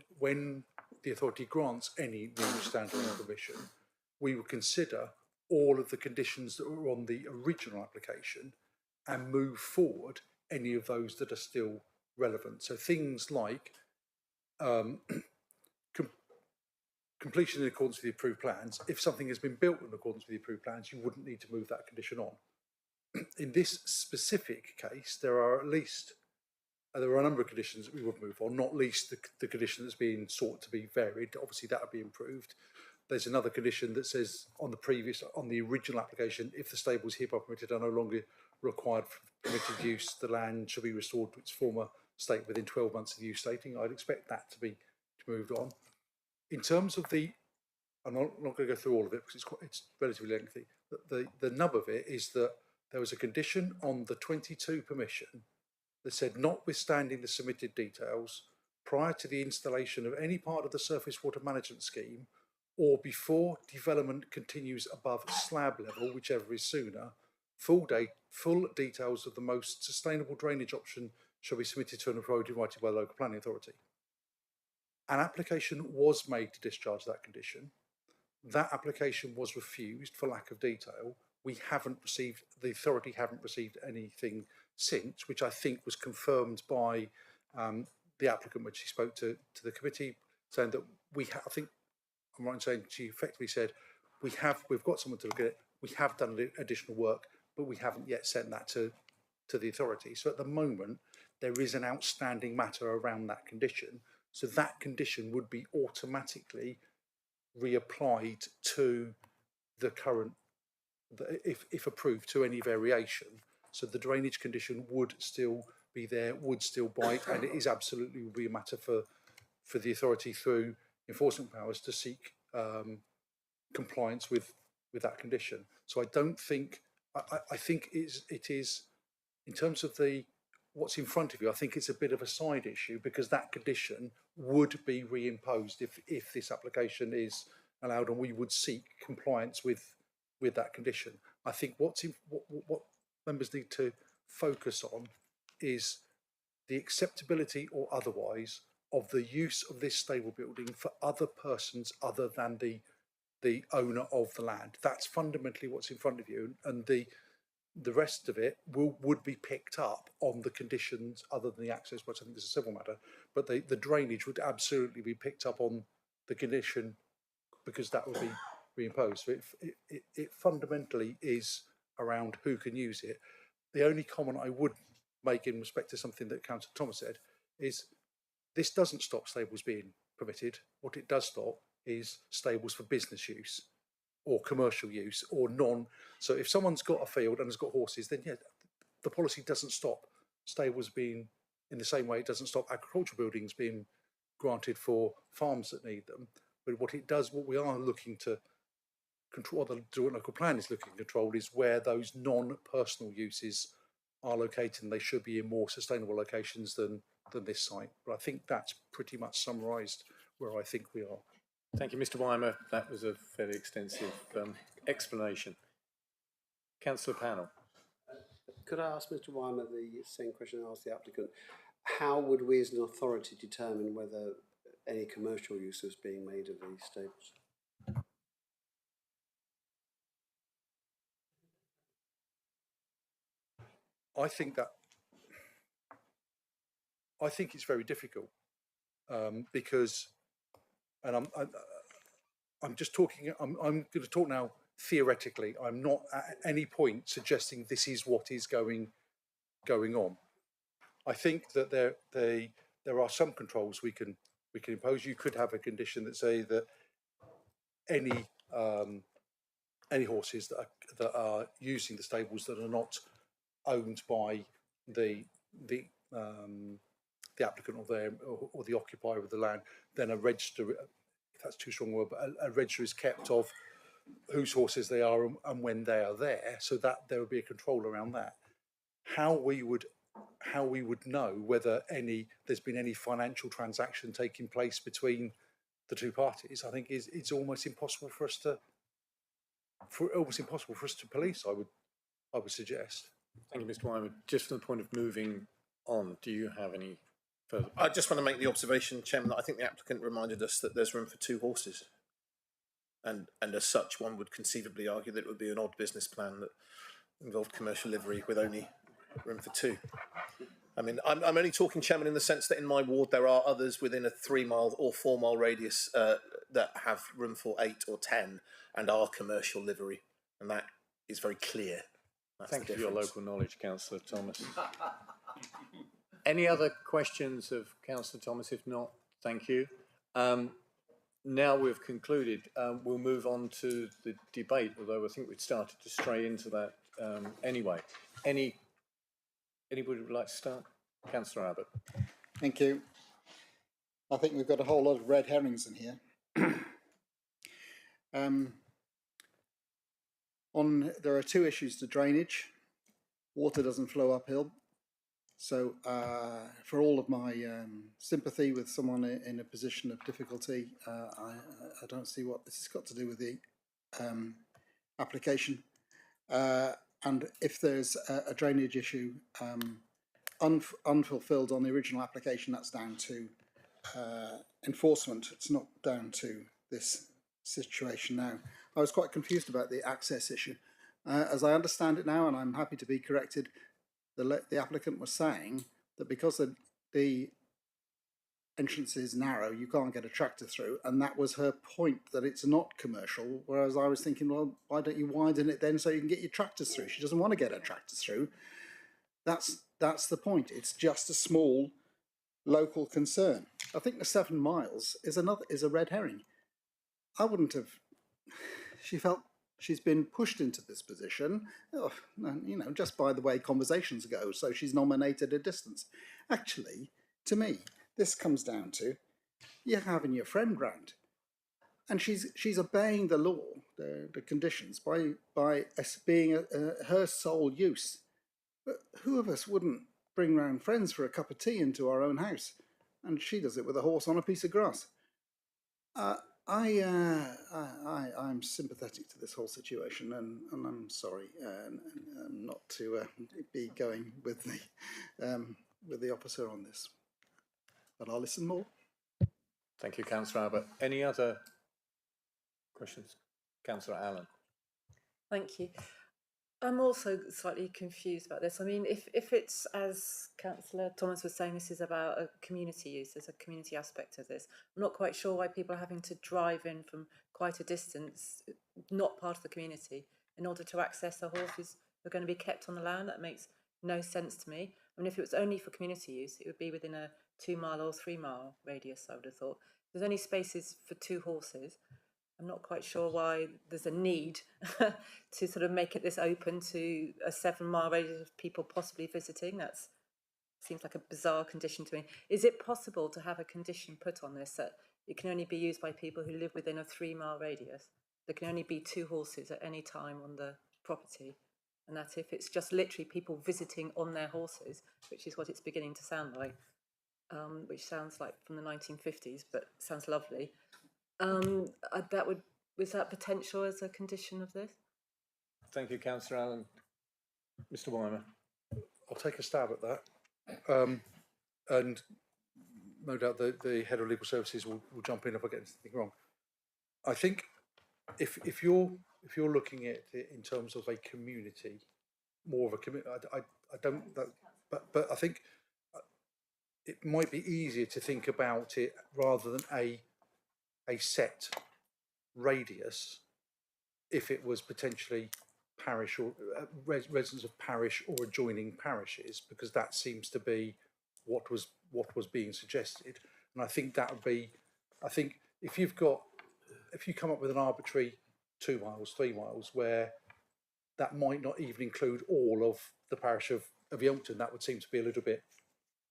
the authority grants any new standalone permission, we will consider all of the conditions that were on the original application and move forward any of those that are still relevant. So things like completion in accordance with the approved plans. If something has been built in accordance with the approved plans, you wouldn't need to move that condition on. In this specific case, there are a number of conditions that we would move on, not least the condition that's being sought to be varied. Obviously, that would be improved. There's another condition that says on the original application, if the stables hereby permitted are no longer required for permitted use, the land shall be restored to its former state within 12 months of the use stating. I'd expect that to be moved on. In terms of I'm not going to go through all of it because it's relatively lengthy. The nub of it is that there was a condition on the 22 permission that said, notwithstanding the submitted details, prior to the installation of any part of the surface water management scheme, or before development continues above slab level, whichever is sooner, full details of the most sustainable drainage option shall be submitted to and approved in writing by the local planning authority. An application was made to discharge that condition. That application was refused for lack of detail. The authority haven't received anything since, which I think was confirmed by the applicant when she spoke to the committee, saying that I think I'm right in saying she effectively said, we've got someone to look at it, we have done additional work, but we haven't yet sent that to the authority. So at the moment, there is an outstanding matter around that condition. So that condition would be automatically reapplied to the current, if approved, to any variation. So the drainage condition would still be there, would still bite, and it is absolutely will be a matter for the authority through enforcement powers to seek compliance with that condition. So I don't think, I think it is in terms of what's in front of you, I think it's a bit of a side issue because that condition would be reimposed if this application is allowed, and we would seek compliance with that condition. I think what members need to focus on is the acceptability or otherwise of the use of this stable building for other persons other than the owner of the land. That's fundamentally what's in front of you, and the rest of it would be picked up on the conditions other than the access, which I think is a civil matter, but the drainage would absolutely be picked up on the condition because that would be reimposed. So it fundamentally is around who can use it. The only comment I would make in respect to something that Councillor Thomas said is this doesn't stop stables being permitted. What it does stop is stables for business use or commercial use or non. So if someone's got a field and has got horses, then yeah, the policy doesn't stop stables being, in the same way it doesn't stop agricultural buildings being granted for farms that need them. But what it does, what we are looking to control, the joint local plan is looking to control, is where those non-personal uses are located, and they should be in more sustainable locations than this site. But I think that's pretty much summarised where I think we are. Thank you, Mr. Weimer. That was a fairly extensive explanation. Councillor Panel. Could I ask Mr. Weimer the same question I asked the applicant? How would we as an authority determine whether any commercial use was being made of these stables? I think it's very difficult because, and I'm just talking. I'm going to talk now theoretically. I'm not at any point suggesting this is what is going on. I think that there are some controls we can impose. You could have a condition that say that any horses that are using the stables that are not owned by the the applicant or the occupier of the land, then a register, if that's too strong a word, but a register is kept of whose horses they are and when they are there, so that there would be a control around that. How we would know whether there's been any financial transaction taking place between the two parties, I think it's almost impossible for us to police. I would suggest. Thank you, Mr. Wyman. Just from the point of moving on, do you have any further? I just want to make the observation, Chairman, that I think the applicant reminded us that there's room for 2 horses. And as such, one would conceivably argue that it would be an odd business plan that involved commercial livery with only room for 2. I mean, I'm only talking, Chairman, in the sense that in my ward there are others within a 3-mile or 4-mile radius that have room for 8 or 10 and are commercial livery, and that is very clear. That's Thank the you for your difference. local knowledge, Councillor Thomas. Any other questions of Councillor Thomas? If not, thank you. Now we've concluded, we'll move on to the debate, although I think we'd started to stray into that anyway. Anybody would like to start? Councillor Abbott. Thank you. I think we've got a whole lot of red herrings in here. There are 2 issues to drainage. Water doesn't flow uphill. So for all of my sympathy with someone in a position of difficulty, I don't see what this has got to do with the application. And if there's a drainage issue unfulfilled on the original application, that's down to enforcement. It's not down to this situation now. I was quite confused about the access issue. As I understand it now, and I'm happy to be corrected, the applicant was saying that because the entrance is narrow, you can't get a tractor through, and that was her point, that it's not commercial, whereas I was thinking, well, why don't you widen it then so you can get your tractors through? She doesn't want to get her tractors through. That's the point. It's just a small local concern. I think the 7 miles is a red herring. I wouldn't have. She felt she's been pushed into this position, just by the way conversations go. So she's nominated a distance. Actually, to me, this comes down to you're having your friend round, and she's obeying the law, the conditions by being her sole use. But who of us wouldn't bring round friends for a cup of tea into our own house? And she does it with a horse on a piece of grass. I'm sympathetic to this whole situation, and I'm sorry not to be going with the officer on this. But I'll listen more. Thank you, Councillor Abbott. Any other questions? Councillor Allen. Thank you. I'm also slightly confused about this. I mean, if it's, as Councillor Thomas was saying, this is about a community use, there's a community aspect of this. I'm not quite sure why people are having to drive in from quite a distance, not part of the community, in order to access the horses that are going to be kept on the land. That makes no sense to me. I mean, if it was only for community use, it would be within a 2-mile or 3-mile radius, I would have thought. There's only spaces for 2 horses. I'm not quite sure why there's a need to sort of make it this open to a 7-mile radius of people possibly visiting. That seems like a bizarre condition to me. Is it possible to have a condition put on this that it can only be used by people who live within a 3-mile radius? There can only be 2 horses at any time on the property, and that if it's just literally people visiting on their horses, which is what it's beginning to sound like, which sounds like from the 1950s, but sounds lovely. Was that potential as a condition of this? Thank you, Councillor Allen. Mr. Wyman. I'll take a stab at that. And no doubt the head of legal services will jump in if I get anything wrong. I think if you're looking at it in terms of a community, more of a community, but I think it might be easier to think about it rather than a set radius if it was potentially parish or residents of parish or adjoining parishes, because that seems to be what was being suggested. And I think that would be, I think if you come up with an arbitrary 2 miles, 3 miles, where that might not even include all of the parish of Yelmton, that would seem to be a little bit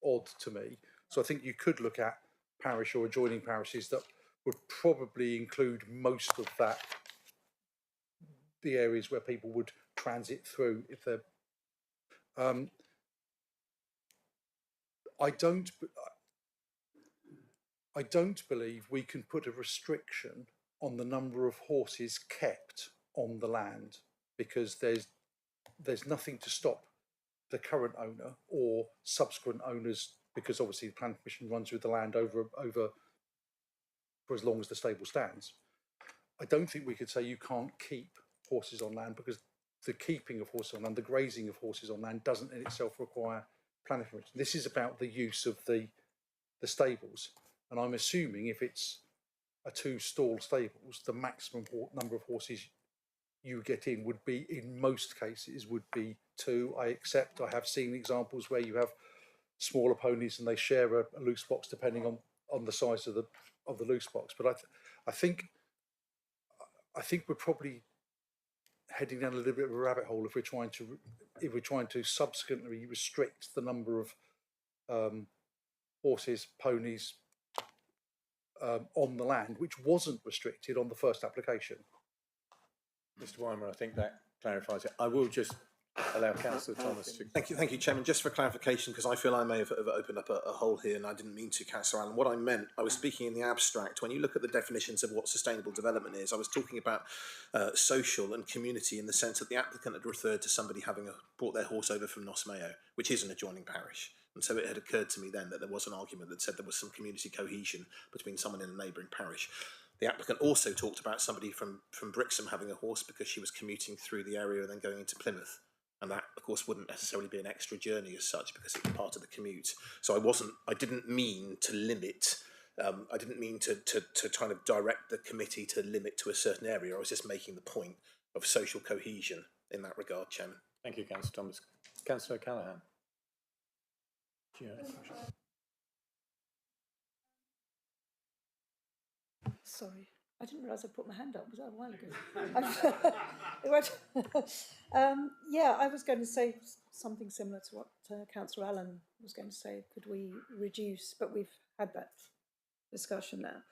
odd to me. So I think you could look at parish or adjoining parishes that would probably include most of that, the areas where people would transit through if they're. I don't believe we can put a restriction on the number of horses kept on the land, because there's nothing to stop the current owner or subsequent owners, because obviously the planning permission runs with the land over for as long as the stable stands. I don't think we could say you can't keep horses on land, because the keeping of horses on land, the grazing of horses on land, doesn't in itself require planning permission. This is about the use of the stables, and I'm assuming if it's a 2-stall stables, the maximum number of horses you get in would be, in most cases, would be 2. I have seen examples where you have smaller ponies and they share a loose box depending on the size of the loose box. But I think we're probably heading down a little bit of a rabbit hole if we're trying to subsequently restrict the number of horses, ponies on the land, which wasn't restricted on the first application. Mr. Weimer, I think that clarifies it. I will just allow Councillor Thomas to... Thank you, Chairman. Just for clarification, because I feel I may have opened up a hole here and I didn't mean to, Councillor Allen. What I meant, I was speaking in the abstract. When you look at the definitions of what sustainable development is, I was talking about social and community, in the sense that the applicant had referred to somebody having brought their horse over from Nosmayo, which is an adjoining parish. And so it had occurred to me then that there was an argument that said there was some community cohesion between someone in a neighbouring parish. The applicant also talked about somebody from Brixham having a horse because she was commuting through the area and then going into Plymouth. And that, of course, wouldn't necessarily be an extra journey as such, because it was part of the commute. So I didn't mean to limit, I didn't mean to kind of direct the committee to limit to a certain area. I was just making the point of social cohesion in that regard, Chairman. Thank you, Councillor Thomas. Councillor Callaghan. Sorry, I didn't realise I put my hand up. Was that a while ago? Yeah, I was going to say something similar to what Councillor Allen was going to say. Could we reduce? But we've had that discussion now.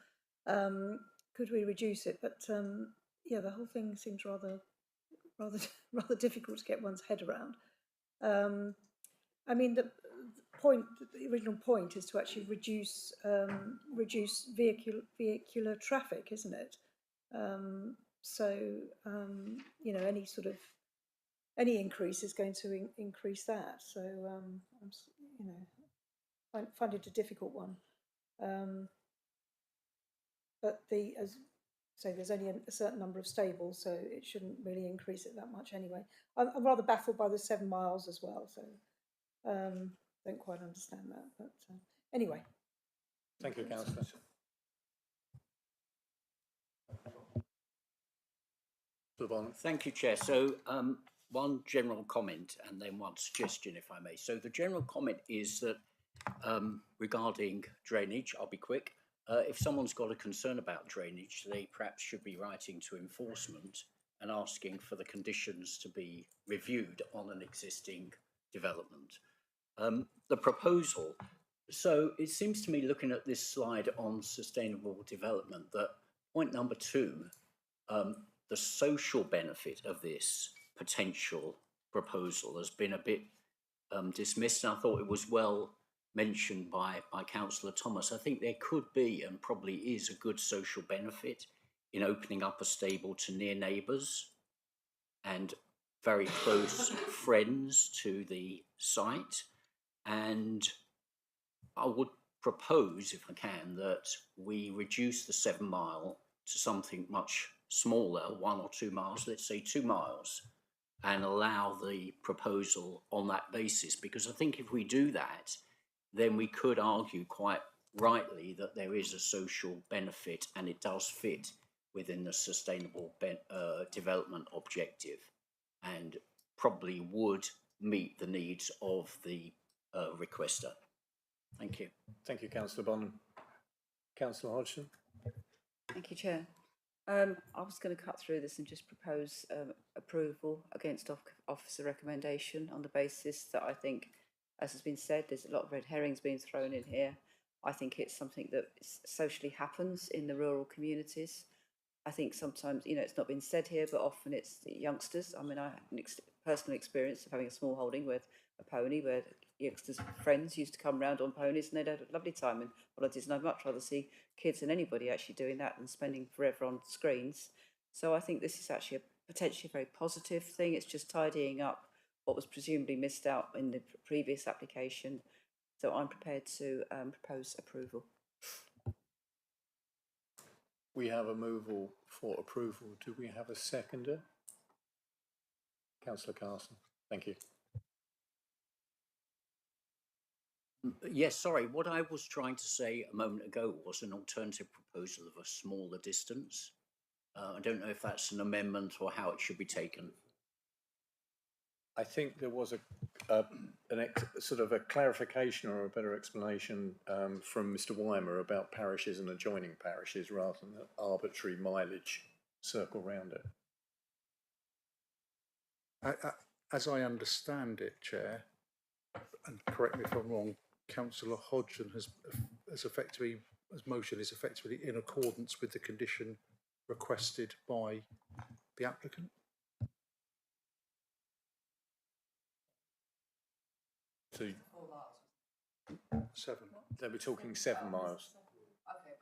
Could we reduce it? But yeah, the whole thing seems rather difficult to get one's head around. I mean, the original point is to actually reduce vehicular traffic, isn't it? You know, any increase is going to increase that. So you know, find it a difficult one. But there's only a certain number of stables, so it shouldn't really increase it that much anyway. I'm rather baffled by the 7 miles as well. So. Don't quite understand that, but anyway. Thank you, Councillor. Thank you, Chair. So one general comment and then one suggestion, if I may. So the general comment is that regarding drainage, I'll be quick. If someone's got a concern about drainage, they perhaps should be writing to enforcement and asking for the conditions to be reviewed on an existing development. The proposal, so it seems to me, looking at this slide on sustainable development, that point number 2, the social benefit of this potential proposal has been a bit dismissed, and I thought it was well mentioned by Councillor Thomas. I think there could be, and probably is, a good social benefit in opening up a stable to near neighbours and very close friends to the site. And I would propose, if I can, that we reduce the 7 mile to something much smaller, 1 or 2 miles, let's say 2 miles, and allow the proposal on that basis. Because I think if we do that, then we could argue quite rightly that there is a social benefit and it does fit within the sustainable development objective, and probably would meet the needs of the requester. Thank you. Thank you, Councillor Bonham. Councillor Hodgson. Thank you, Chair. I was going to cut through this and just propose approval against officer recommendation on the basis that I think, as has been said, there's a lot of red herrings being thrown in here. I think it's something that socially happens in the rural communities. I think sometimes, you know, it's not been said here, but often it's the youngsters. I mean, I had an personal experience of having a small holding with a pony where youngsters' friends used to come round on ponies and they'd have a lovely time in holidays. And I'd much rather see kids and anybody actually doing that than spending forever on screens. So I think this is actually a potentially very positive thing. It's just tidying up what was presumably missed out in the previous application. So I'm prepared to propose approval. We have a moval for approval. Do we have a seconder? Councillor Carson. Thank you. Yes, sorry. What I was trying to say a moment ago was an alternative proposal of a smaller distance. I don't know if that's an amendment or how it should be taken. I think there was sort of a clarification or a better explanation from Mr. Weimer about parishes and adjoining parishes rather than an arbitrary mileage circle round it. As I understand it, Chair, and correct me if I'm wrong, Councillor Hodgson has effectively, his motion is effectively in accordance with the condition requested by the applicant. So 7. They were talking 7 miles. Okay,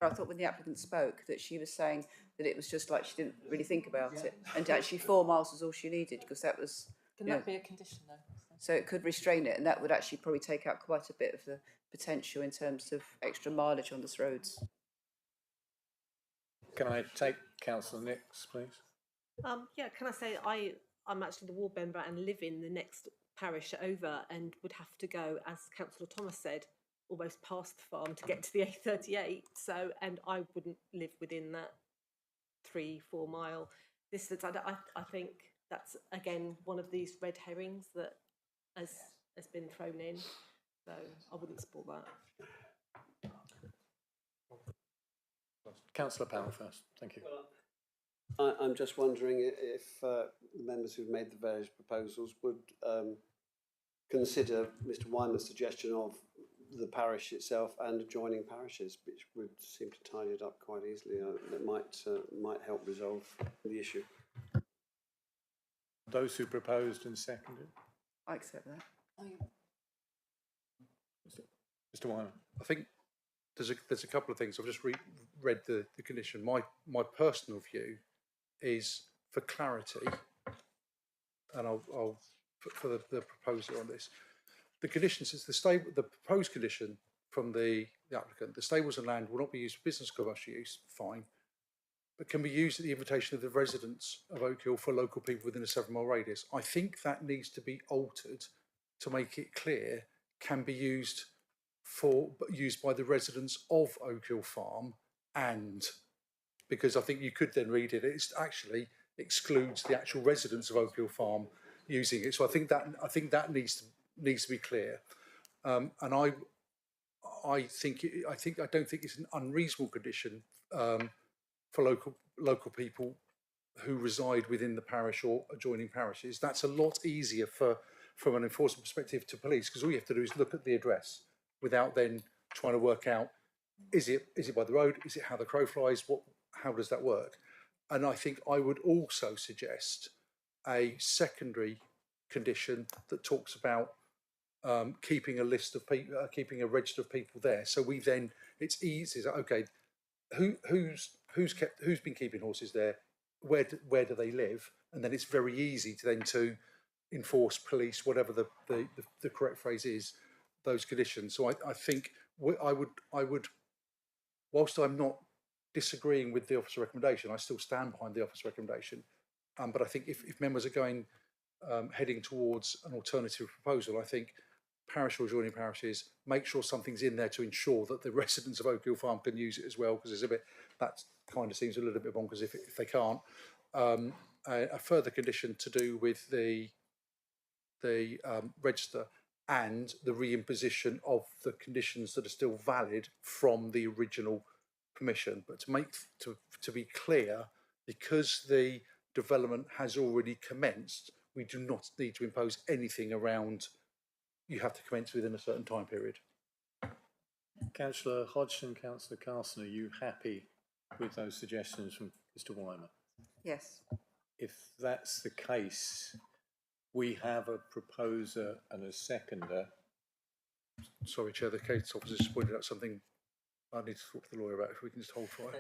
but I thought when the applicant spoke that she was saying that it was just like she didn't really think about it, and actually 4 miles was all she needed because that was. Can that be a condition though? So it could restrain it, and that would actually probably take out quite a bit of the potential in terms of extra mileage on those roads. Can I take Councillor Nix, please? Yeah, can I say I'm actually the ward member and live in the next parish over and would have to go, as Councillor Thomas said, almost past the farm to get to the A38. So, and I wouldn't live within that 3-4 mile distance. I think that's again one of these red herrings that has been thrown in. So I wouldn't support that. Councillor Powell first. Thank you. I'm just wondering if the members who've made the various proposals would consider Mr. Weimer's suggestion of the parish itself and adjoining parishes, which would seem to tidy it up quite easily. That might help resolve the issue. Those who proposed and seconded. I accept that. Mr. Weimer. I think there's a couple of things. I've just read the condition. My personal view is, for clarity, and I'll for the proposer on this, the condition says the proposed condition from the applicant: the stables and land will not be used for business or commercial use. Fine, but can be used at the invitation of the residents of Oak Hill for local people within a 7-mile radius. I think that needs to be altered to make it clear can be used by the residents of Oak Hill Farm, and because I think you could then read it, it actually excludes the actual residents of Oak Hill Farm using it. So I think that needs to be clear, and I don't think it's an unreasonable condition for local people who reside within the parish or adjoining parishes. That's a lot easier from an enforcement perspective to police, because all you have to do is look at the address without then trying to work out, is it by the road? Is it how the crow flies? How does that work? And I think I would also suggest a secondary condition that talks about keeping a list of people, keeping a register of people there. So it's easy. Okay, who's been keeping horses there? Where do they live? And then it's very easy to enforce, police, whatever the correct phrase is, those conditions. So I think I would, whilst I'm not disagreeing with the officer recommendation, I still stand behind the officer recommendation. But I think if members are heading towards an alternative proposal, I think parish or adjoining parishes, make sure something's in there to ensure that the residents of Oak Hill Farm can use it as well, because that kind of seems a little bit bonkers if they can't. A further condition to do with the register and the reimposition of the conditions that are still valid from the original permission. But to be clear, because the development has already commenced, we do not need to impose anything around you have to commence within a certain time period. Councillor Hodgson, Councillor Carson, are you happy with those suggestions from Mr. Weimer? Yes. If that's the case, we have a proposer and a seconder. Sorry, Chair, the case officer just pointed out something I need to talk to the lawyer about. If we can just hold fire.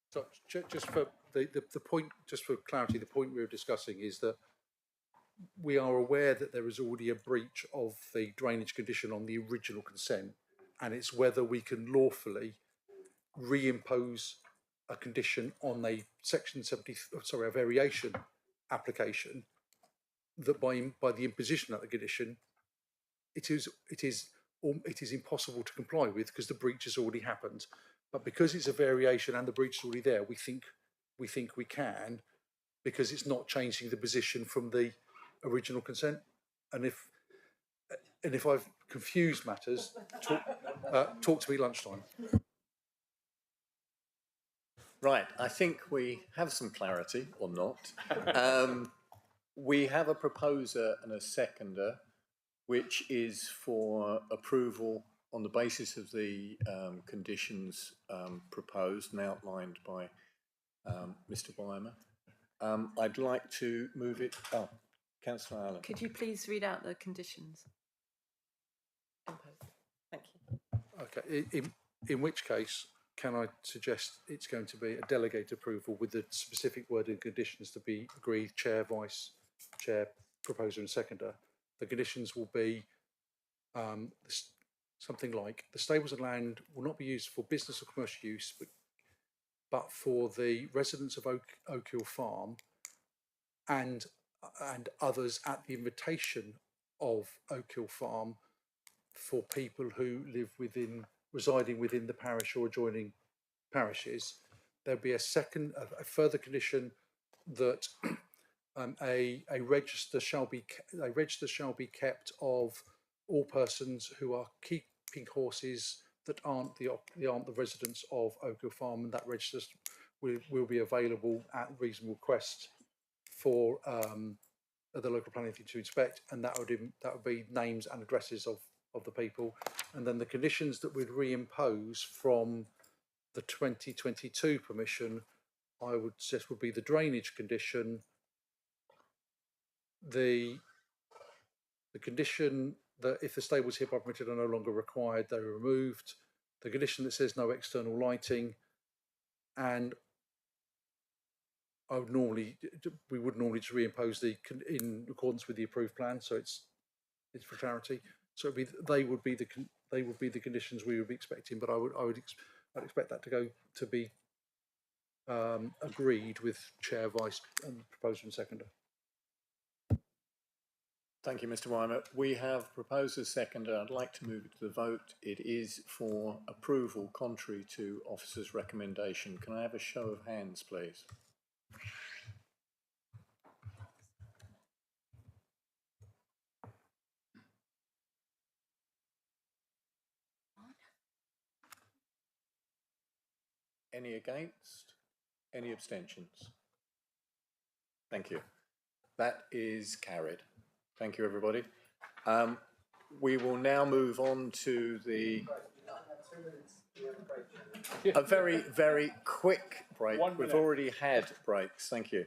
So just for the point, just for clarity, the point we were discussing is that we are aware that there is already a breach of the drainage condition on the original consent, and it's whether we can lawfully reimpose a condition on a section 70, sorry, a variation application that by the imposition of the condition, it is impossible to comply with because the breach has already happened. But because it's a variation and the breach is already there, we think we can, because it's not changing the position from the original consent. And if I've confused matters, talk to me lunchtime. Right, I think we have some clarity, or not. We have a proposer and a seconder, which is for approval on the basis of the conditions proposed and outlined by Mr. Weimer. I'd like to move it. Oh, Councillor Allen. Could you please read out the conditions? Thank you. Okay, in which case, can I suggest it's going to be a delegated approval with the specific wording conditions to be agreed, Chair, Vice Chair, Proposer and Seconder. The conditions will be something like the stables and land will not be used for business or commercial use, but for the residents of Oak Hill Farm and others at the invitation of Oak Hill Farm for people who live residing within the parish or adjoining parishes. There'll be a further condition that a register shall be kept of all persons who are keeping horses that aren't the residents of Oak Hill Farm, and that register will be available at reasonable request for the local planning to inspect, and that would be names and addresses of the people. And then the conditions that we'd reimpose from the 2022 permission, I would suggest would be the drainage condition, the condition that if the stables hereby permitted are no longer required, they're removed, the condition that says no external lighting, and we would normally just reimpose in accordance with the approved plan, so it's for clarity. So they would be the conditions we would be expecting, but I'd expect that to be agreed with Chair, Vice, and Proposer and Seconder. Thank you, Mr. Weimer. We have proposer, seconder. I'd like to move it to the vote. It is for approval contrary to officer's recommendation. Can I have a show of hands, please? Any against? Any abstentions? Thank you. That is carried. Thank you, everybody. We will now move on to a very, very quick break. We've already had breaks. Thank you.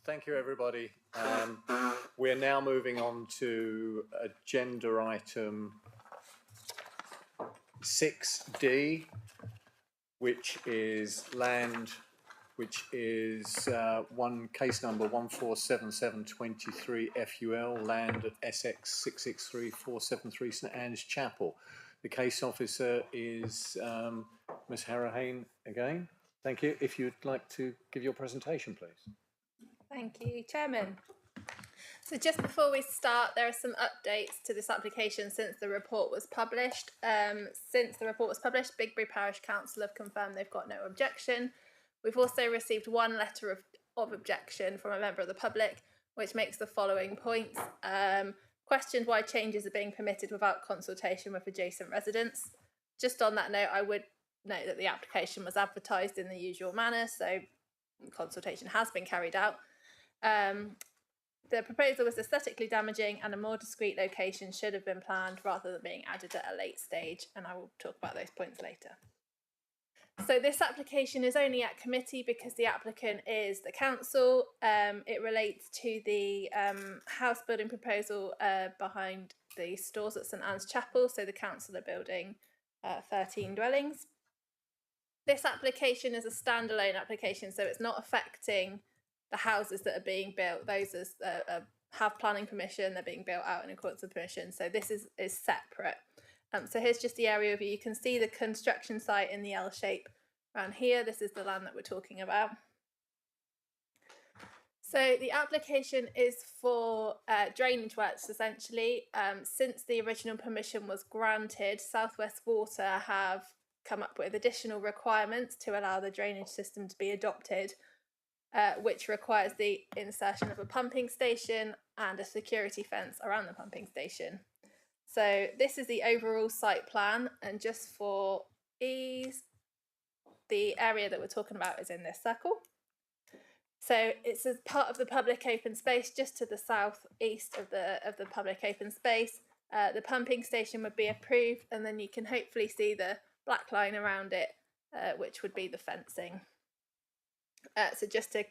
Thank you, everybody. We're now moving on to agenda item 6D, which is land, which is case number 147723 FUL, land at SX 663473 St Anne's Chapel. The case officer is Ms. Harahane again. Thank you. If you'd like to give your presentation, please. Thank you, Chairman. So just before we start, there are some updates to this application since the report was published. Bigbury Parish Council have confirmed they've got no objection. We've also received one letter of objection from a member of the public, which makes the following points. Questioned why changes are being permitted without consultation with adjacent residents. Just on that note, I would note that the application was advertised in the usual manner, so consultation has been carried out. The proposal was aesthetically damaging and a more discreet location should have been planned rather than being added at a late stage, and I will talk about those points later. So this application is only at committee because the applicant is the council. It relates to the house building proposal behind the stores at St Anne's Chapel, so the council are building 13 dwellings. This application is a standalone application, so it's not affecting the houses that are being built. Those have planning permission, they're being built out in accordance with permission, so this is separate. So here's just the area view. You can see the construction site in the L shape around here. This is the land that we're talking about. So the application is for drainage works essentially. Since the original permission was granted, South West Water have come up with additional requirements to allow the drainage system to be adopted, which requires the insertion of a pumping station and a security fence around the pumping station. So this is the overall site plan, and just for ease, the area that we're talking about is in this circle. So it's as part of the public open space just to the southeast of the public open space. The pumping station would be approved, and then you can hopefully see the black line around it, which would be the fencing. So just to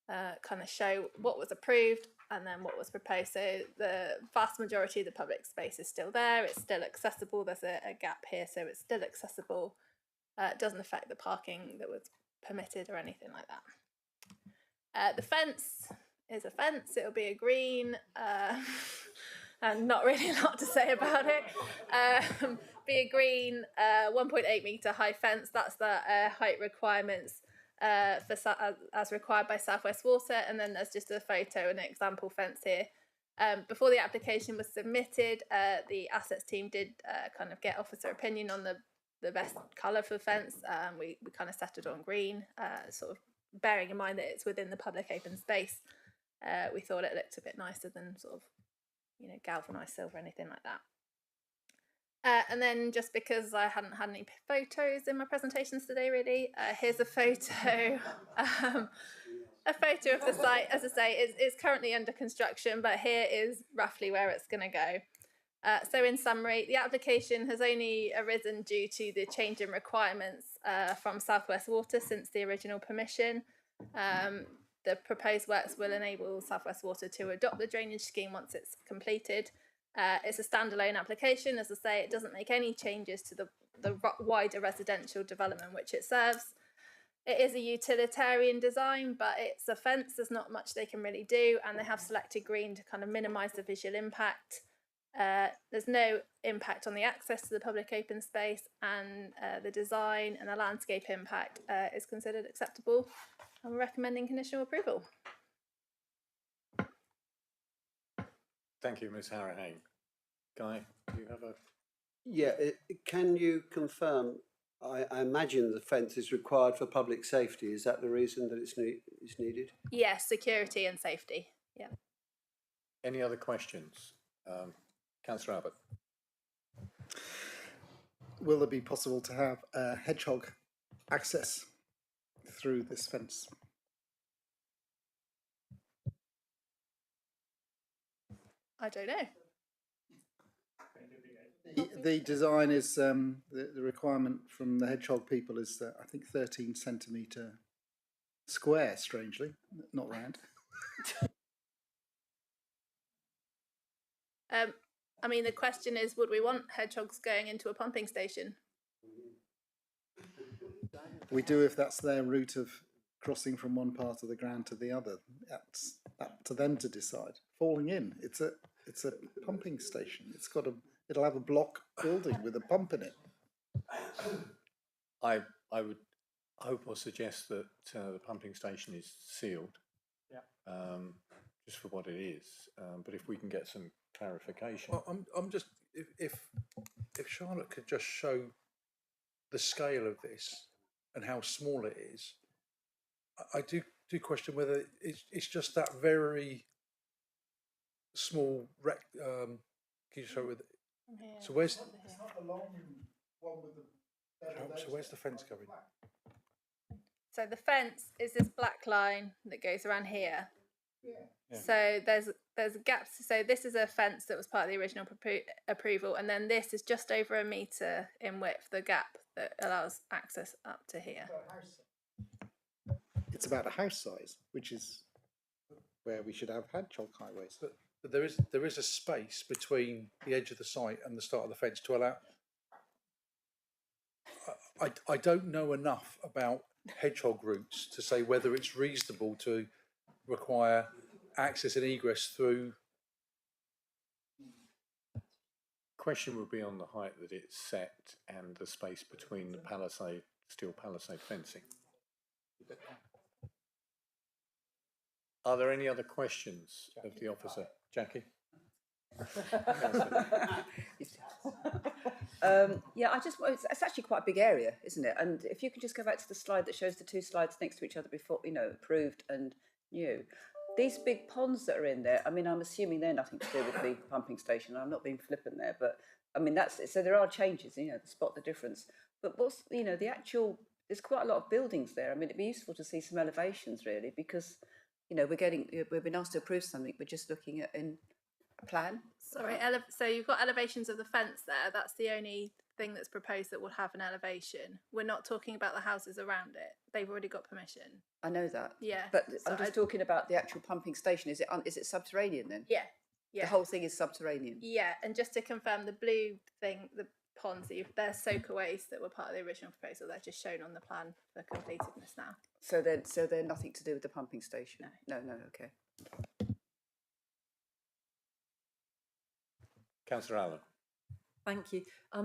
kind of show what was approved and then what was proposed. So the vast majority of the public space is still there. It's still accessible. There's a gap here, so it's still accessible. It doesn't affect the parking that was permitted or anything like that. The fence is a fence. It'll be a green, and not really a lot to say about it. Be a green 1.8 metre high fence. That's the height requirements as required by South West Water, and then there's just a photo and an example fence here. Before the application was submitted, the assets team did kind of get officer opinion on the best colour for the fence. We kind of settled on green, sort of bearing in mind that it's within the public open space. We thought it looked a bit nicer than sort of, galvanised silver or anything like that. And then just because I hadn't had any photos in my presentations today, really, here's a photo. A photo of the site, as I say, is currently under construction, but here is roughly where it's going to go. So in summary, the application has only arisen due to the change in requirements from South West Water since the original permission. The proposed works will enable South West Water to adopt the drainage scheme once it's completed. It's a standalone application. As I say, it doesn't make any changes to the wider residential development which it serves. It is a utilitarian design, but it's a fence. There's not much they can really do, and they have selected green to kind of minimise the visual impact. There's no impact on the access to the public open space, and the design and the landscape impact is considered acceptable. I'm recommending conditional approval. Thank you, Ms. Harahane. Guy, do you have a... Yeah, can you confirm, I imagine the fence is required for public safety. Is that the reason that it's needed? Yes, security and safety, yeah. Any other questions? Councillor Abbott. Will it be possible to have hedgehog access through this fence? I don't know. The design is, the requirement from the hedgehog people is, I think, 13 centimetre square, strangely, not round. I mean, the question is, would we want hedgehogs going into a pumping station? We do if that's their route of crossing from one part of the ground to the other. That's up to them to decide. Falling in, it's a pumping station. It'll have a block building with a pump in it. I would hope or suggest that the pumping station is sealed. Yeah. Just for what it is. But if we can get some clarification. Well, I'm just if Charlotte could just show the scale of this and how small it is, I do question whether it's just that very small can you show it with? Yeah. So where's It's not the long one with the. so where's the fence going? So the fence is this black line that goes around here. Yeah. So there's a gap. So this is a fence that was part of the original approval, and then this is just over 1 metre in width, the gap that allows access up to here. It's about a house size, which is where we should have hedgehog highways. But there is a space between the edge of the site and the start of the fence to allow. I don't know enough about hedgehog routes to say whether it's reasonable to require access and egress through. Question would be on the height that it's set and the space between the palisade, steel palisade fencing. Are there any other questions of the officer? Jackie? Yeah, it's actually quite a big area, isn't it? And if you could just go back to the slide that shows the two slides next to each other before, approved and new. These big ponds that are in there, I mean, I'm assuming they're nothing to do with the pumping station. I'm not being flippant there, but I mean, so there are changes, to spot the difference. But what's, the actual, there's quite a lot of buildings there. I mean, it'd be useful to see some elevations really, because, we've been asked to approve something, we're just looking at in a plan. Sorry, so you've got elevations of the fence there. That's the only thing that's proposed that will have an elevation. We're not talking about the houses around it. They've already got permission. I know that. Yeah. But I'm just talking about the actual pumping station. Is it subterranean then? Yeah. Yeah. The whole thing is subterranean. Yeah, and just to confirm, the blue thing, the ponds, they're soakaways that were part of the original proposal. They're just shown on the plan for completedness now. So they're nothing to do with the pumping station? No, okay. Councillor Allen. Thank you.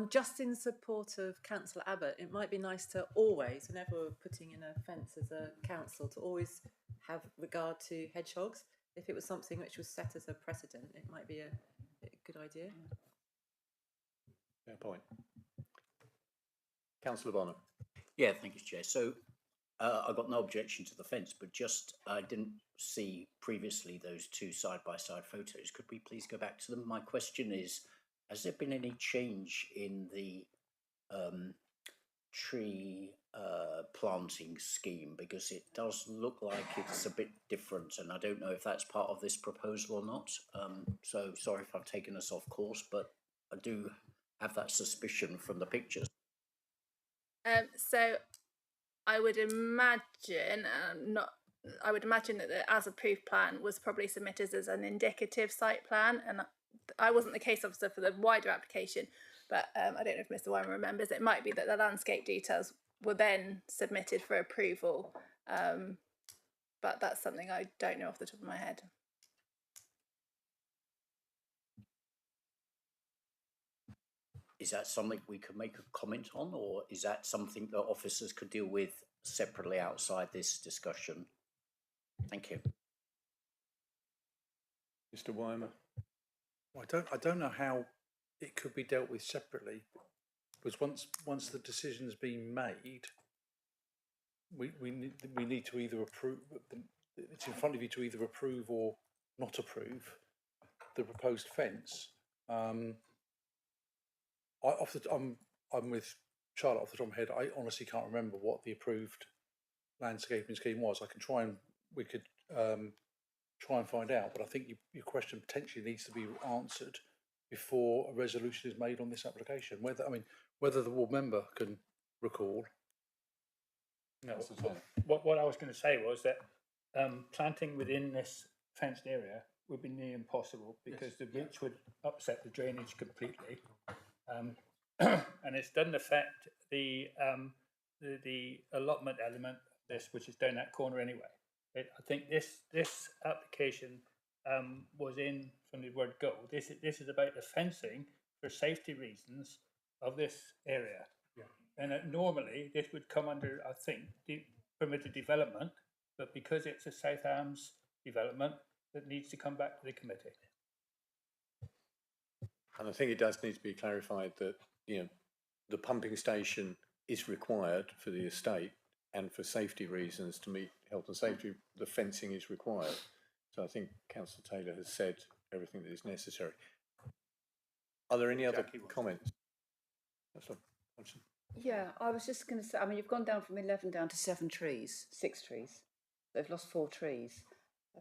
Just in support of Councillor Abbott, it might be nice to always, whenever we're putting in a fence as a council, to always have regard to hedgehogs. If it was something which was set as a precedent, it might be a good idea. Fair point. Councillor Bonham. Yeah, thank you, Chair. So I've got no objection to the fence, but just I didn't see previously those two side-by-side photos. Could we please go back to them? My question is, has there been any change in the tree planting scheme? Because it does look like it's a bit different, and I don't know if that's part of this proposal or not. So sorry if I've taken us off course, but I do have that suspicion from the pictures. So I would imagine that the as approved plan was probably submitted as an indicative site plan, and I wasn't the case officer for the wider application, but I don't know if Mr. Wyman remembers. It might be that the landscape details were then submitted for approval, but that's something I don't know off the top of my head. Is that something we could make a comment on, or is that something that officers could deal with separately outside this discussion? Thank you. Mr. Wyman. Well, I don't know how it could be dealt with separately, because once the decision's been made, we need to either approve. It's in front of you to either approve or not approve the proposed fence. I'm with Charlotte off the top of my head. I honestly can't remember what the approved landscaping scheme was. We could try and find out, but I think your question potentially needs to be answered before a resolution is made on this application. Whether the ward member can recall. No, what I was going to say was that planting within this fenced area would be near impossible because the roots would upset the drainage completely. And it doesn't affect the allotment element of this, which is down that corner anyway. I think this application was in from the word go. This is about the fencing for safety reasons of this area. Yeah. And normally this would come under, I think, the permitted development, but because it's a South Hams development, it needs to come back to the committee. And I think it does need to be clarified that, you know, the pumping station is required for the estate, and for safety reasons, to meet health and safety, the fencing is required. So I think Councillor Taylor has said everything that is necessary. Are there any other comments? Yeah, I was just going to say, I mean, you've gone down from 11 down to 6 trees. They've lost 4 trees.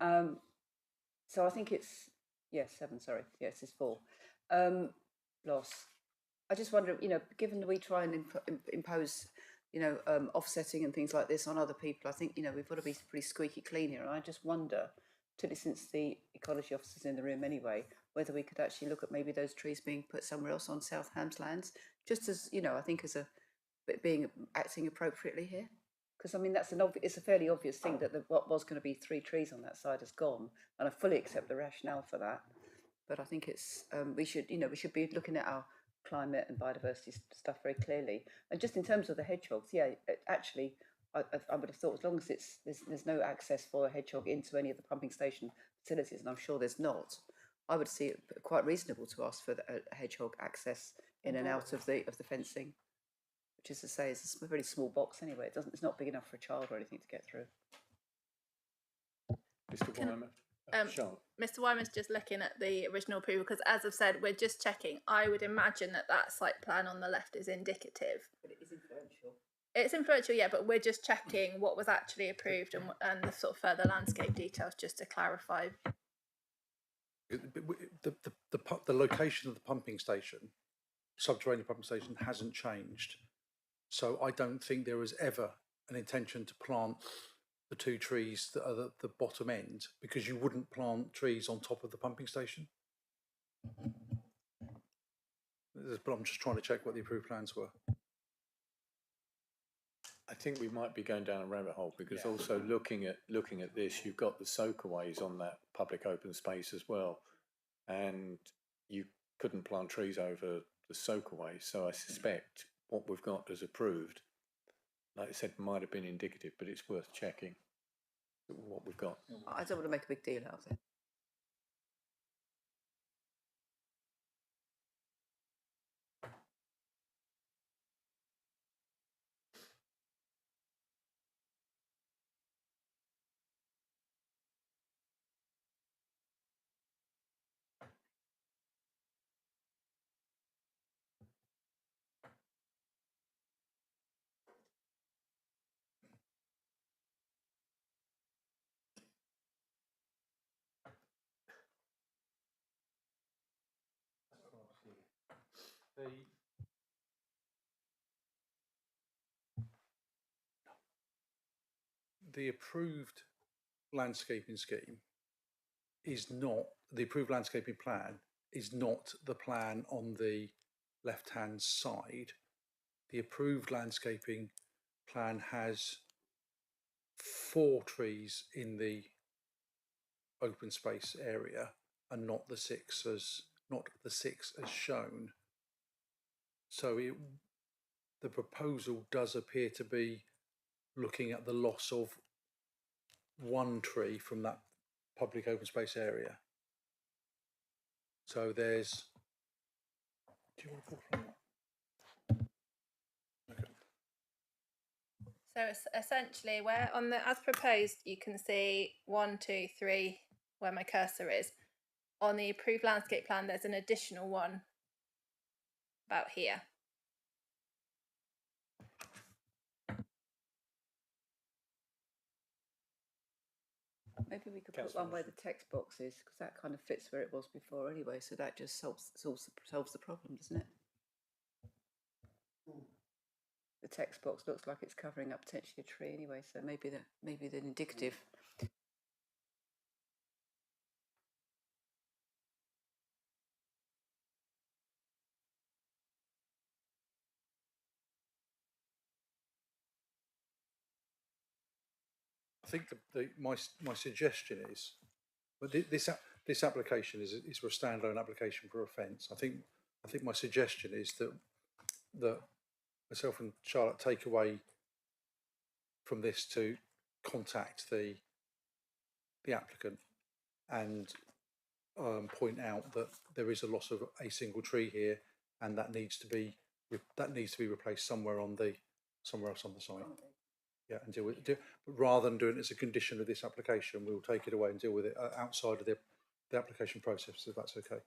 So I think it's, 7, sorry. Yes, it's 4 loss. I just wonder, you know, given that we try and impose, you know, offsetting and things like this on other people, I think, you know, we've got to be pretty squeaky clean here. And I just wonder, particularly since the ecology officer's in the room anyway, whether we could actually look at maybe those trees being put somewhere else on South Hams lands, just as, you know, I think as a acting appropriately here. Because I mean, it's a fairly obvious thing that what was going to be 3 trees on that side has gone, and I fully accept the rationale for that. But I think it's we should be looking at our climate and biodiversity stuff very clearly. And just in terms of the hedgehogs, actually, I would have thought as long as there's no access for a hedgehog into any of the pumping station facilities, and I'm sure there's not, I would see it quite reasonable to ask for a hedgehog access in and out of the fencing, which is to say is a very small box anyway. It's not big enough for a child or anything to get through. Mr. Weimer. Mr. Weimer's just looking at the original approval because, as I've said, we're just checking. I would imagine that site plan on the left is indicative. But it is influential. It's influential, yeah, but we're just checking what was actually approved and the sort of further landscape details just to clarify. The location of the pumping station, subterranean pumping station, hasn't changed. So I don't think there was ever an intention to plant the 2 trees that are at the bottom end, because you wouldn't plant trees on top of the pumping station. But I'm just trying to check what the approved plans were. I think we might be going down a rabbit hole, because also looking at this, you've got the soakaways on that public open space as well, and you couldn't plant trees over the soakaway. So I suspect what we've got as approved, like I said, might have been indicative, but it's worth checking what we've got. I don't want to make a big deal out of it. The approved landscaping scheme is not, the approved landscaping plan is not the plan on the left-hand side. The approved landscaping plan has 4 trees in the open space area and not the 6 as shown. So the proposal does appear to be looking at the loss of 1 tree from that public open space area. So there's. Do you want to talk from that? Okay. So it's essentially where on the as proposed, you can see 1, 2, 3 where my cursor is. On the approved landscape plan, there's an additional one about here. Maybe we could put one where the text box is, because that kind of fits where it was before anyway. So that just solves the problem, doesn't it? The text box looks like it's covering up potentially a tree anyway. So maybe the indicative. think my suggestion is, but this application is for a standalone application for a fence. I think my suggestion is that myself and Charlotte take away from this to contact the applicant and point out that there is a loss of a single tree here, and that needs to be replaced somewhere else on the site. Yeah, and deal with it. But rather than doing it as a condition of this application, we'll take it away and deal with it outside of the application process, if that's okay.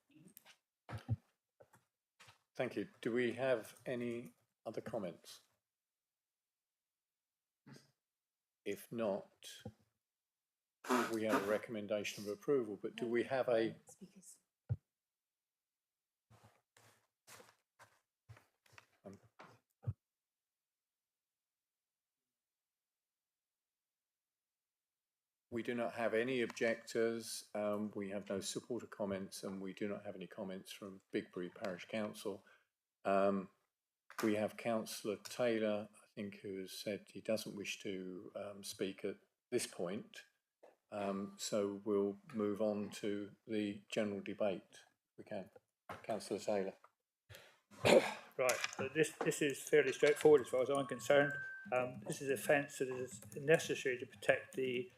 Thank you. Do we have any other comments? If not, we have a recommendation of approval, but do we have a... We do not have any objectors, we have no supporter comments, and we do not have any comments from Bigbury Parish Council. We have Councillor Taylor, I think, who has said he doesn't wish to speak at this point. So we'll move on to the general debate, if we can. Councillor Taylor. Right, so this is fairly straightforward as far as I'm concerned. This is a fence that is necessary to protect the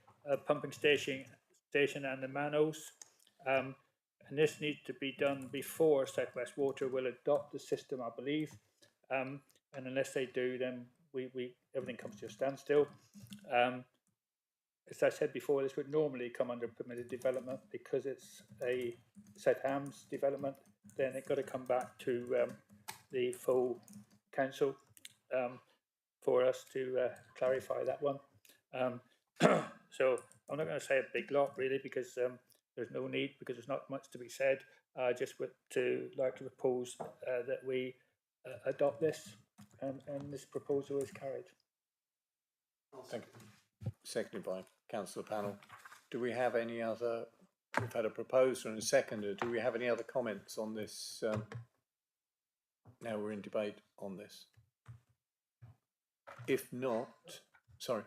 pumping station and the manholes. And this needs to be done before South West Water will adopt the system, I believe. And unless they do, then everything comes to a standstill. As I said before, this would normally come under permitted development because it's a South Hams development. Then it's got to come back to the full council for us to clarify that one. So I'm not going to say a big lot really, because there's no need, because there's not much to be said. I just would like to propose that we adopt this, and this proposal is carried. Thank you. Seconded by Councillor Panel. Do we have any other? We've had a proposer and a seconder. Do we have any other comments on this? Now we're in debate on this. If not, sorry.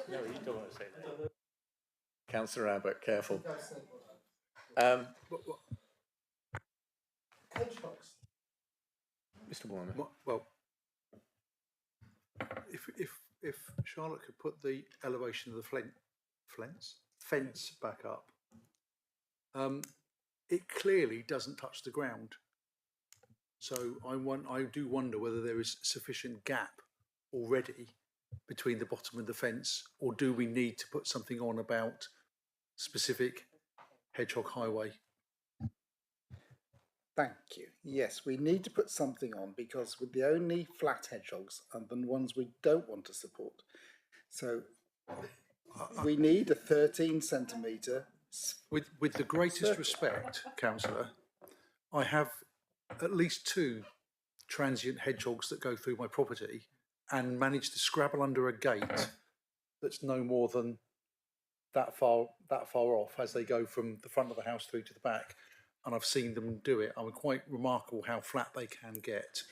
No, you don't want to say that. Councillor Abbott, careful. Mr. Warner. Well, if Charlotte could put the elevation of the fence back up, it clearly doesn't touch the ground. So I do wonder whether there is sufficient gap already between the bottom of the fence, or do we need to put something on about specific hedgehog highway? Thank you. Yes, we need to put something on, because with the only flat hedgehogs are the ones we don't want to support. So we need a 13 centimetre. With the greatest respect, Councillor, I have at least 2 transient hedgehogs that go through my property and manage to scrabble under a gate that's no more than that far off as they go from the front of the house through to the back. And I've seen them do it. I mean, quite remarkable how flat they can get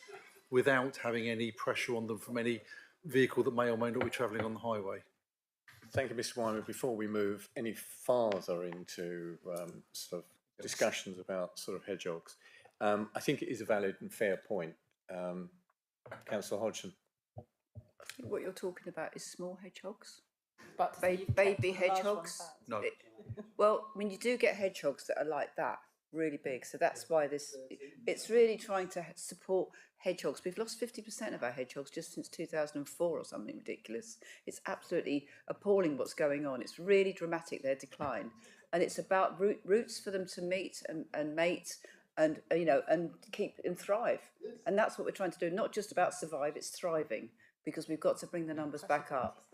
without having any pressure on them from any vehicle that may or may not be travelling on the highway. Thank you, Mr. Wyman. Before we move any farther into sort of discussions about sort of hedgehogs, I think it is a valid and fair point. Councillor Hodgson. I think what you're talking about is small hedgehogs, but baby hedgehogs. No. Well, when you do get hedgehogs that are like that, really big, so that's why it's really trying to support hedgehogs. We've lost 50% of our hedgehogs just since 2004 or something ridiculous. It's absolutely appalling what's going on. It's really dramatic, their decline, and it's about roots for them to meet and mate and and keep and thrive. And that's what we're trying to do. Not just about survive, it's thriving, because we've got to bring the numbers back up.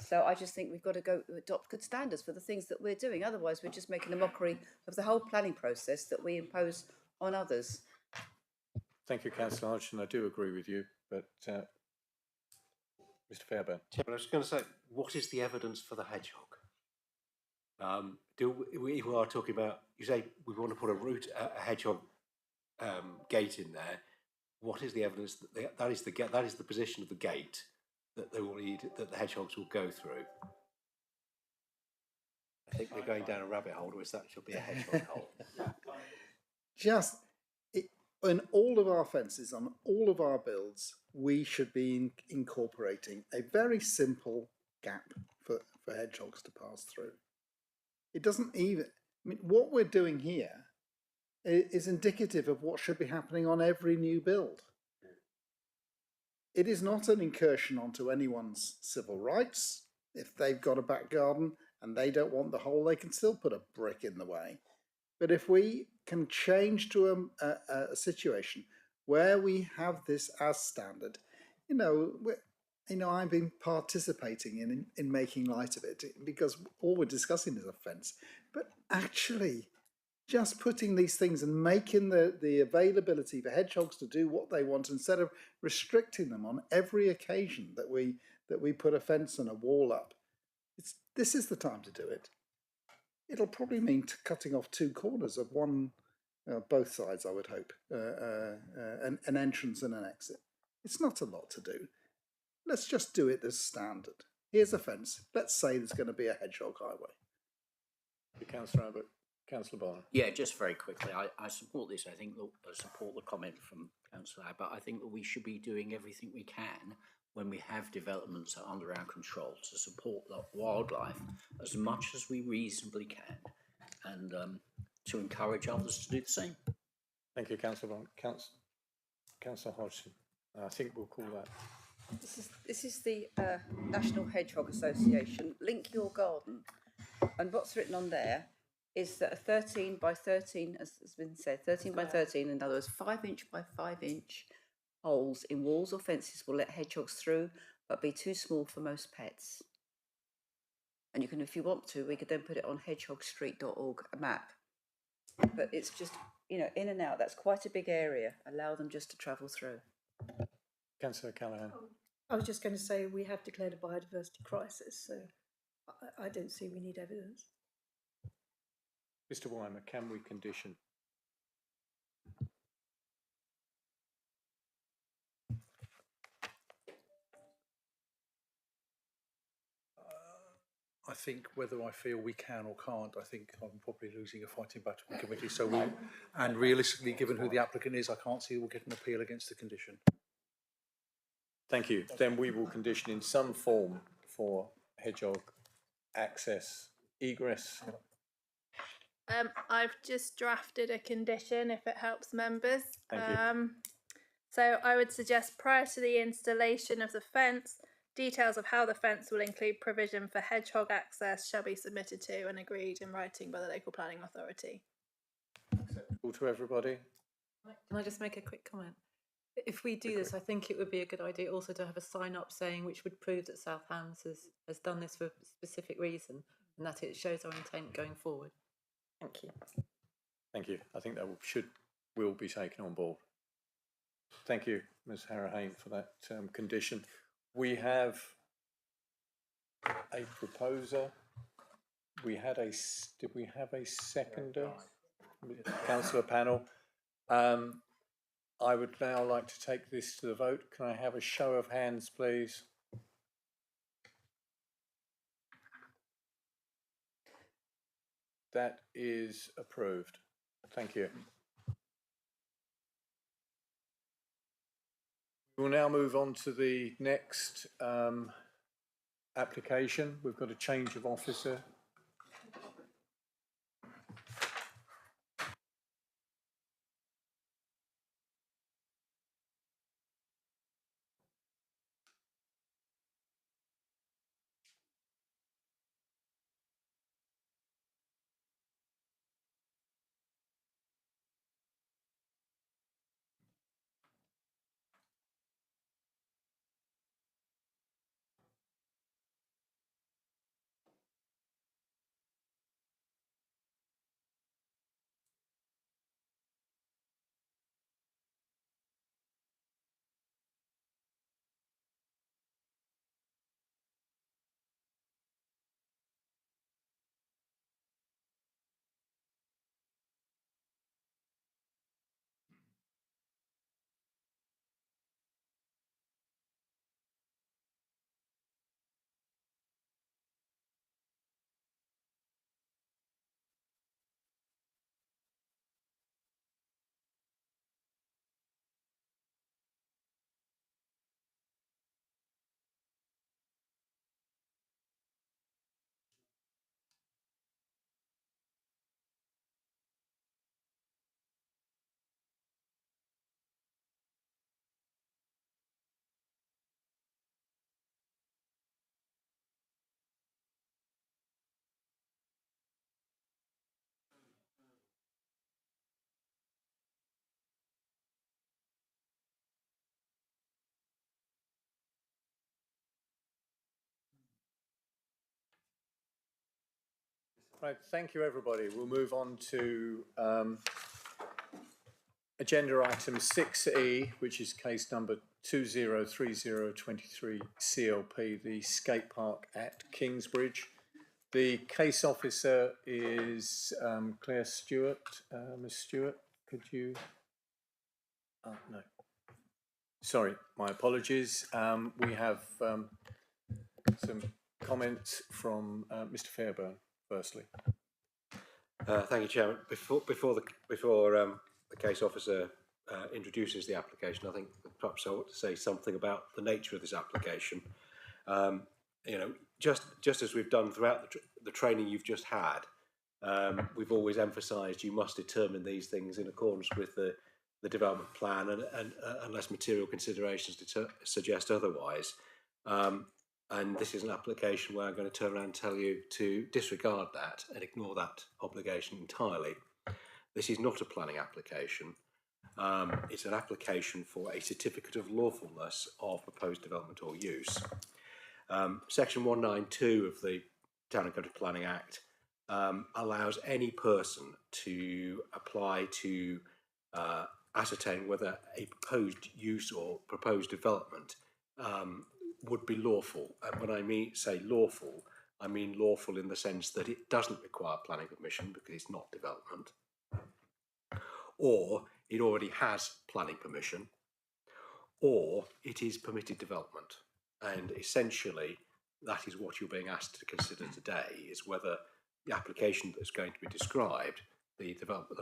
So I just think we've got to go adopt good standards for the things that we're doing. Otherwise, we're just making a mockery of the whole planning process that we impose on others. Thank you, Councillor Hodgson. I do agree with you, but Mr. Fairbairn. Chairman, I was going to say, what is the evidence for the hedgehog? We are talking about, you say we want to put a hedgehog gate in there. What is the evidence that that is the position of the gate that they will need, that the hedgehogs will go through? I think we're going down a rabbit hole, or is that should be a hedgehog hole? Just in all of our fences, on all of our builds, we should be incorporating a very simple gap for hedgehogs to pass through. It doesn't even, I mean, what we're doing here is indicative of what should be happening on every new build. It is not an incursion onto anyone's civil rights. If they've got a back garden and they don't want the hole, they can still put a brick in the way. But if we can change to a situation where we have this as standard, I've been participating in making light of it because all we're discussing is a fence. But actually, just putting these things and making the availability for hedgehogs to do what they want instead of restricting them on every occasion that we put a fence and a wall up. This is the time to do it. It'll probably mean cutting off two corners of both sides, I would hope, an entrance and an exit. It's not a lot to do. Let's just do it as standard. Here's a fence. Let's say there's going to be a hedgehog highway. Councillor Abbott. Councillor Barner. Yeah, just very quickly, I support this. I think I support the comment from Councillor Abbott. I think that we should be doing everything we can when we have developments that are under our control to support the wildlife as much as we reasonably can, and to encourage others to do the same. Thank you, Councillor Barner. Councillor Hodgson. I think we'll call that. This is the National Hedgehog Association. Link Your Garden, and what's written on there is that a 13 by 13, as has been said, 13 by 13, in other words, 5-inch by 5-inch holes in walls or fences will let hedgehogs through, but be too small for most pets. And you can, if you want to, we could then put it on hedgehogstreet.org, a map. But it's just, in and out. That's quite a big area. Allow them just to travel through. Councillor Callaghan. I was just going to say we have declared a biodiversity crisis, so I don't see we need evidence. Mr. Weimer, can we condition? I think whether I feel we can or can't, I think I'm probably losing a fighting battle in committee. So, and realistically, given who the applicant is, I can't see we'll get an appeal against the condition. Thank you. Then we will condition in some form for hedgehog access, egress. I've just drafted a condition if it helps members. Thank you. So I would suggest prior to the installation of the fence, details of how the fence will include provision for hedgehog access shall be submitted to and agreed in writing by the local planning authority. Acceptable to everybody? Can I just make a quick comment? If we do this, I think it would be a good idea also to have a sign up saying which would prove that South Hants has done this for a specific reason and that it shows our intent going forward. Thank you. Thank you. I think that will be taken on board. Thank you, Ms. Harahane, for that condition. We have a proposer. Did we have a seconder? Councillor Panel. I would now like to take this to the vote. Can I have a show of hands, please? That is approved. Thank you. We'll now move on to the next application. We've got a change of officer. Right, thank you, everybody. We'll move on to agenda item 6E, which is case number 203023 CLP, the skate park at Kingsbridge. The case officer is Claire Stewart. Ms. Stewart, could you? Oh, no. Sorry, my apologies. We have some comments from Mr. Fairburn, firstly. Thank you, Chairman. Before the case officer introduces the application, I think perhaps I ought to say something about the nature of this application. You know, just as we've done throughout the training you've just had, we've always emphasised you must determine these things in accordance with the development plan, and unless material considerations suggest otherwise. And this is an application where I'm going to turn around and tell you to disregard that and ignore that obligation entirely. This is not a planning application. It's an application for a certificate of lawfulness of proposed development or use. Section 192 of the Town and Country Planning Act allows any person to apply to ascertain whether a proposed use or proposed development would be lawful. And when I say lawful, I mean lawful in the sense that it doesn't require planning permission because it's not development, or it already has planning permission, or it is permitted development. And essentially, that is what you're being asked to consider today, is whether the application that's going to be described, the development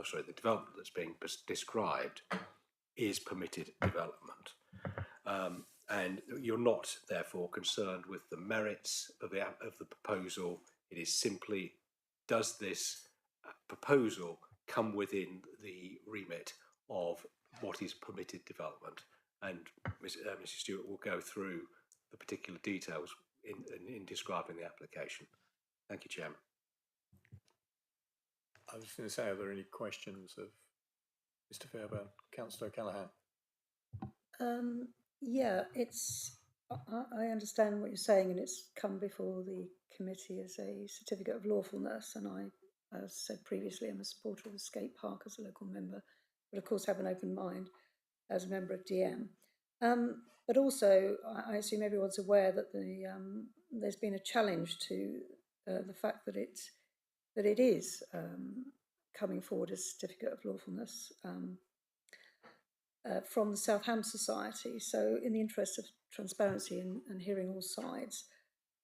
that's being described, is permitted development. And you're not, therefore, concerned with the merits of the proposal. It is simply, does this proposal come within the remit of what is permitted development? And Mrs. Stewart will go through the particular details in describing the application. Thank you, Chairman. I was going to say, are there any questions of Mr. Fairburn? Councillor Callaghan. Yeah, I understand what you're saying, and it's come before the committee as a certificate of lawfulness, and I, as said previously, I'm a supporter of the skate park as a local member, but of course have an open mind as a member of DM. But also, I assume everyone's aware that there's been a challenge to the fact that it is coming forward as a certificate of lawfulness from the South Ham Society. So in the interest of transparency and hearing all sides,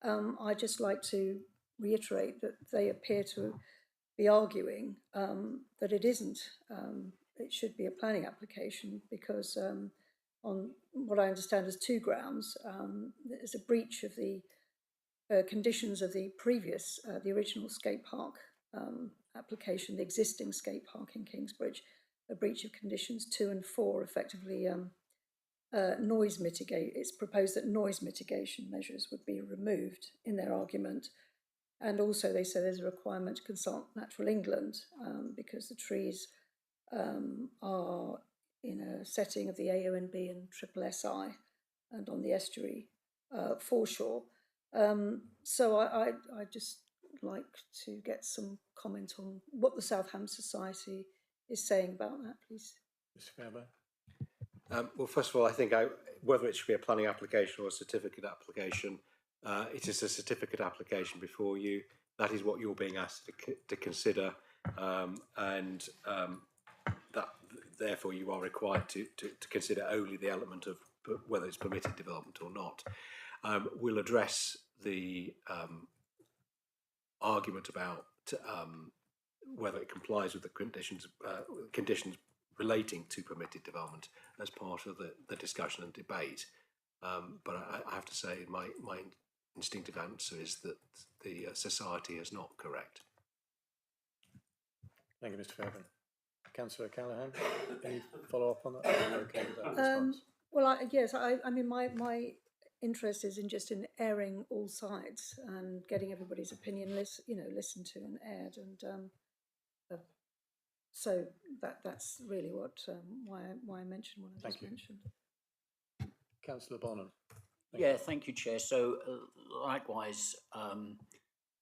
I'd just like to reiterate that they appear to be arguing that it isn't. It should be a planning application because on what I understand as 2 grounds, there's a breach of the conditions of the previous, the original skate park application, the existing skate park in Kingsbridge, a breach of conditions 2 and 4, effectively noise mitigate. It's proposed that noise mitigation measures would be removed in their argument. And also they say there's a requirement to consult Natural England because the trees are in a setting of the AONB and SSSI and on the estuary foreshore. So I'd just like to get some comment on what the South Ham Society is saying about that, please. Mr. Fairburn. Well, first of all, I think whether it should be a planning application or a certificate application, it is a certificate application before you. That is what you're being asked to consider, and that therefore you are required to consider only the element of whether it's permitted development or not. We'll address the argument about whether it complies with the conditions relating to permitted development as part of the discussion and debate. But I have to say my instinctive answer is that the society is not correct. Thank you, Mr. Fairburn. Councillor Callaghan, any follow-up on that? Okay with that response? Well, yes, I mean, my interest is in just in airing all sides and getting everybody's opinion listened to and aired, and so that's really what why I mentioned what I just mentioned. Councillor Bonham. Thank you, Chair. So likewise,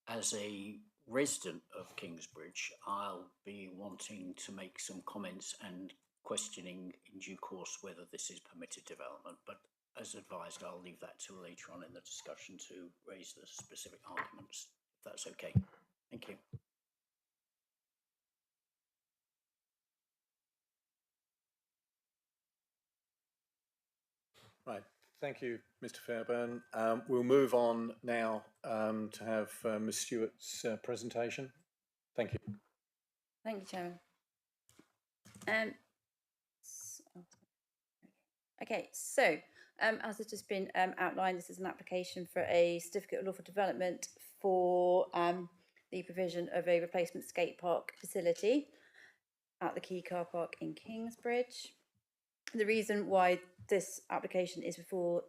as a resident of Kingsbridge, I'll be wanting to make some comments and questioning in due course whether this is permitted development, but as advised, I'll leave that till later on in the discussion to raise the specific arguments, if that's okay. Thank you. Right, thank you, Mr. Fairburn. We'll move on now to have Ms. Stewart's presentation. Thank you. Thank you, Chairman. Okay, so as has just been outlined, this is an application for a certificate of lawful development for the provision of a replacement skate park facility at the Quay car park in Kingsbridge. The reason why this application is before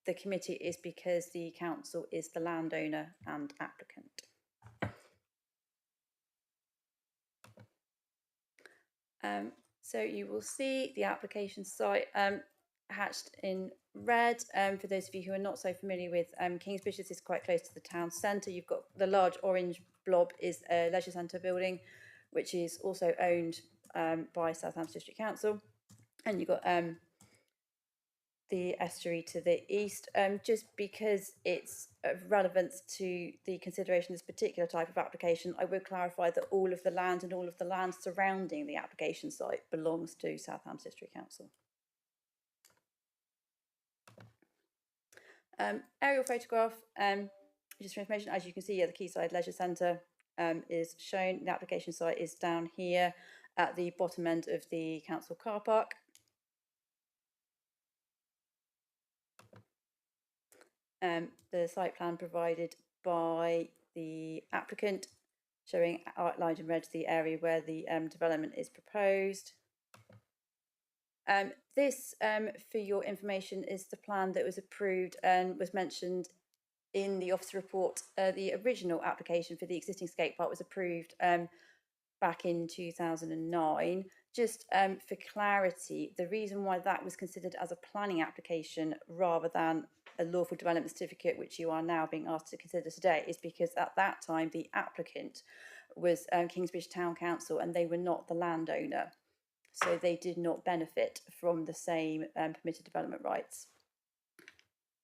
the committee is because the council is the landowner and applicant. So you will see the application site hatched in red. For those of you who are not so familiar with Kingsbridge, this is quite close to the town centre. You've got the large orange blob is a leisure centre building, which is also owned by Southampton District Council. And you've got the estuary to the east, just because it's of relevance to the consideration of this particular type of application. I would clarify that all of the land and all of the land surrounding the application site belongs to Southampton District Council. Aerial photograph, just for information, as you can see, the Quayside Leisure Centre is shown. The application site is down here at the bottom end of the council car park. The site plan provided by the applicant, showing outlined in red the area where the development is proposed. This, for your information, is the plan that was approved and was mentioned in the officer report. The original application for the existing skate park was approved back in 2009. Just for clarity, the reason why that was considered as a planning application rather than a lawful development certificate, which you are now being asked to consider today, is because at that time the applicant was Kingsbridge Town Council and they were not the landowner. So they did not benefit from the same permitted development rights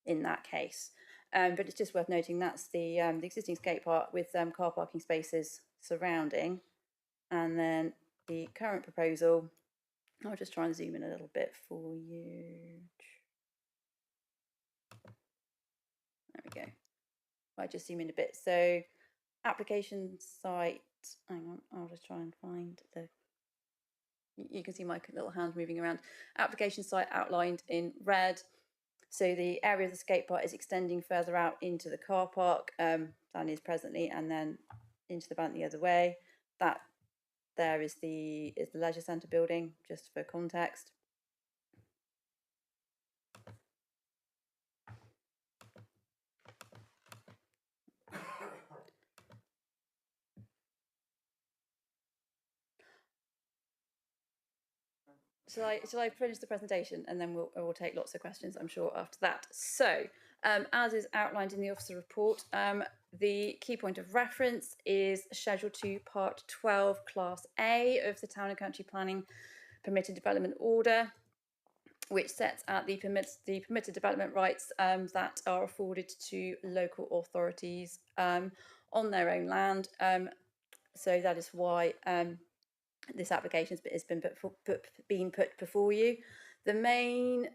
in that case. But it's just worth noting that's the existing skate park with car parking spaces surrounding. And then the current proposal, I'll just try and zoom in a little bit for you. There we go. I just zoom in a bit. So application site, hang on, I'll just try and find the, you can see my little hand moving around. Application site outlined in red. So the area of the skate park is extending further out into the car park, down is presently, and then into the bank the other way. That there is the leisure centre building, just for context. Shall I finish the presentation and then we'll take lots of questions, I'm sure, after that. So, as is outlined in the officer report, the key point of reference is Schedule 2, Part 12, Class A of the Town and Country Planning Permitted Development Order, which sets out the permitted development rights that are afforded to local authorities on their own land. So that is why this application has been put before you. The main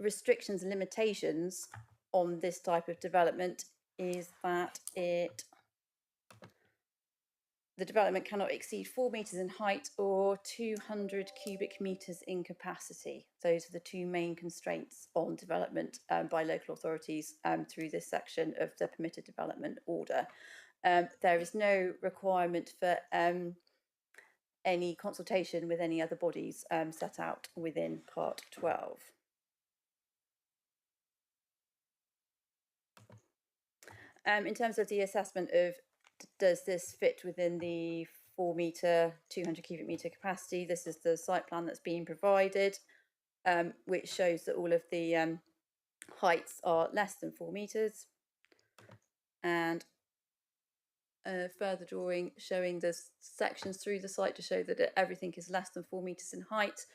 restrictions and limitations on this type of development is that the development cannot exceed 4 metres in height or 200 cubic metres in capacity. Those are the two main constraints on development by local authorities through this section of the permitted development order. There is no requirement for any consultation with any other bodies set out within Part 12. In terms of the assessment of does this fit within the 4 metre, 200 cubic metre capacity, this is the site plan that's being provided, which shows that all of the heights are less than 4 metres. And a further drawing showing the sections through the site to show that everything is less than 4 metres in height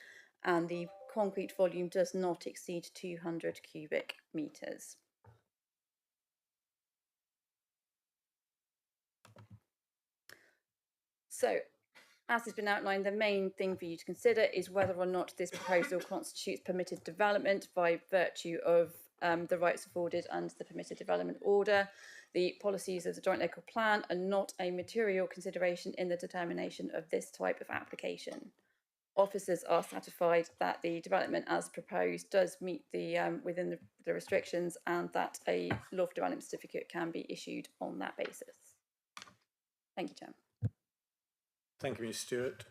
and the concrete volume does not exceed 200 cubic metres. So, as has been outlined, the main thing for you to consider is whether or not this proposal constitutes permitted development by virtue of the rights afforded under the permitted development order. The policies of the joint local plan are not a material consideration in the determination of this type of application. Officers are satisfied that the development as proposed does meet the within the restrictions and that a lawful development certificate can be issued on that basis. Thank you, Chairman. Thank you, Ms Stewart.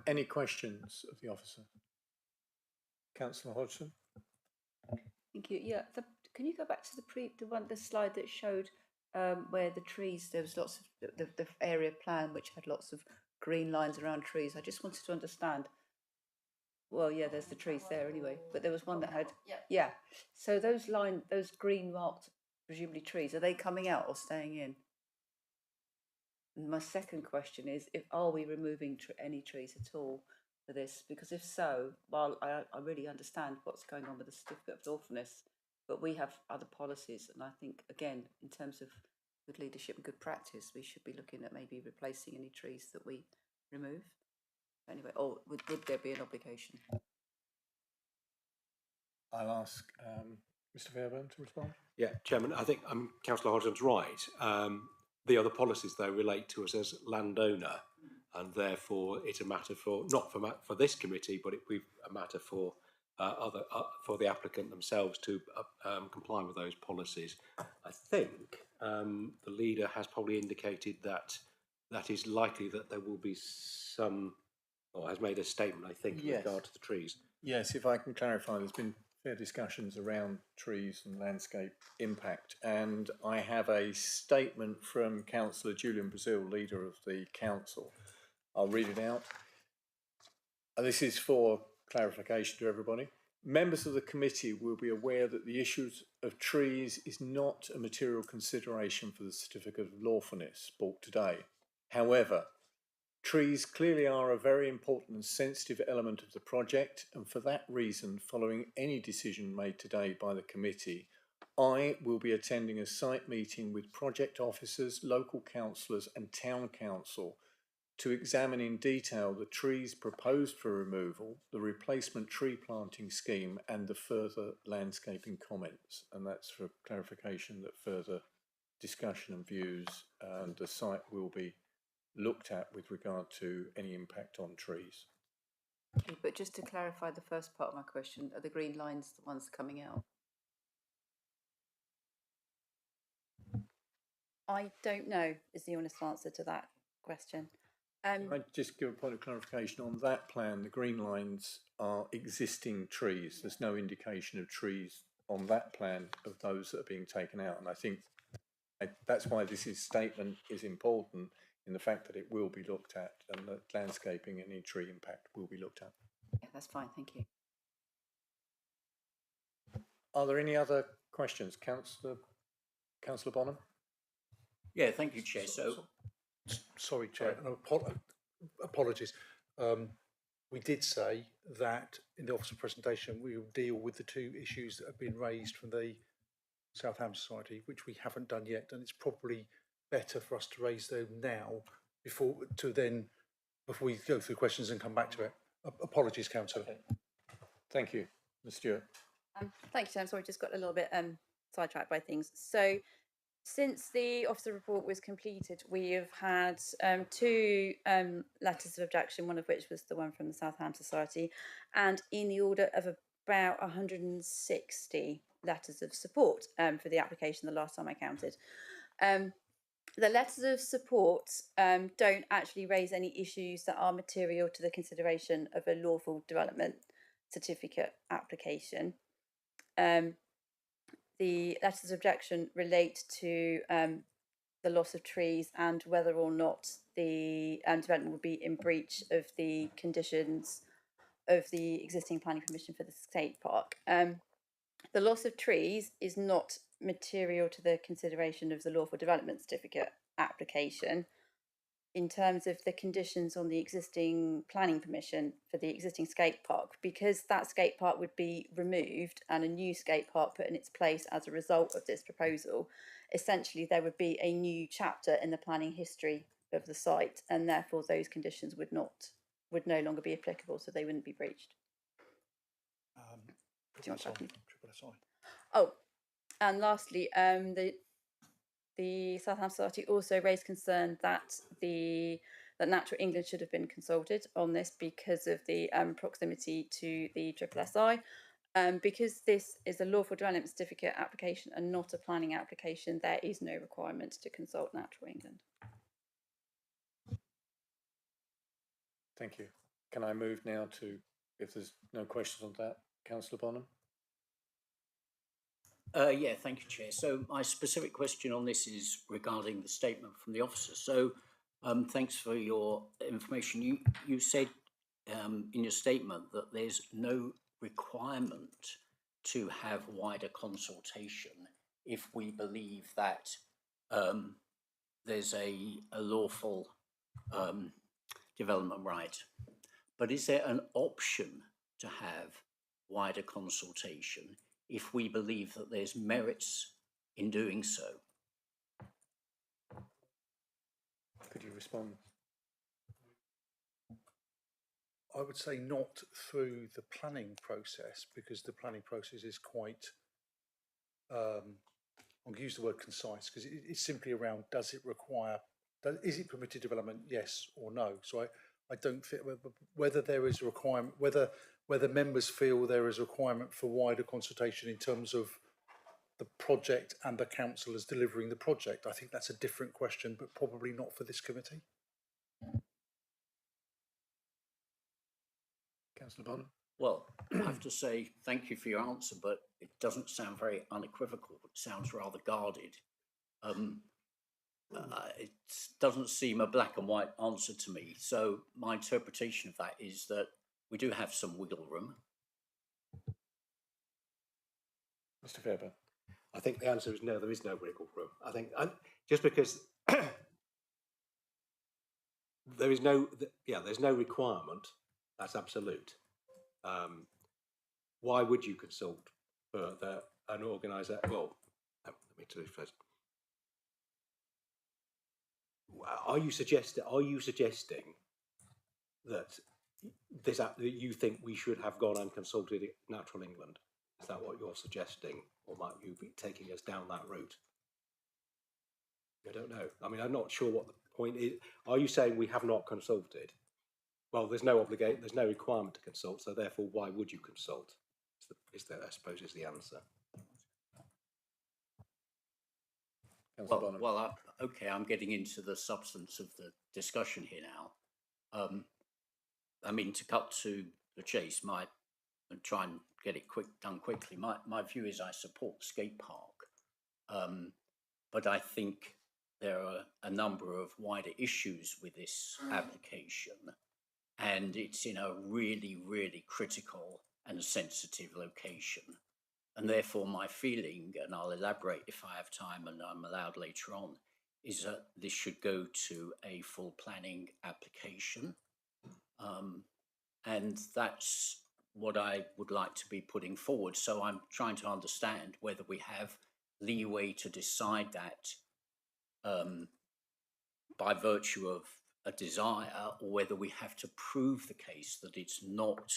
Any questions of the officer? Councillor Hodgson. Thank you. Yeah, can you go back to the slide that showed where the trees, there was lots of the area plan which had lots of green lines around trees. I just wanted to understand. Well, yeah, there's the trees there anyway, but there was one that had, yeah. So those green marked, presumably trees, are they coming out or staying in? And my second question is, are we removing any trees at all for this? Because if so, while I really understand what's going on with the certificate of lawfulness, but we have other policies, and I think, again, in terms of good leadership and good practice, we should be looking at maybe replacing any trees that we remove. Anyway, or would there be an obligation? I'll ask Mr Fairbairn to respond. Yeah, Chairman, I think Councillor Hodgson's right. The other policies, though, relate to us as landowner, and therefore it's a matter for, not for this committee, but it would be a matter for for the applicant themselves to comply with those policies. I think the leader has probably indicated that that is likely that there will be some, or has made a statement, I think, in regard to the trees. Yes, if I can clarify, there's been fair discussions around trees and landscape impact, and I have a statement from Councillor Julian Brazil, leader of the council. I'll read it out. This is for clarification to everybody. Members of the committee will be aware that the issue of trees is not a material consideration for the certificate of lawfulness brought today. However, trees clearly are a very important and sensitive element of the project, and for that reason, following any decision made today by the committee, I will be attending a site meeting with project officers, local councillors and town council to examine in detail the trees proposed for removal, the replacement tree planting scheme and the further landscaping comments. And that's for clarification that further discussion and views and the site will be looked at with regard to any impact on trees. Okay, but just to clarify the first part of my question, are the green lines the ones coming out? I don't know is the honest answer to that question. Can I just give a point of clarification on that plan? The green lines are existing trees. There's no indication of trees on that plan of those that are being taken out. And I think that's why this statement is important, in the fact that it will be looked at and that landscaping and any tree impact will be looked at. Yeah, that's fine, thank you. Are there any other questions? Councillor Bonham? Yeah, thank you, Chair. Sorry, Chair, and apologies. We did say that in the officer presentation we will deal with the two issues that have been raised from the Southampton Society, which we haven't done yet, and it's probably better for us to raise them now before we go through questions and come back to it. Apologies, Councillor. Okay. Thank you, Ms Stewart. Thank you, Sam. Sorry, just got a little bit sidetracked by things. So, since the officer report was completed, we have had two letters of objection, one of which was the one from the Southampton Society, and in the order of about 160 letters of support for the application the last time I counted. The letters of support don't actually raise any issues that are material to the consideration of a lawful development certificate application. The letters of objection relate to the loss of trees and whether or not the development would be in breach of the conditions of the existing planning permission for the skate park. The loss of trees is not material to the consideration of the lawful development certificate application in terms of the conditions on the existing planning permission for the existing skate park, because that skate park would be removed and a new skate park put in its place as a result of this proposal. Essentially, there would be a new chapter in the planning history of the site, and therefore those conditions would no longer be applicable, so they wouldn't be breached. Do you want to add anything? Oh, and lastly, the Southampton Society also raised concern that that Natural England should have been consulted on this because of the proximity to the SSSI. Because this is a lawful development certificate application and not a planning application, there is no requirement to consult Natural England. Thank you. Can I move now to, if there's no questions on that, Councillor Bonham? Yeah, thank you, Chair. So my specific question on this is regarding the statement from the officer. So thanks for your information. You said in your statement that there's no requirement to have wider consultation if we believe that there's a lawful development right. But is there an option to have wider consultation if we believe that there's merits in doing so? Could you respond? I would say not through the planning process, because the planning process is quite, I'm going to use the word concise, because it's simply around, does it require, is it permitted development, yes or no? So I don't think whether there is a requirement, whether members feel there is a requirement for wider consultation in terms of the project and the council as delivering the project. I think that's a different question, but probably not for this committee. Councillor Bonham? Well, I have to say thank you for your answer, but it doesn't sound very unequivocal. It sounds rather guarded. It doesn't seem a black and white answer to me. So my interpretation of that is that we do have some wiggle room. Mr. Fairbairn? I think the answer is no, there is no wiggle room. I think just because there's no requirement, that's absolute. Why would you consult further an organiser? Well, let me do this first. Are you suggesting that that you think we should have gone and consulted Natural England? Is that what you're suggesting, or might you be taking us down that route? I don't know. I mean, I'm not sure what the point is. Are you saying we have not consulted? Well, there's no obligation, there's no requirement to consult, so therefore, why would you consult? I suppose, is the answer. Well, okay, I'm getting into the substance of the discussion here now. I mean, to cut to the chase, and try and get it done quickly. My view is I support the skate park, but I think there are a number of wider issues with this application, and it's in a really, really critical and sensitive location. And therefore my feeling, and I'll elaborate if I have time and I'm allowed later on, is that this should go to a full planning application. And that's what I would like to be putting forward. So I'm trying to understand whether we have leeway to decide that by virtue of a desire, or whether we have to prove the case that it's not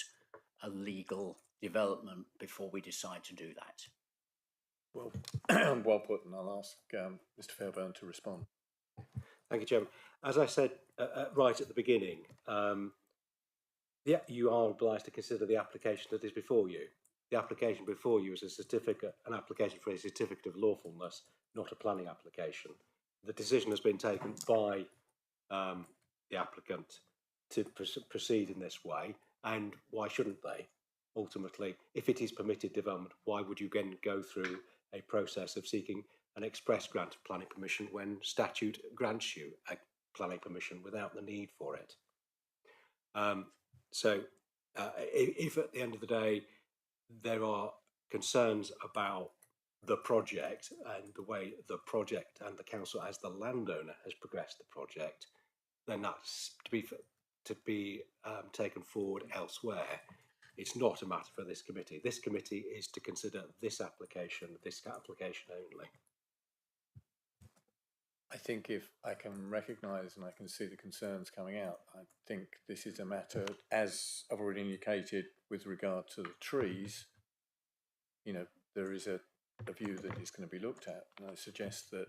a legal development before we decide to do that. Well, well put, and I'll ask Mr. Fairbairn to respond. Thank you, Chairman. As I said right at the beginning, you are obliged to consider the application that is before you. The application before you is a certificate, an application for a certificate of lawfulness, not a planning application. The decision has been taken by the applicant to proceed in this way, and why shouldn't they? Ultimately, if it is permitted development, why would you again go through a process of seeking an express grant of planning permission when statute grants you a planning permission without the need for it? So if at the end of the day there are concerns about the project and the way the project and the council as the landowner has progressed the project, then that's to be taken forward elsewhere. It's not a matter for this committee. This committee is to consider this application only. I think if I can recognise and I can see the concerns coming out, I think this is a matter, as I've already indicated with regard to the trees, you know, there is a view that it's going to be looked at. And I suggest that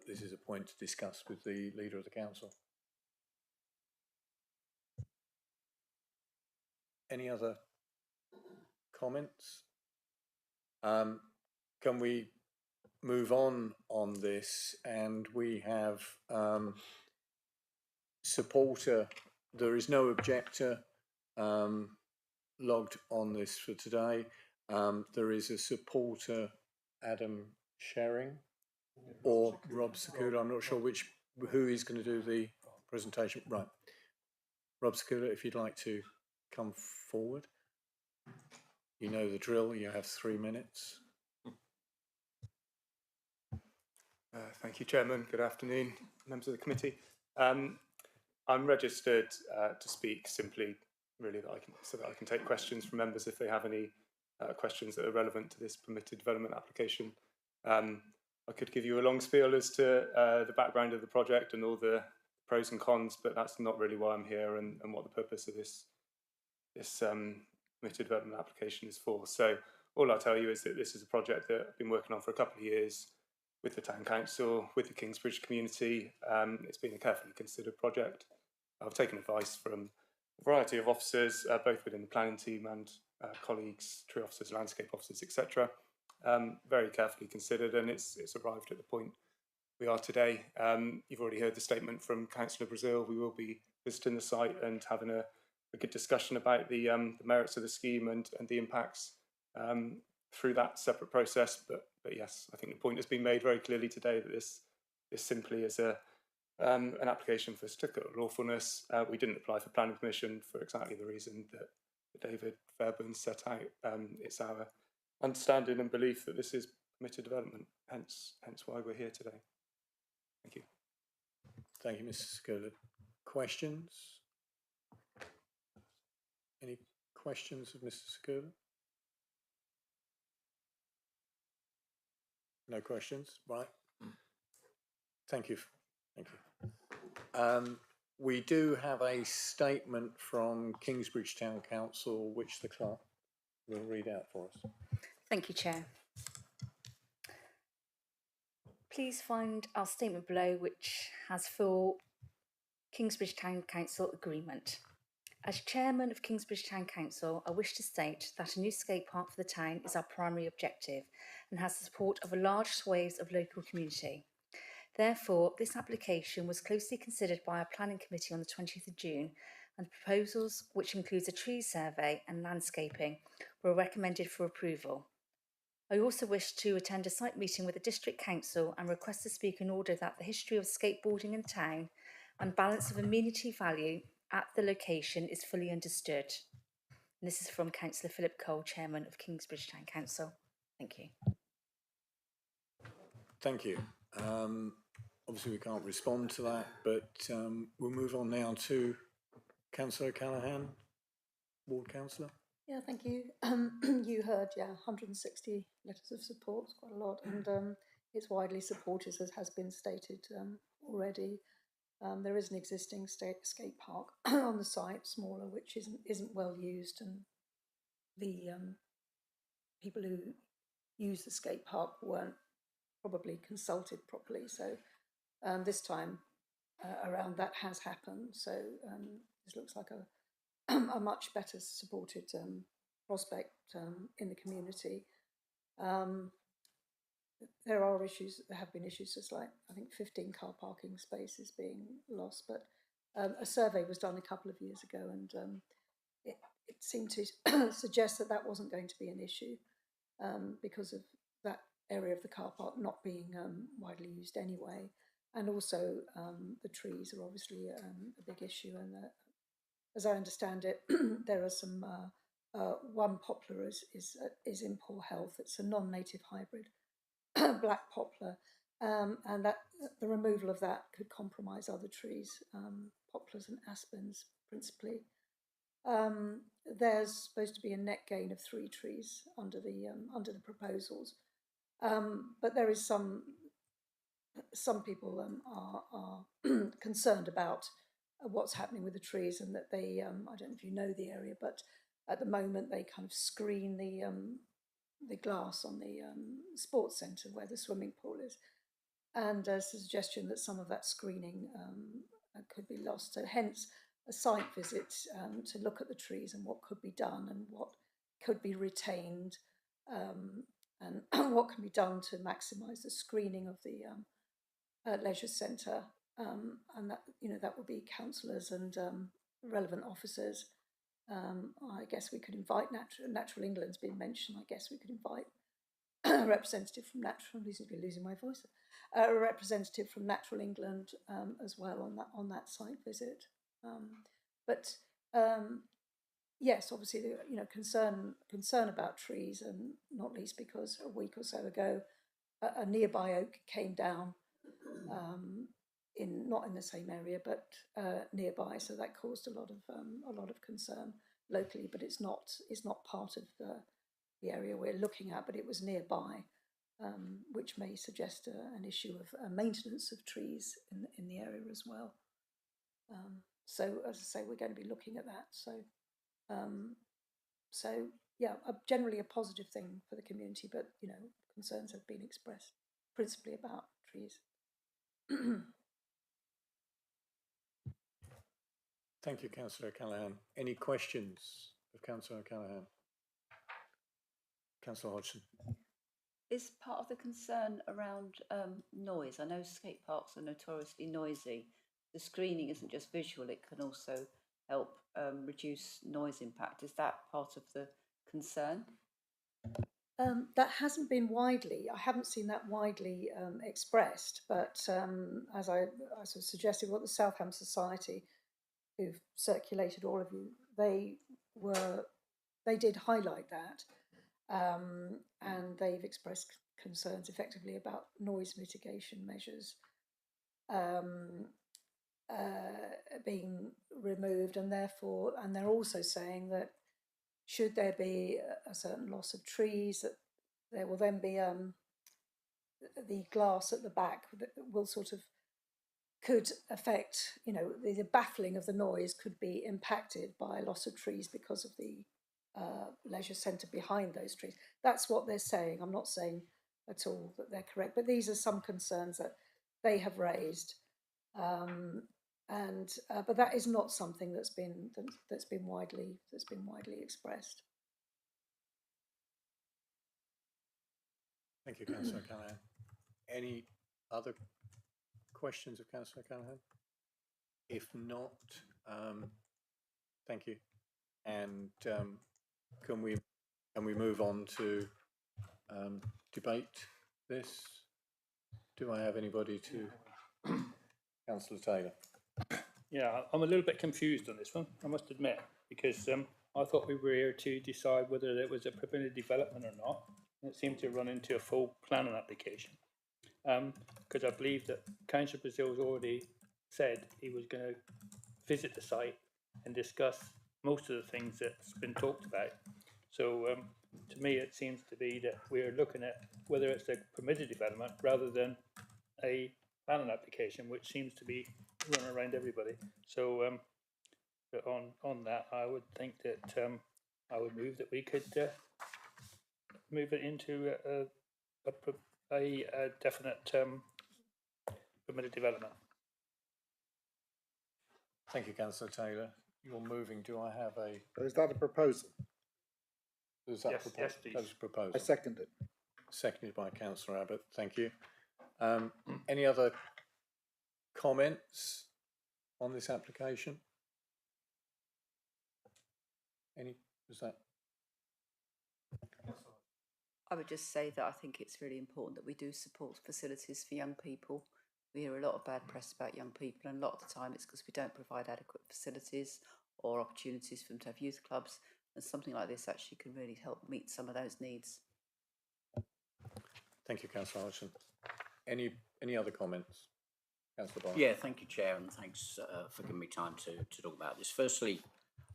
this is a point to discuss with the leader of the council. Any other comments? Can we move on this? And we have supporter, there is no objector logged on this for today. There is a supporter, Adam Shering or Rob Sakula. I'm not sure who is going to do the presentation. Right, Rob Sakula, if you'd like to come forward. You know the drill, you have 3 minutes. Thank you, Chairman. Good afternoon, members of the committee. I'm registered to speak simply, really, so that I can take questions from members if they have any questions that are relevant to this permitted development application. I could give you a long spiel as to the background of the project and all the pros and cons, but that's not really why I'm here and what the purpose of this permitted development application is for. So all I'll tell you is that this is a project that I've been working on for a couple of years with the Town Council, with the Kingsbridge community. It's been a carefully considered project. I've taken advice from a variety of officers, both within the planning team and colleagues, tree officers, landscape officers, etc. Very carefully considered, and it's arrived at the point we are today. You've already heard the statement from Councillor Brazil. We will be visiting the site and having a good discussion about the merits of the scheme and the impacts through that separate process. But yes, I think the point has been made very clearly today that this simply is an application for certificate of lawfulness. We didn't apply for planning permission for exactly the reason that David Fairburn set out. It's our understanding and belief that this is permitted development, hence why we're here today. Thank you. Thank you, Mr. Sakula. Questions? Any questions of Mr. Sakula? No questions, right? Thank you. Thank you. We do have a statement from Kingsbridge Town Council, which the clerk will read out for us. Thank you, Chair. Please find our statement below, which has for Kingsbridge Town Council agreement. As Chairman of Kingsbridge Town Council, I wish to state that a new skate park for the town is our primary objective and has the support of a large swathes of local community. Therefore, this application was closely considered by our planning committee on the 20th of June, and proposals, which includes a tree survey and landscaping, were recommended for approval. I also wish to attend a site meeting with the District Council and request to speak in order that the history of skateboarding in town and balance of amenity value at the location is fully understood. And this is from Councillor Philip Cole, Chairman of Kingsbridge Town Council. Thank you. Thank you. Obviously we can't respond to that, but we'll move on now to Councillor Callaghan, Ward Councillor. Yeah, thank you. You heard, 160 letters of support, it's quite a lot, and it's widely supported, as has been stated already. There is an existing skate park on the site, smaller, which isn't well used, and the people who use the skate park weren't probably consulted properly. So this time around, that has happened. So this looks like a much better supported prospect in the community. There are issues, there have been issues, just like I think 15 car parking spaces being lost, but a survey was done a couple of years ago, and it seemed to suggest that that wasn't going to be an issue because of that area of the car park not being widely used anyway, and also the trees are obviously a big issue, and as I understand it, there are some, one poplar is in poor health. It's a non-native hybrid, black poplar, and that the removal of that could compromise other trees, poplars and aspens principally. There's supposed to be a net gain of 3 trees under the proposals, but there is some people are concerned about what's happening with the trees, and that they I don't know if you know the area, but at the moment they kind of screen the glass on the sports centre where the swimming pool is, and there's a suggestion that some of that screening could be lost. So hence a site visit to look at the trees and what could be done and what could be retained, and what can be done to maximise the screening of the leisure centre, and that that would be councillors and relevant officers. I guess we could invite Natural England's been mentioned. I guess we could invite a representative from losing my voice. A representative from Natural England as well on that site visit. But yes, obviously, concern about trees, and not least because a week or so ago, a nearby oak came down, not in the same area, but nearby. So that caused a lot of concern locally. But it's not part of the area we're looking at. But it was nearby, which may suggest an issue of maintenance of trees in the area as well. So as I say, we're going to be looking at that. So yeah, generally a positive thing for the community, but concerns have been expressed principally about trees. Thank you, Councillor Callaghan. Any questions of Councillor Callaghan? Councillor Hodgson. Is part of the concern around noise? I know skate parks are notoriously noisy. The screening isn't just visual, it can also help reduce noise impact. Is that part of the concern? That hasn't been I haven't seen that widely expressed, but as I sort of suggested, what the Southam Society, who've circulated all of you, they did highlight that, and they've expressed concerns effectively about noise mitigation measures being removed, and they're also saying that should there be a certain loss of trees, that there will then be the glass at the back that will could affect, the baffling of the noise could be impacted by loss of trees because of the leisure centre behind those trees. That's what they're saying. I'm not saying at all that they're correct, but these are some concerns that they have raised. But that is not something that's been widely expressed. Thank you, Councillor Callaghan. Any other questions of Councillor Callaghan? If not, thank you. And can we move on to debate this? Do I have anybody to? Councillor Taylor. Yeah, I'm a little bit confused on this one, I must admit, because I thought we were here to decide whether it was a permitted development or not. And it seemed to run into a full planning application. Because I believe that Councillor Brazil's already said he was going to visit the site and discuss most of the things that's been talked about. So to me, it seems to be that we're looking at whether it's a permitted development rather than a planning application, which seems to be running around everybody. So on that, I would think that I would move that we could move it into a definite permitted development. Thank you, Councillor Taylor. You're moving. Do I have a? Is that a proposal? Is that yes, yes, please. That was a proposal. I second it. Seconded by Councillor Abbott. Thank you. Any other comments on this application? Was that? I would just say that I think it's really important that we do support facilities for young people. We hear a lot of bad press about young people, and a lot of the time it's because we don't provide adequate facilities or opportunities for them to have youth clubs, and something like this actually can really help meet some of those needs. Thank you, Councillor Hodgson. Any other comments? Councillor Barnes? Yeah, thank you, Chair, and thanks for giving me time to talk about this. Firstly,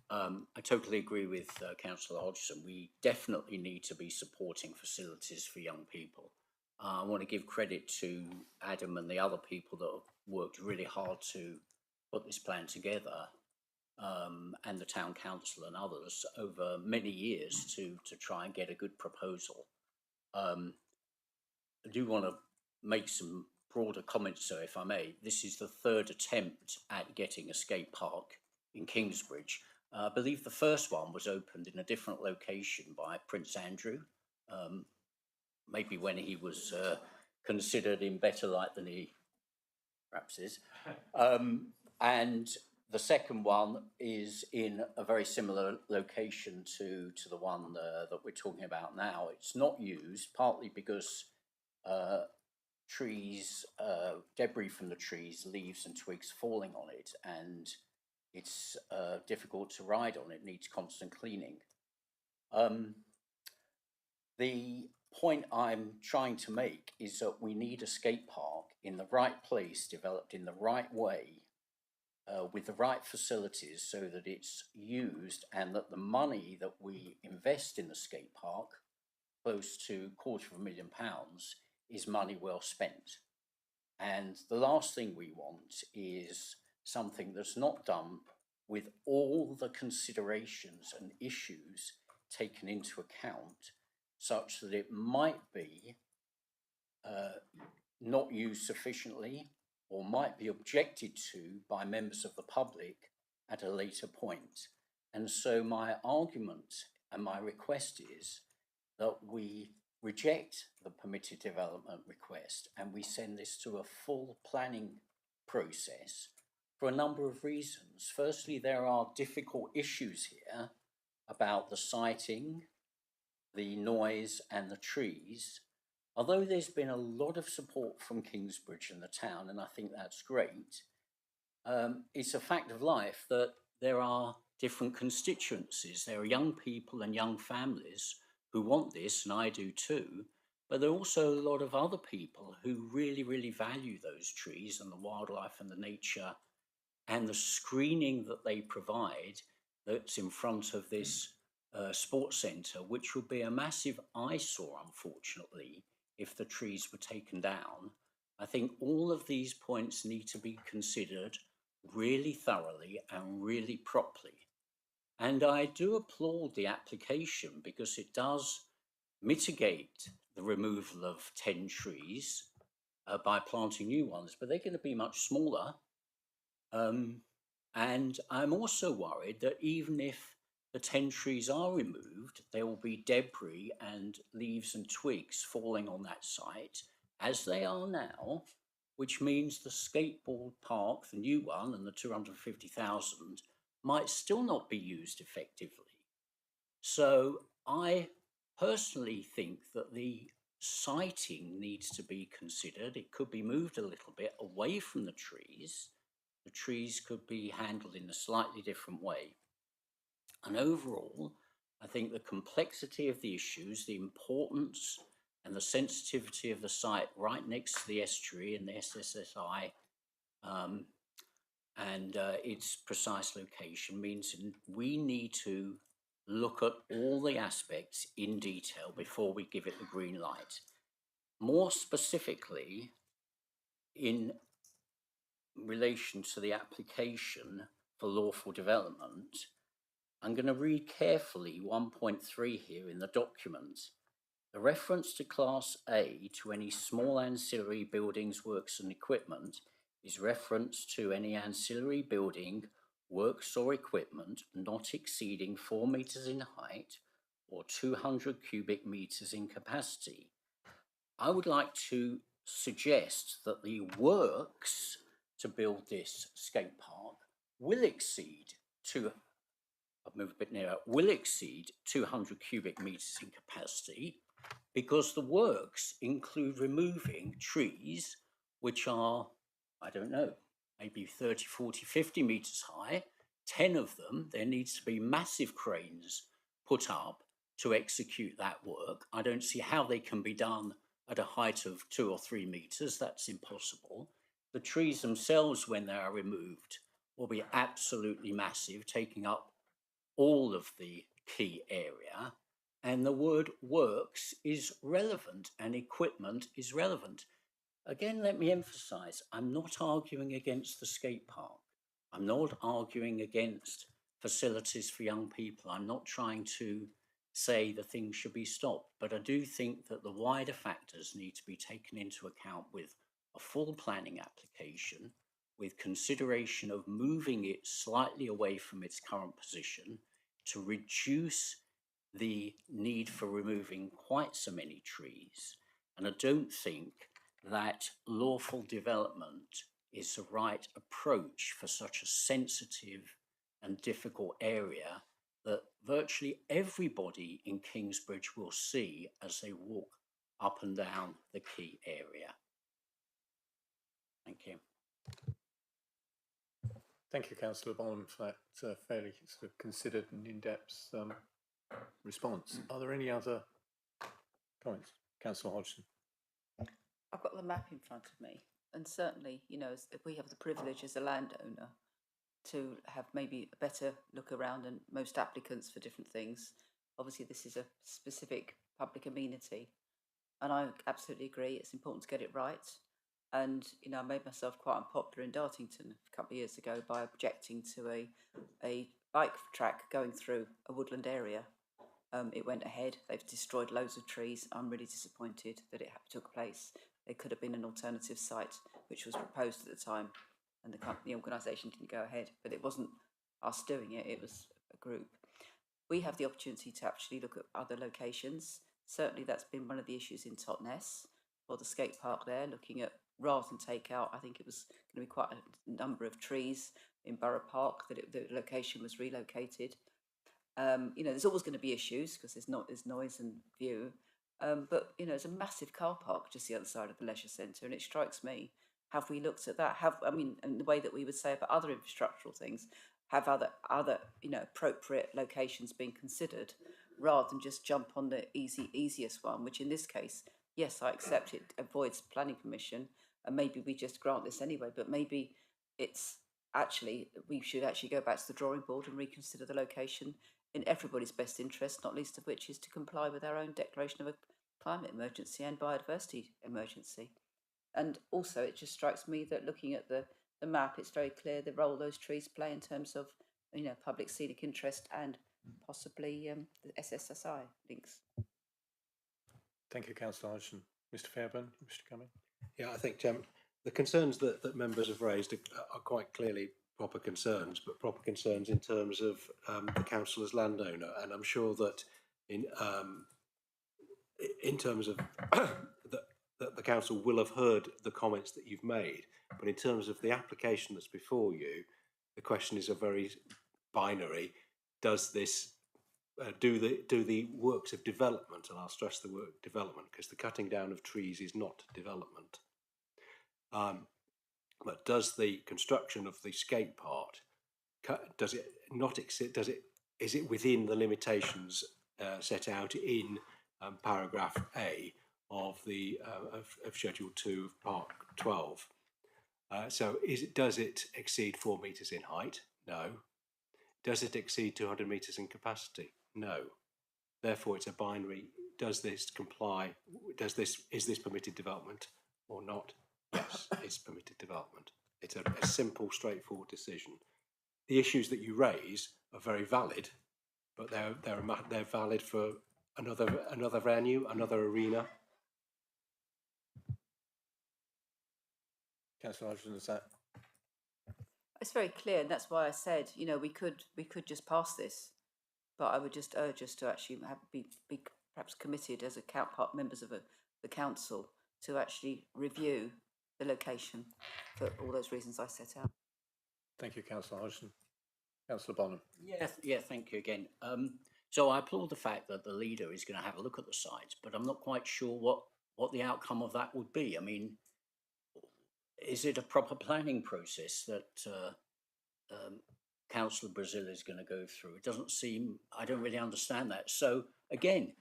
I totally agree with Councillor Hodgson. We definitely need to be supporting facilities for young people. I want to give credit to Adam and the other people that have worked really hard to put this plan together, and the Town Council and others over many years to try and get a good proposal. I do want to make some broader comments, so if I may. This is the third attempt at getting a skate park in Kingsbridge. I believe the first one was opened in a different location by Prince Andrew, maybe when he was considered in better light than he perhaps is. And the second one is in a very similar location to the one that we're talking about now. It's not used, partly because trees, debris from the trees, leaves and twigs falling on it, and it's difficult to ride on. It needs constant cleaning. The point I'm trying to make is that we need a skate park in the right place, developed in the right way, with the right facilities, so that it's used and that the money that we invest in the skate park, close to £250,000, is money well spent. And the last thing we want is something that's not done with all the considerations and issues taken into account, such that it might be not used sufficiently, or might be objected to by members of the public at a later point. And so my argument and my request is that we reject the permitted development request and we send this to a full planning process for a number of reasons. Firstly, there are difficult issues here about the siting, the noise and the trees. Although there's been a lot of support from Kingsbridge and the town, and I think that's great, it's a fact of life that there are different constituencies. There are young people and young families who want this, and I do too, but there are also a lot of other people who really, really value those trees and the wildlife and the nature and the screening that they provide that's in front of this sports centre, which would be a massive eyesore, unfortunately, if the trees were taken down. I think all of these points need to be considered really thoroughly and really properly. And I do applaud the application because it does mitigate the removal of 10 trees by planting new ones, but they're going to be much smaller. And I'm also worried that even if the 10 trees are removed, there will be debris and leaves and twigs falling on that site, as they are now, which means the skateboard park, the new one, and the 250,000 might still not be used effectively. So I personally think that the siting needs to be considered. It could be moved a little bit away from the trees. The trees could be handled in a slightly different way. And overall, I think the complexity of the issues, the importance and the sensitivity of the site right next to the estuary and the SSSI, and its precise location means we need to look at all the aspects in detail before we give it the green light. More specifically, in relation to the application for lawful development, I'm going to read carefully 1.3 here in the document. The reference to Class A to any small ancillary buildings, works and equipment is reference to any ancillary building, works or equipment not exceeding 4 metres in height or 200 cubic metres in capacity. I would like to suggest that the works to build this skate park will exceed will exceed 200 cubic metres in capacity, because the works include removing trees which are, I don't know, maybe 30, 40, 50 metres high. 10 of them, there needs to be massive cranes put up to execute that work. I don't see how they can be done at a height of 2 or 3 metres. That's impossible. The trees themselves, when they are removed, will be absolutely massive, taking up all of the key area. And the word works is relevant and equipment is relevant. Again, let me emphasise, I'm not arguing against the skate park. I'm not arguing against facilities for young people. I'm not trying to say the thing should be stopped, but I do think that the wider factors need to be taken into account with a full planning application, with consideration of moving it slightly away from its current position to reduce the need for removing quite so many trees. And I don't think that lawful development is the right approach for such a sensitive and difficult area that virtually everybody in Kingsbridge will see as they walk up and down the key area. Thank you. Thank you, Councillor Bonham, for that fairly sort of considered and in-depth response. Are there any other comments? Councillor Hodgson. I've got the map in front of me, and certainly, you know, if we have the privilege as a landowner to have maybe a better look around than most applicants for different things. Obviously, this is a specific public amenity, and I absolutely agree. It's important to get it right. And you know, I made myself quite unpopular in Dartington a couple of years ago by objecting to a bike track going through a woodland area. It went ahead. They've destroyed loads of trees. I'm really disappointed that it took place. There could have been an alternative site which was proposed at the time, and the organisation didn't go ahead. But it wasn't us doing it, it was a group. We have the opportunity to actually look at other locations. Certainly that's been one of the issues in Totnes, or the skate park there, looking at, rather than take out, I think it was going to be quite a number of trees in Borough Park, that the location was relocated. You know, there's always going to be issues because there's noise and view. But, you know, there's a massive car park just the other side of the leisure centre, and it strikes me, have we looked at that? I mean, and the way that we would say about other infrastructural things, have other you know, appropriate locations been considered, rather than just jump on the easiest one, which in this case, yes, I accept it avoids planning permission, and maybe we just grant this anyway, but maybe it's actually, we should actually go back to the drawing board and reconsider the location in everybody's best interest, not least of which is to comply with our own declaration of a climate emergency and biodiversity emergency. And also, it just strikes me that looking at the map, it's very clear the role those trees play in terms of, you know, public scenic interest and possibly the SSSI links. Thank you, Councillor Hodgson. Mr. Fairburn, you wish to come in? Yeah, I think the concerns that members have raised are quite clearly proper concerns, but proper concerns in terms of the council as landowner. And I'm sure that in terms of that the council will have heard the comments that you've made, but in terms of the application that's before you, the question is a very binary. Does this do the works of development, and I'll stress the word development because the cutting down of trees is not development, but does the construction of the skate park, does it not exist? Is it within the limitations set out in paragraph A of the of Schedule 2 of Part 12? So does it exceed 4 metres in height? No. Does it exceed 200 metres in capacity? No. Therefore, it's a binary. Does this comply? Is this permitted development or not? Yes, it's permitted development. It's a simple, straightforward decision. The issues that you raise are very valid, but they're valid for another venue, another arena. Councillor Hodgson, is that? It's very clear, and that's why I said, you know, we could just pass this, but I would just urge us to actually be perhaps committed as members of the council to actually review the location for all those reasons I set out. Thank you, Councillor Hodgson. Councillor Bonham. Yeah, thank you again. So I applaud the fact that the leader is going to have a look at the sites, but I'm not quite sure what the outcome of that would be. I mean, is it a proper planning process that Councillor Brazil is going to go through? It doesn't seem, I don't really understand that. So again,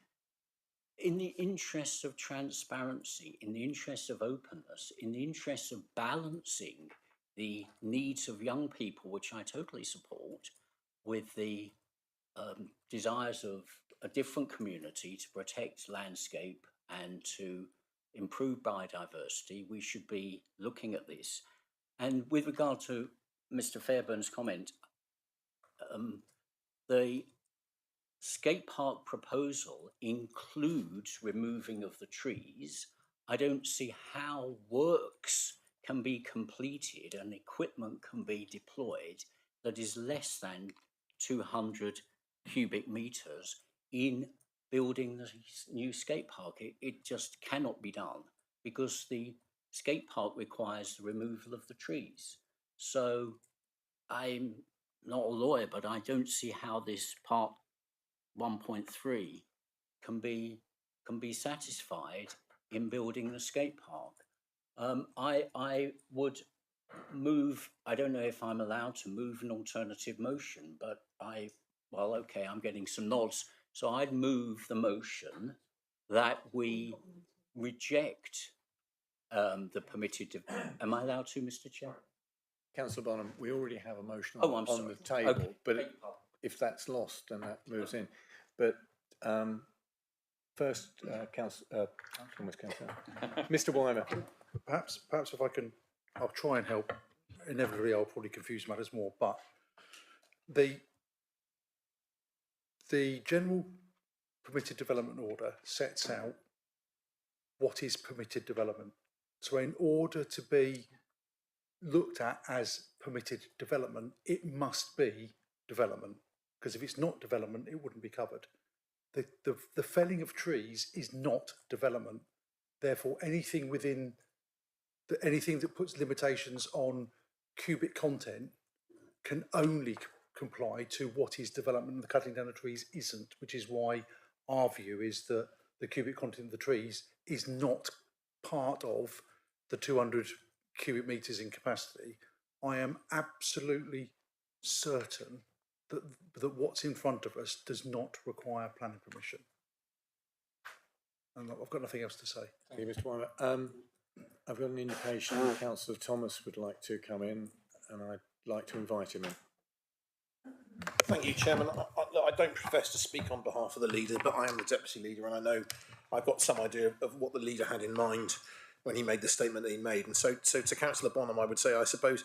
in the interest of transparency, in the interest of openness, in the interest of balancing the needs of young people, which I totally support, with the desires of a different community to protect landscape and to improve biodiversity, we should be looking at this. And with regard to Mr. Fairbairn's comment, the skate park proposal includes removing of the trees. I don't see how works can be completed and equipment can be deployed that is less than 200 cubic meters in building the new skate park. It just cannot be done because the skate park requires the removal of the trees. So I'm not a lawyer, but I don't see how this part 1.3 can be satisfied in building the skate park. I would move, I don't know if I'm allowed to move an alternative motion, but well, okay, I'm getting some nods. So I'd move the motion that we reject the permitted, am I allowed to, Mr. Chair? Councillor Bonham, we already have a motion Oh, I'm on sorry. the table, Okay. but if that's lost, then that moves in. But first, Mr. Weimer. Perhaps if I can, I'll try and help. Inevitably, I'll probably confuse matters more, but the general permitted development order sets out what is permitted development. So in order to be looked at as permitted development, it must be development, because if it's not development, it wouldn't be covered. The felling of trees is not development. Therefore, anything that puts limitations on cubic content can only comply to what is development, and the cutting down of trees isn't, which is why our view is that the cubic content of the trees is not part of the 200 cubic metres in capacity. I am absolutely certain that what's in front of us does not require planning permission. And I've got nothing else to say. Thank you, Mr. Weimer. I've got an indication Councillor Thomas would like to come in, and I'd like to invite him in. Thank you, Chairman. I don't profess to speak on behalf of the leader, but I am the deputy leader, and I know I've got some idea of what the leader had in mind when he made the statement that he made. And so to Councillor Bonham, I would say, I suppose,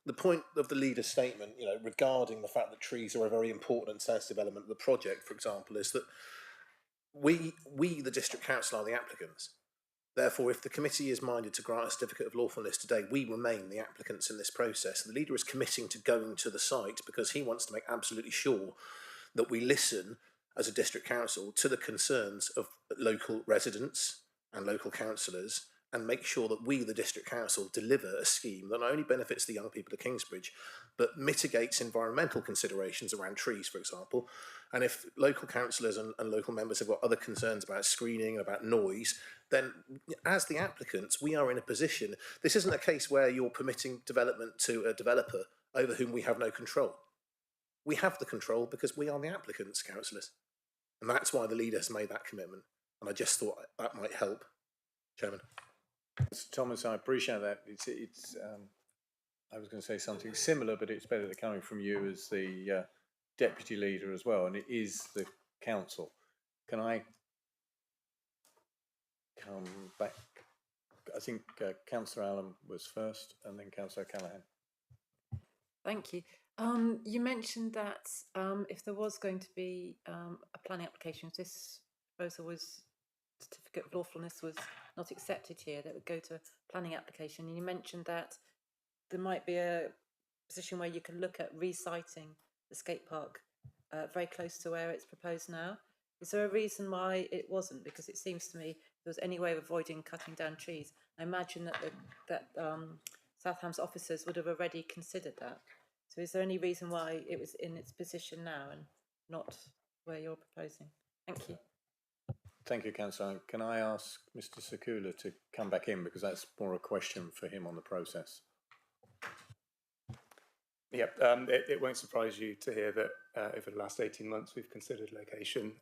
the point of the leader's statement, regarding the fact that trees are a very important and sensitive element of the project, for example, is that we, the District Council, are the applicants. Therefore, if the committee is minded to grant a certificate of lawfulness today, we remain the applicants in this process. The leader is committing to going to the site because he wants to make absolutely sure that we listen as a district council to the concerns of local residents and local councillors, and make sure that we, the district council, deliver a scheme that not only benefits the young people of Kingsbridge, but mitigates environmental considerations around trees, for example. And if local councillors and local members have got other concerns about screening, about noise, then as the applicants, we are in a position. This isn't a case where you're permitting development to a developer over whom we have no control. We have the control because we are the applicants, councillors. And that's why the leader has made that commitment. And I just thought that might help, Chairman. Mr. Thomas, I appreciate that. I was going to say something similar, but it's better than coming from you as the deputy leader as well, and it is the council. Can I come back? I think Councillor Allen was first, and then Councillor Callaghan. Thank you. You mentioned that if there was going to be a planning application, if this proposal was certificate of lawfulness was not accepted here, that would go to planning application. And you mentioned that there might be a position where you can look at resiting the skate park very close to where it's proposed now. Is there a reason why it wasn't? Because it seems to me if there was any way of avoiding cutting down trees, I imagine that Southampton's officers would have already considered that. So is there any reason why it was in its position now and not where you're proposing? Thank you. Thank you, Councillor. Can I ask Mr. Sakula to come back in, because that's more a question for him on the process. Yep, it won't surprise you to hear that over the last 18 months we've considered location,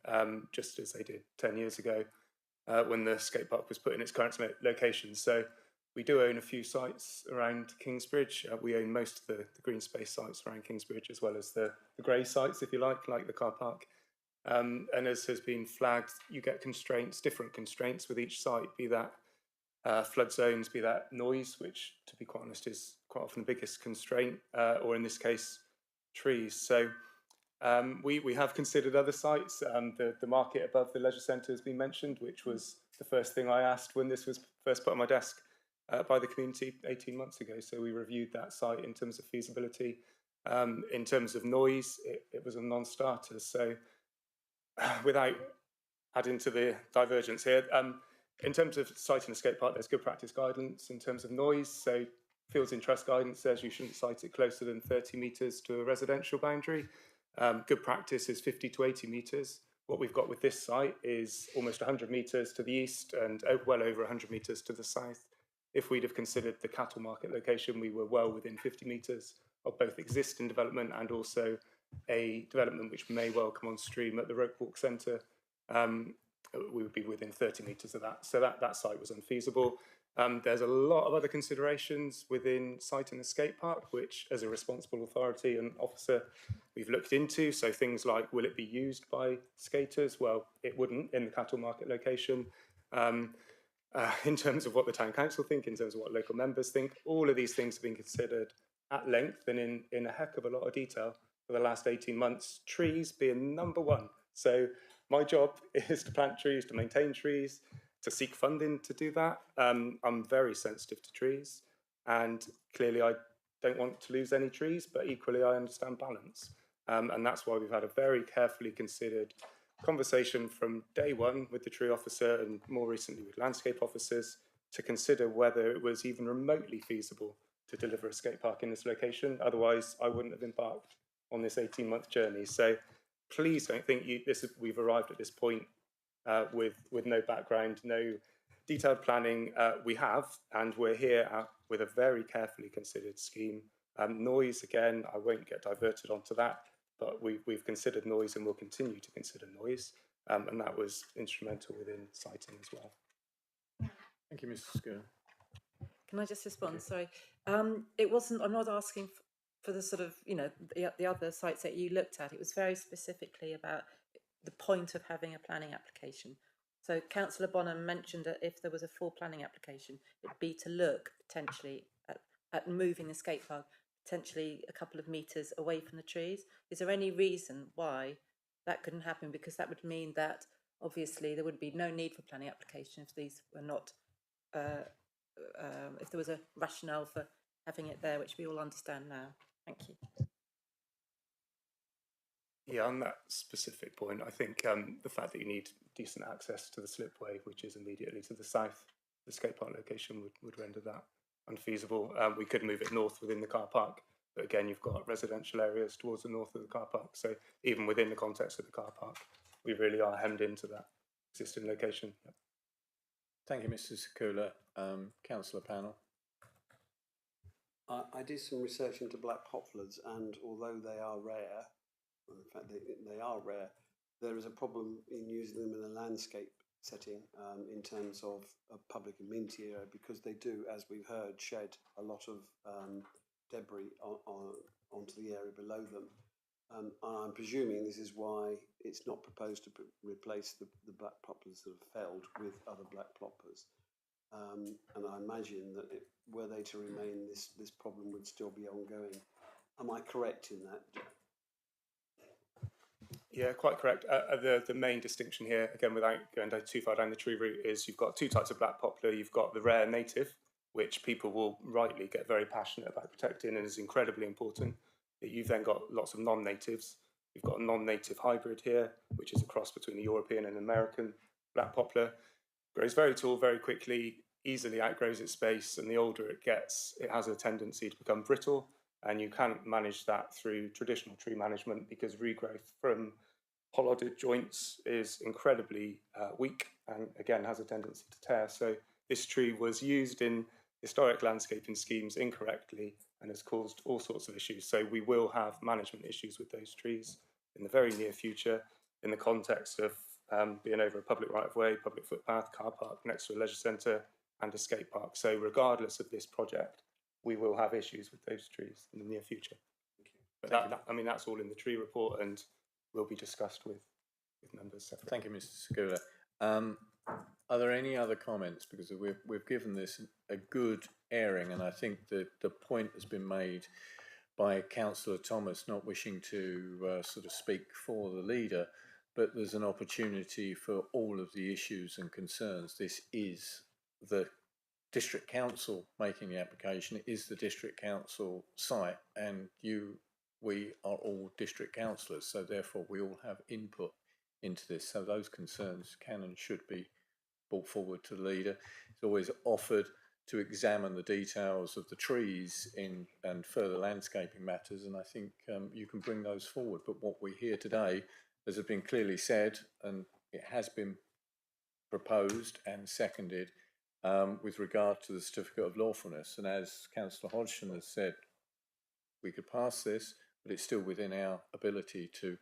just as they did 10 years ago. when the skate park was put in its current location. So we do own a few sites around Kingsbridge. We own most of the green space sites around Kingsbridge, as well as the grey sites, if you like the car park. And as has been flagged, you get constraints, different constraints with each site, be that flood zones, be that noise, which, to be quite honest, is quite often the biggest constraint, or in this case, trees. So we have considered other sites. The market above the leisure centre has been mentioned, which was the first thing I asked when this was first put on my desk by the community 18 months ago. So we reviewed that site in terms of feasibility. In terms of noise, it was a non-starter. So without adding to the divergence here, in terms of siting a skate park, there's good practice guidance in terms of noise. So Fields in Trust guidance says you shouldn't site it closer than 30 metres to a residential boundary. Good practice is 50 to 80 metres. What we've got with this site is almost 100 metres to the east and well over 100 metres to the south. If we'd have considered the cattle market location, we were well within 50 metres of both existing development and also a development which may well come on stream at the Roke Walk Centre. We would be within 30 metres of that. So that site was unfeasible. There's a lot of other considerations within siting a skate park, which as a responsible authority and officer, we've looked into. So things like, will it be used by skaters? Well, it wouldn't in the cattle market location. In terms of what the town council think, in terms of what local members think, all of these things have been considered at length and in a heck of a lot of detail for the last 18 months, trees being number one. So my job is to plant trees, to maintain trees, to seek funding to do that. I'm very sensitive to trees, and clearly I don't want to lose any trees, but equally I understand balance. And that's why we've had a very carefully considered conversation from day one with the tree officer and more recently with landscape officers to consider whether it was even remotely feasible to deliver a skate park in this location. Otherwise, I wouldn't have embarked on this 18-month journey. So please don't think we've arrived at this point with no background, no detailed planning. We have, and we're here with a very carefully considered scheme. Noise, again, I won't get diverted onto that, but we've considered noise and will continue to consider noise, and that was instrumental within siting as well. Thank you, Mr. Skir. Can I just respond? Sorry. It wasn't, I'm not asking for the sort of, the other sites that you looked at. It was very specifically about the point of having a planning application. So Councillor Bonham mentioned that if there was a full planning application, it'd be to look potentially at moving the skate park potentially a couple of metres away from the trees. Is there any reason why that couldn't happen? Because that would mean that obviously there would be no need for planning application if these were not, if there was a rationale for having it there, which we all understand now. Thank you. Yeah, on that specific point, I think the fact that you need decent access to the slipway, which is immediately to the south, the skate park location would render that unfeasible. We could move it north within the car park, but again, you've got residential areas towards the north of the car park. So even within the context of the car park, we really are hemmed into that existing location. Yep. Thank you, Mr. Sakula. Councillor Panel. I did some research into black poplars, and although they are rare, well, in fact they are rare, there is a problem in using them in a landscape setting in terms of a public amenity area, because they do, as we've heard, shed a lot of debris onto the area below them. And I'm presuming this is why it's not proposed to replace the black poplars that have failed with other black poplars. And I imagine that were they to remain, this problem would still be ongoing. Am I correct in that? Yeah, quite correct. The main distinction here, again, without going too far down the tree route, is you've got two types of black poplar. You've got the rare native, which people will rightly get very passionate about protecting and is incredibly important. You've then got lots of non-natives. You've got a non-native hybrid here, which is a cross between a European and American black poplar. Grows very tall very quickly, easily outgrows its space, and the older it gets, it has a tendency to become brittle, and you can't manage that through traditional tree management because regrowth from hollowed joints is incredibly weak and again has a tendency to tear. So this tree was used in historic landscaping schemes incorrectly and has caused all sorts of issues. So we will have management issues with those trees in the very near future in the context of being over a public right-of-way, public footpath, car park next to a leisure centre and a skate park. So regardless of this project, we will have issues with those trees in the near future. But I mean, that's all in the tree report and will be discussed with members separately. Thank you, Mr. Segula. Are there any other comments? Because we've given this a good airing, and I think that the point has been made by Councillor Thomas, not wishing to sort of speak for the leader, but there's an opportunity for all of the issues and concerns. This is the District Council making the application. It is the District Council site, and we are all District Councillors, so therefore we all have input into this. So those concerns can and should be brought forward to the leader. It's always offered to examine the details of the trees and further landscaping matters, and I think you can bring those forward. But what we hear today, as has been clearly said, and it has been proposed and seconded with regard to the certificate of lawfulness, and as Councillor Hodgson has said, we could pass this, but it's still within our ability to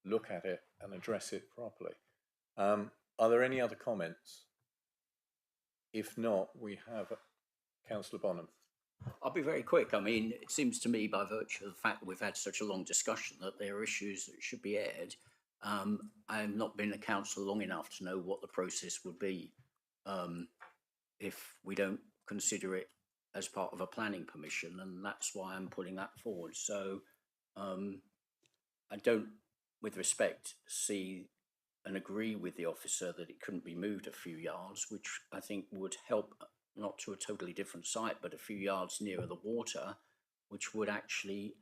look at it and address it properly. Are there any other comments? If not, we have Councillor Bonham. I'll be very quick. I mean, it seems to me, by virtue of the fact that we've had such a long discussion, that there are issues that should be aired. I've not been a councillor long enough to know what the process would be if we don't consider it as part of a planning permission, and that's why I'm putting that forward. So I don't, with respect, see and agree with the officer that it couldn't be moved a few yards, which I think would help, not to a totally different site, but a few yards nearer the water, which would actually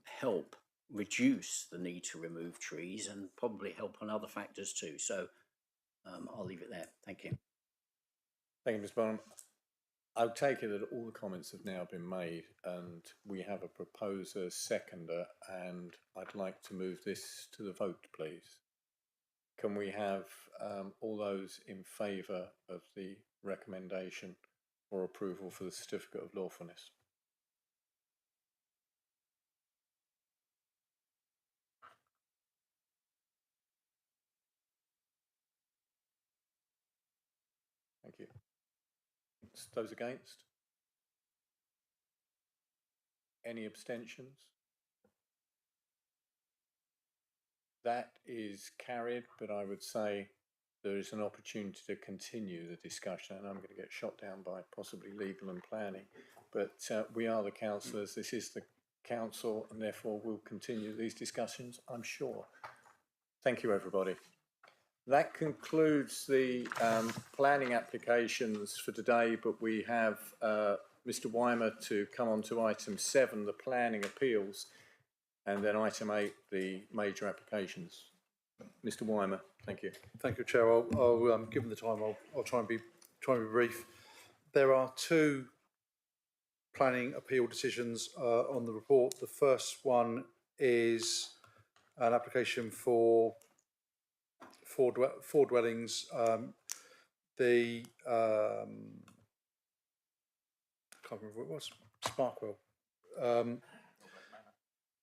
help reduce the need to remove trees and probably help on other factors too. So I'll leave it there. Thank you. Thank you, Ms. Bonham. I'll take it that all the comments have now been made, and we have a proposer, seconder, and I'd like to move this to the vote, please. Can we have all those in favour of the recommendation for approval for the certificate of lawfulness? Thank you. Those against? Any abstentions? That is carried, but I would say there is an opportunity to continue the discussion, and I'm going to get shot down by possibly legal and planning. But we are the councillors, this is the council, and therefore we'll continue these discussions, I'm sure. Thank you, everybody. That concludes the planning applications for today, but we have Mr. Weimer to come on to item 7, the planning appeals, and then item 8, the major applications. Mr. Weimer, thank you. Thank you, Chair. I'll given the time, I'll try and be brief. There are 2 planning appeal decisions on the report. The first one is an application for 4 dwellings. I can't remember what it was. Sparkwell.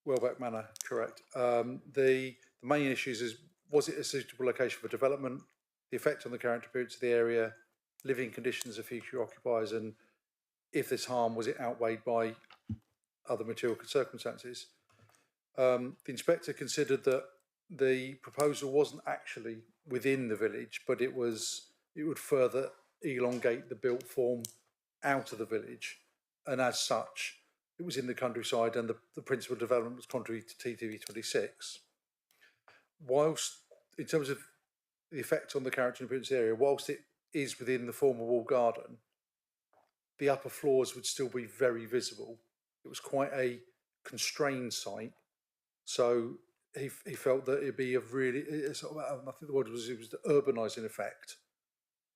Welbeck Manor, correct. The main issues is, was it a suitable location for development, the effect on the character appearance of the area, living conditions of future occupiers, and if this harm, was it outweighed by other material circumstances. The inspector considered that the proposal wasn't actually within the village, but it would further elongate the built form out of the village, and as such, it was in the countryside, and the principal development was contrary to TTV 26. Whilst, in terms of the effect on the character and appearance of the area, whilst it is within the former walled garden, the upper floors would still be very visible. It was quite a constrained site, so he felt that it'd be a really, I think the word was, it was the urbanising effect,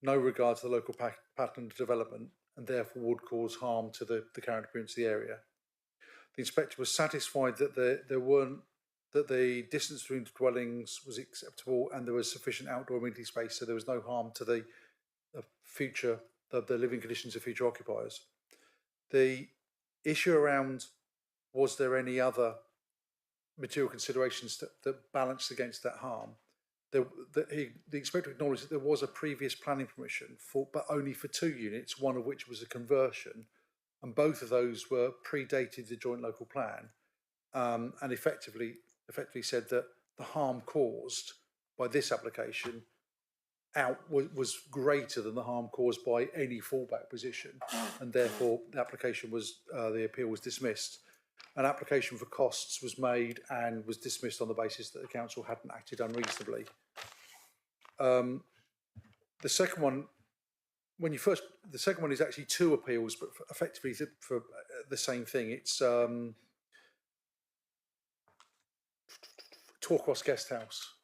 no regard to the local pattern of development, and therefore would cause harm to the character appearance of the area. The inspector was satisfied that that the distance between the dwellings was acceptable and there was sufficient outdoor amenity space, so there was no harm to the living conditions of future occupiers. The issue around, was there any other material considerations that balanced against that harm? the inspector acknowledged that there was a previous planning permission but only for 2 units, one of which was a conversion, and both of those were predated the joint local plan, and effectively said that the harm caused by this application was greater than the harm caused by any fallback position, and therefore the appeal was dismissed. An application for costs was made and was dismissed on the basis that the council hadn't acted unreasonably. The second one, the second one is actually 2 appeals, but effectively for the same thing. It's Torcross Guest House.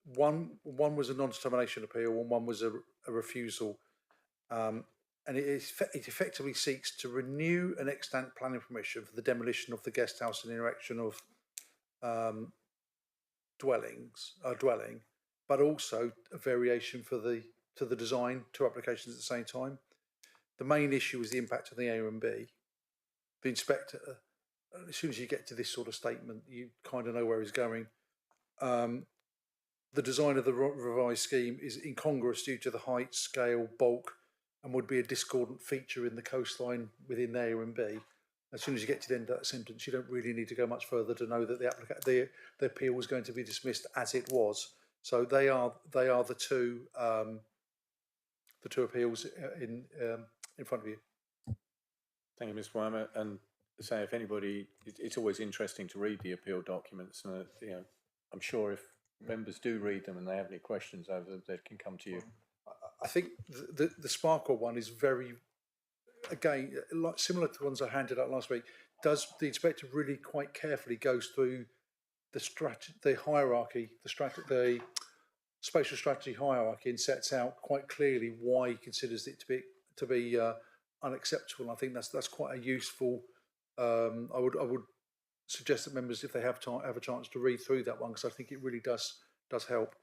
One was a non-determination appeal, and one was a refusal. And it effectively seeks to renew an extant planning permission for the demolition of the guest house and erection of dwelling, but also a variation to the design, 2 applications at the same time. The main issue is the impact on the A and B. The inspector, as soon as you get to this sort of statement, you kind of know where he's going. The design of the revised scheme is incongruous due to the height, scale, bulk, and would be a discordant feature in the coastline within A and B. As soon as you get to the end of that sentence, you don't really need to go much further to know that the appeal was going to be dismissed as it was. So they are the two appeals in front of you. Thank you, Mr. Weimer. And say, if anybody, it's always interesting to read the appeal documents. And I'm sure if members do read them and they have any questions over them, they can come to you. I think the Sparkle one is very, again, like similar to the ones I handed out last week. Does the inspector really quite carefully goes through the hierarchy, the spatial strategy hierarchy, and sets out quite clearly why he considers it to be unacceptable. And I think that's quite a useful. I would suggest that members, if they have a chance to read through that one, because I think it really does help.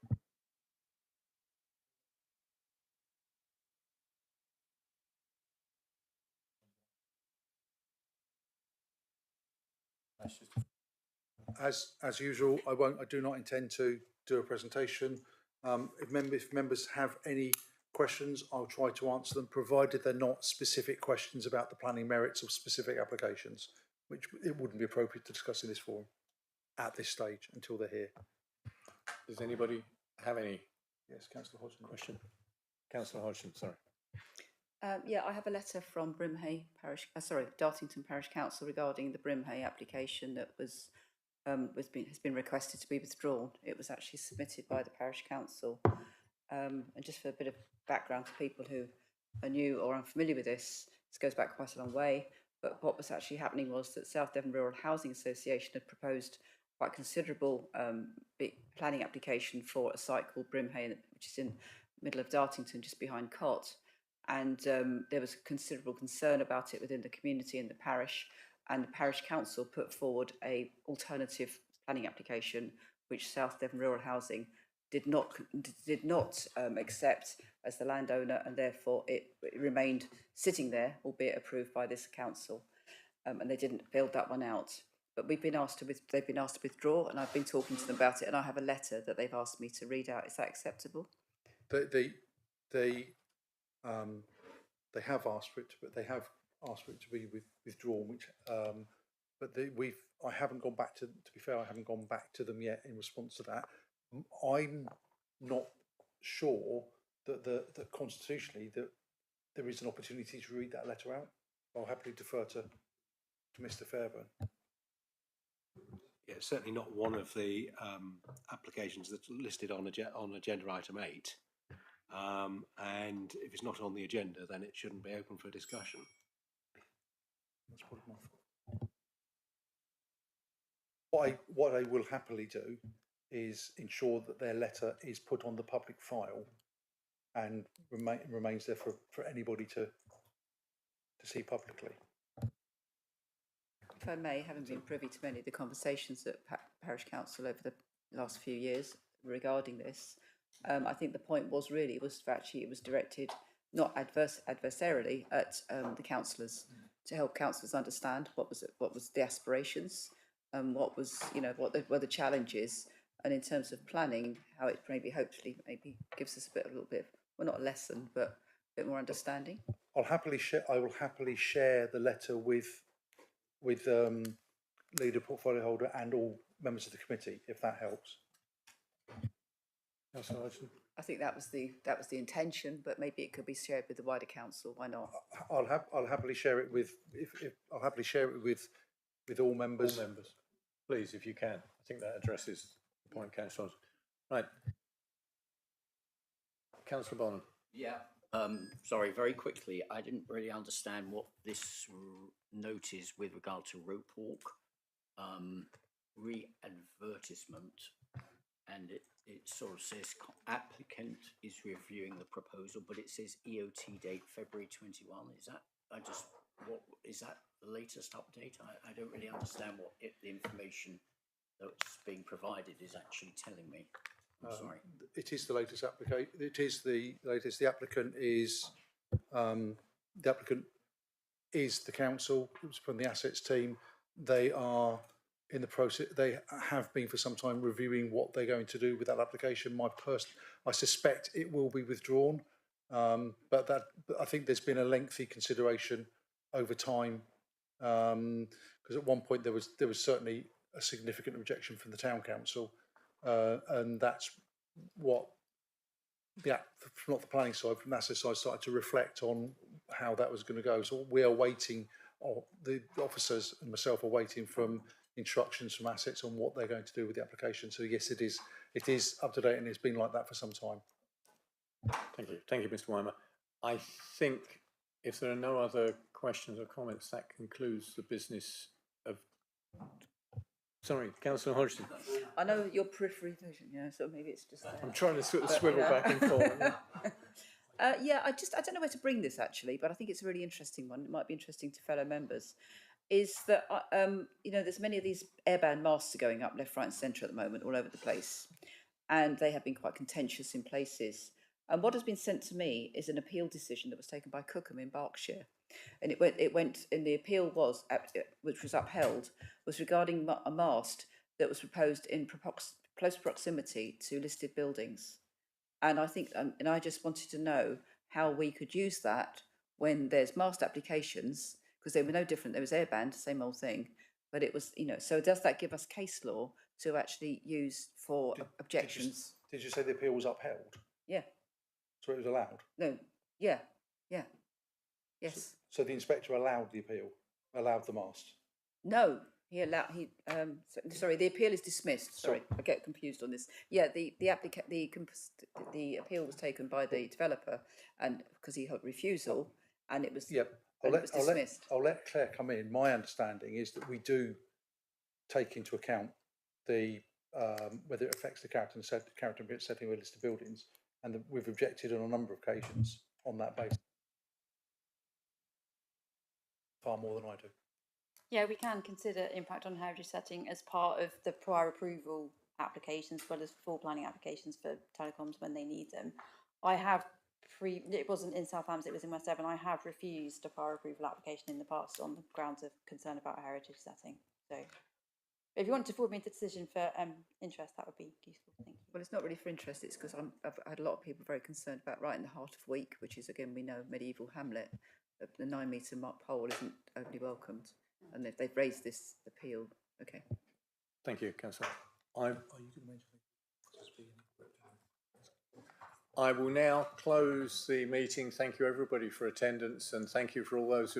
As usual, I do not intend to do a presentation. If members have any questions, I'll try to answer them, provided they're not specific questions about the planning merits of specific applications, which it wouldn't be appropriate to discuss in this forum at this stage until they're here. Does anybody have any? Yes, Councillor Hodgson. Question. Councillor Hodgson, sorry. Yeah, I have a letter from Dartington Parish Council regarding the Brimhay application that has been requested to be withdrawn. It was actually submitted by the Parish Council. And just for a bit of background to people who are new or unfamiliar with this goes back quite a long way. But what was actually happening was that South Devon Rural Housing Association had proposed quite considerable big planning application for a site called Brimhay, which is in the middle of Dartington, just behind Cott. And there was considerable concern about it within the community and the parish, and the Parish Council put forward a alternative planning application, which South Devon Rural Housing did not accept as the landowner, and therefore it remained sitting there, albeit approved by this council, and they didn't build that one out. But they've been asked to withdraw, and I've been talking to them about it, and I have a letter that they've asked me to read out. Is that acceptable? They have asked for it, but they have asked for it to be withdrawn. Which, but I haven't gone back to. To be fair, I haven't gone back to them yet in response to that. I'm not sure that constitutionally that there is an opportunity to read that letter out. I'll happily defer to Mr. Fairburn. Yeah, certainly not one of the applications that's listed on agenda item 8. And if it's not on the agenda, then it shouldn't be open for discussion. That's what I will happily do is ensure that their letter is put on the public file and remains there for anybody to see publicly. If I may, having been privy to many of the conversations at Parish Council over the last few years regarding this, I think the point was directed not adversarially at the councillors, to help councillors understand what was the aspirations, what were the challenges, And in terms of planning, how it hopefully gives us a little bit, well, not a lesson, but a bit more understanding. I will happily share the letter with leader, portfolio holder, and all members of the committee, if that helps. Councillor Hodgson. I think that was the intention, but maybe it could be shared with the wider council. Why not? I'll happily share it with I'll happily share it with all members. All members, please, if you can. I think that addresses the point, Councillor Hodgson. Right, Councillor Bonham. Yeah. Sorry, very quickly, I didn't really understand what this note is with regard to Rope Walk re-advertisement, and it sort of says applicant is reviewing the proposal, but it says EOT date February 21. Is that what is that the latest update? I don't really understand what the information that's being provided is actually telling me. I'm sorry. It is the latest application. It is the latest. The applicant is the council. It was from the assets team. They are in the process. They have been for some time reviewing what they're going to do with that application. I suspect it will be withdrawn, but I think there's been a lengthy consideration over time, because at one point there was certainly a significant objection from the town council. And that's what not the planning side, from the asset side, started to reflect on how that was going to go. So we are waiting, or the officers and myself are waiting from instructions from assets on what they're going to do with the application. So yes, it is up to date, and it's been like that for some time. Thank you, Mr. Weimer. I think if there are no other questions or comments, that concludes the business of. Sorry, Councillor Hodgson. I know your periphery vision, so maybe it's just there. I'm trying to sort of swivel back and forth. Yeah, I don't know where to bring this actually, but I think it's a really interesting one. It might be interesting to fellow members. Is that there's many of these airband masts are going up left, right, and centre at the moment, all over the place, and they have been quite contentious in places. And what has been sent to me is an appeal decision that was taken by Cookham in Berkshire, and it went, and the appeal was, which was upheld, was regarding a mast that was proposed in close proximity to listed buildings, and I think, and I just wanted to know how we could use that when there's mast applications, because they were no different. There was airband, same old thing, but it was, So does that give us case law to actually use for objections? Did you say the appeal was upheld? Yeah. So it was allowed? No. Yeah. Yes. So the inspector allowed the appeal, allowed the mast? No, he allowed. Sorry, the appeal is dismissed. Sorry, I get confused on this. Yeah, the appeal was taken by the developer, and because he had refusal, and it was. Yep. Dismissed. I'll let Claire come in. My understanding is that we do take into account the whether it affects the character and setting of listed buildings, and that we've objected on a number of occasions on that basis. Far more than I do. Yeah, we can consider impact on heritage setting as part of the prior approval applications, as well as full planning applications for telecoms when they need them. It wasn't in Southampton, it was in West Devon. I have refused a prior approval application in the past on the grounds of concern about a heritage setting. So if you want to forward me the decision for interest, that would be useful. Thank you. Well, it's not really for interest. It's because I've had a lot of people very concerned about right in the heart of Week, which is, again, we know, medieval hamlet. The 9-metre pole isn't overly welcomed, and they've raised this appeal. Okay. Thank you, Councillor. I will now close the meeting. Thank you, everybody, for attendance, and thank you for all those who've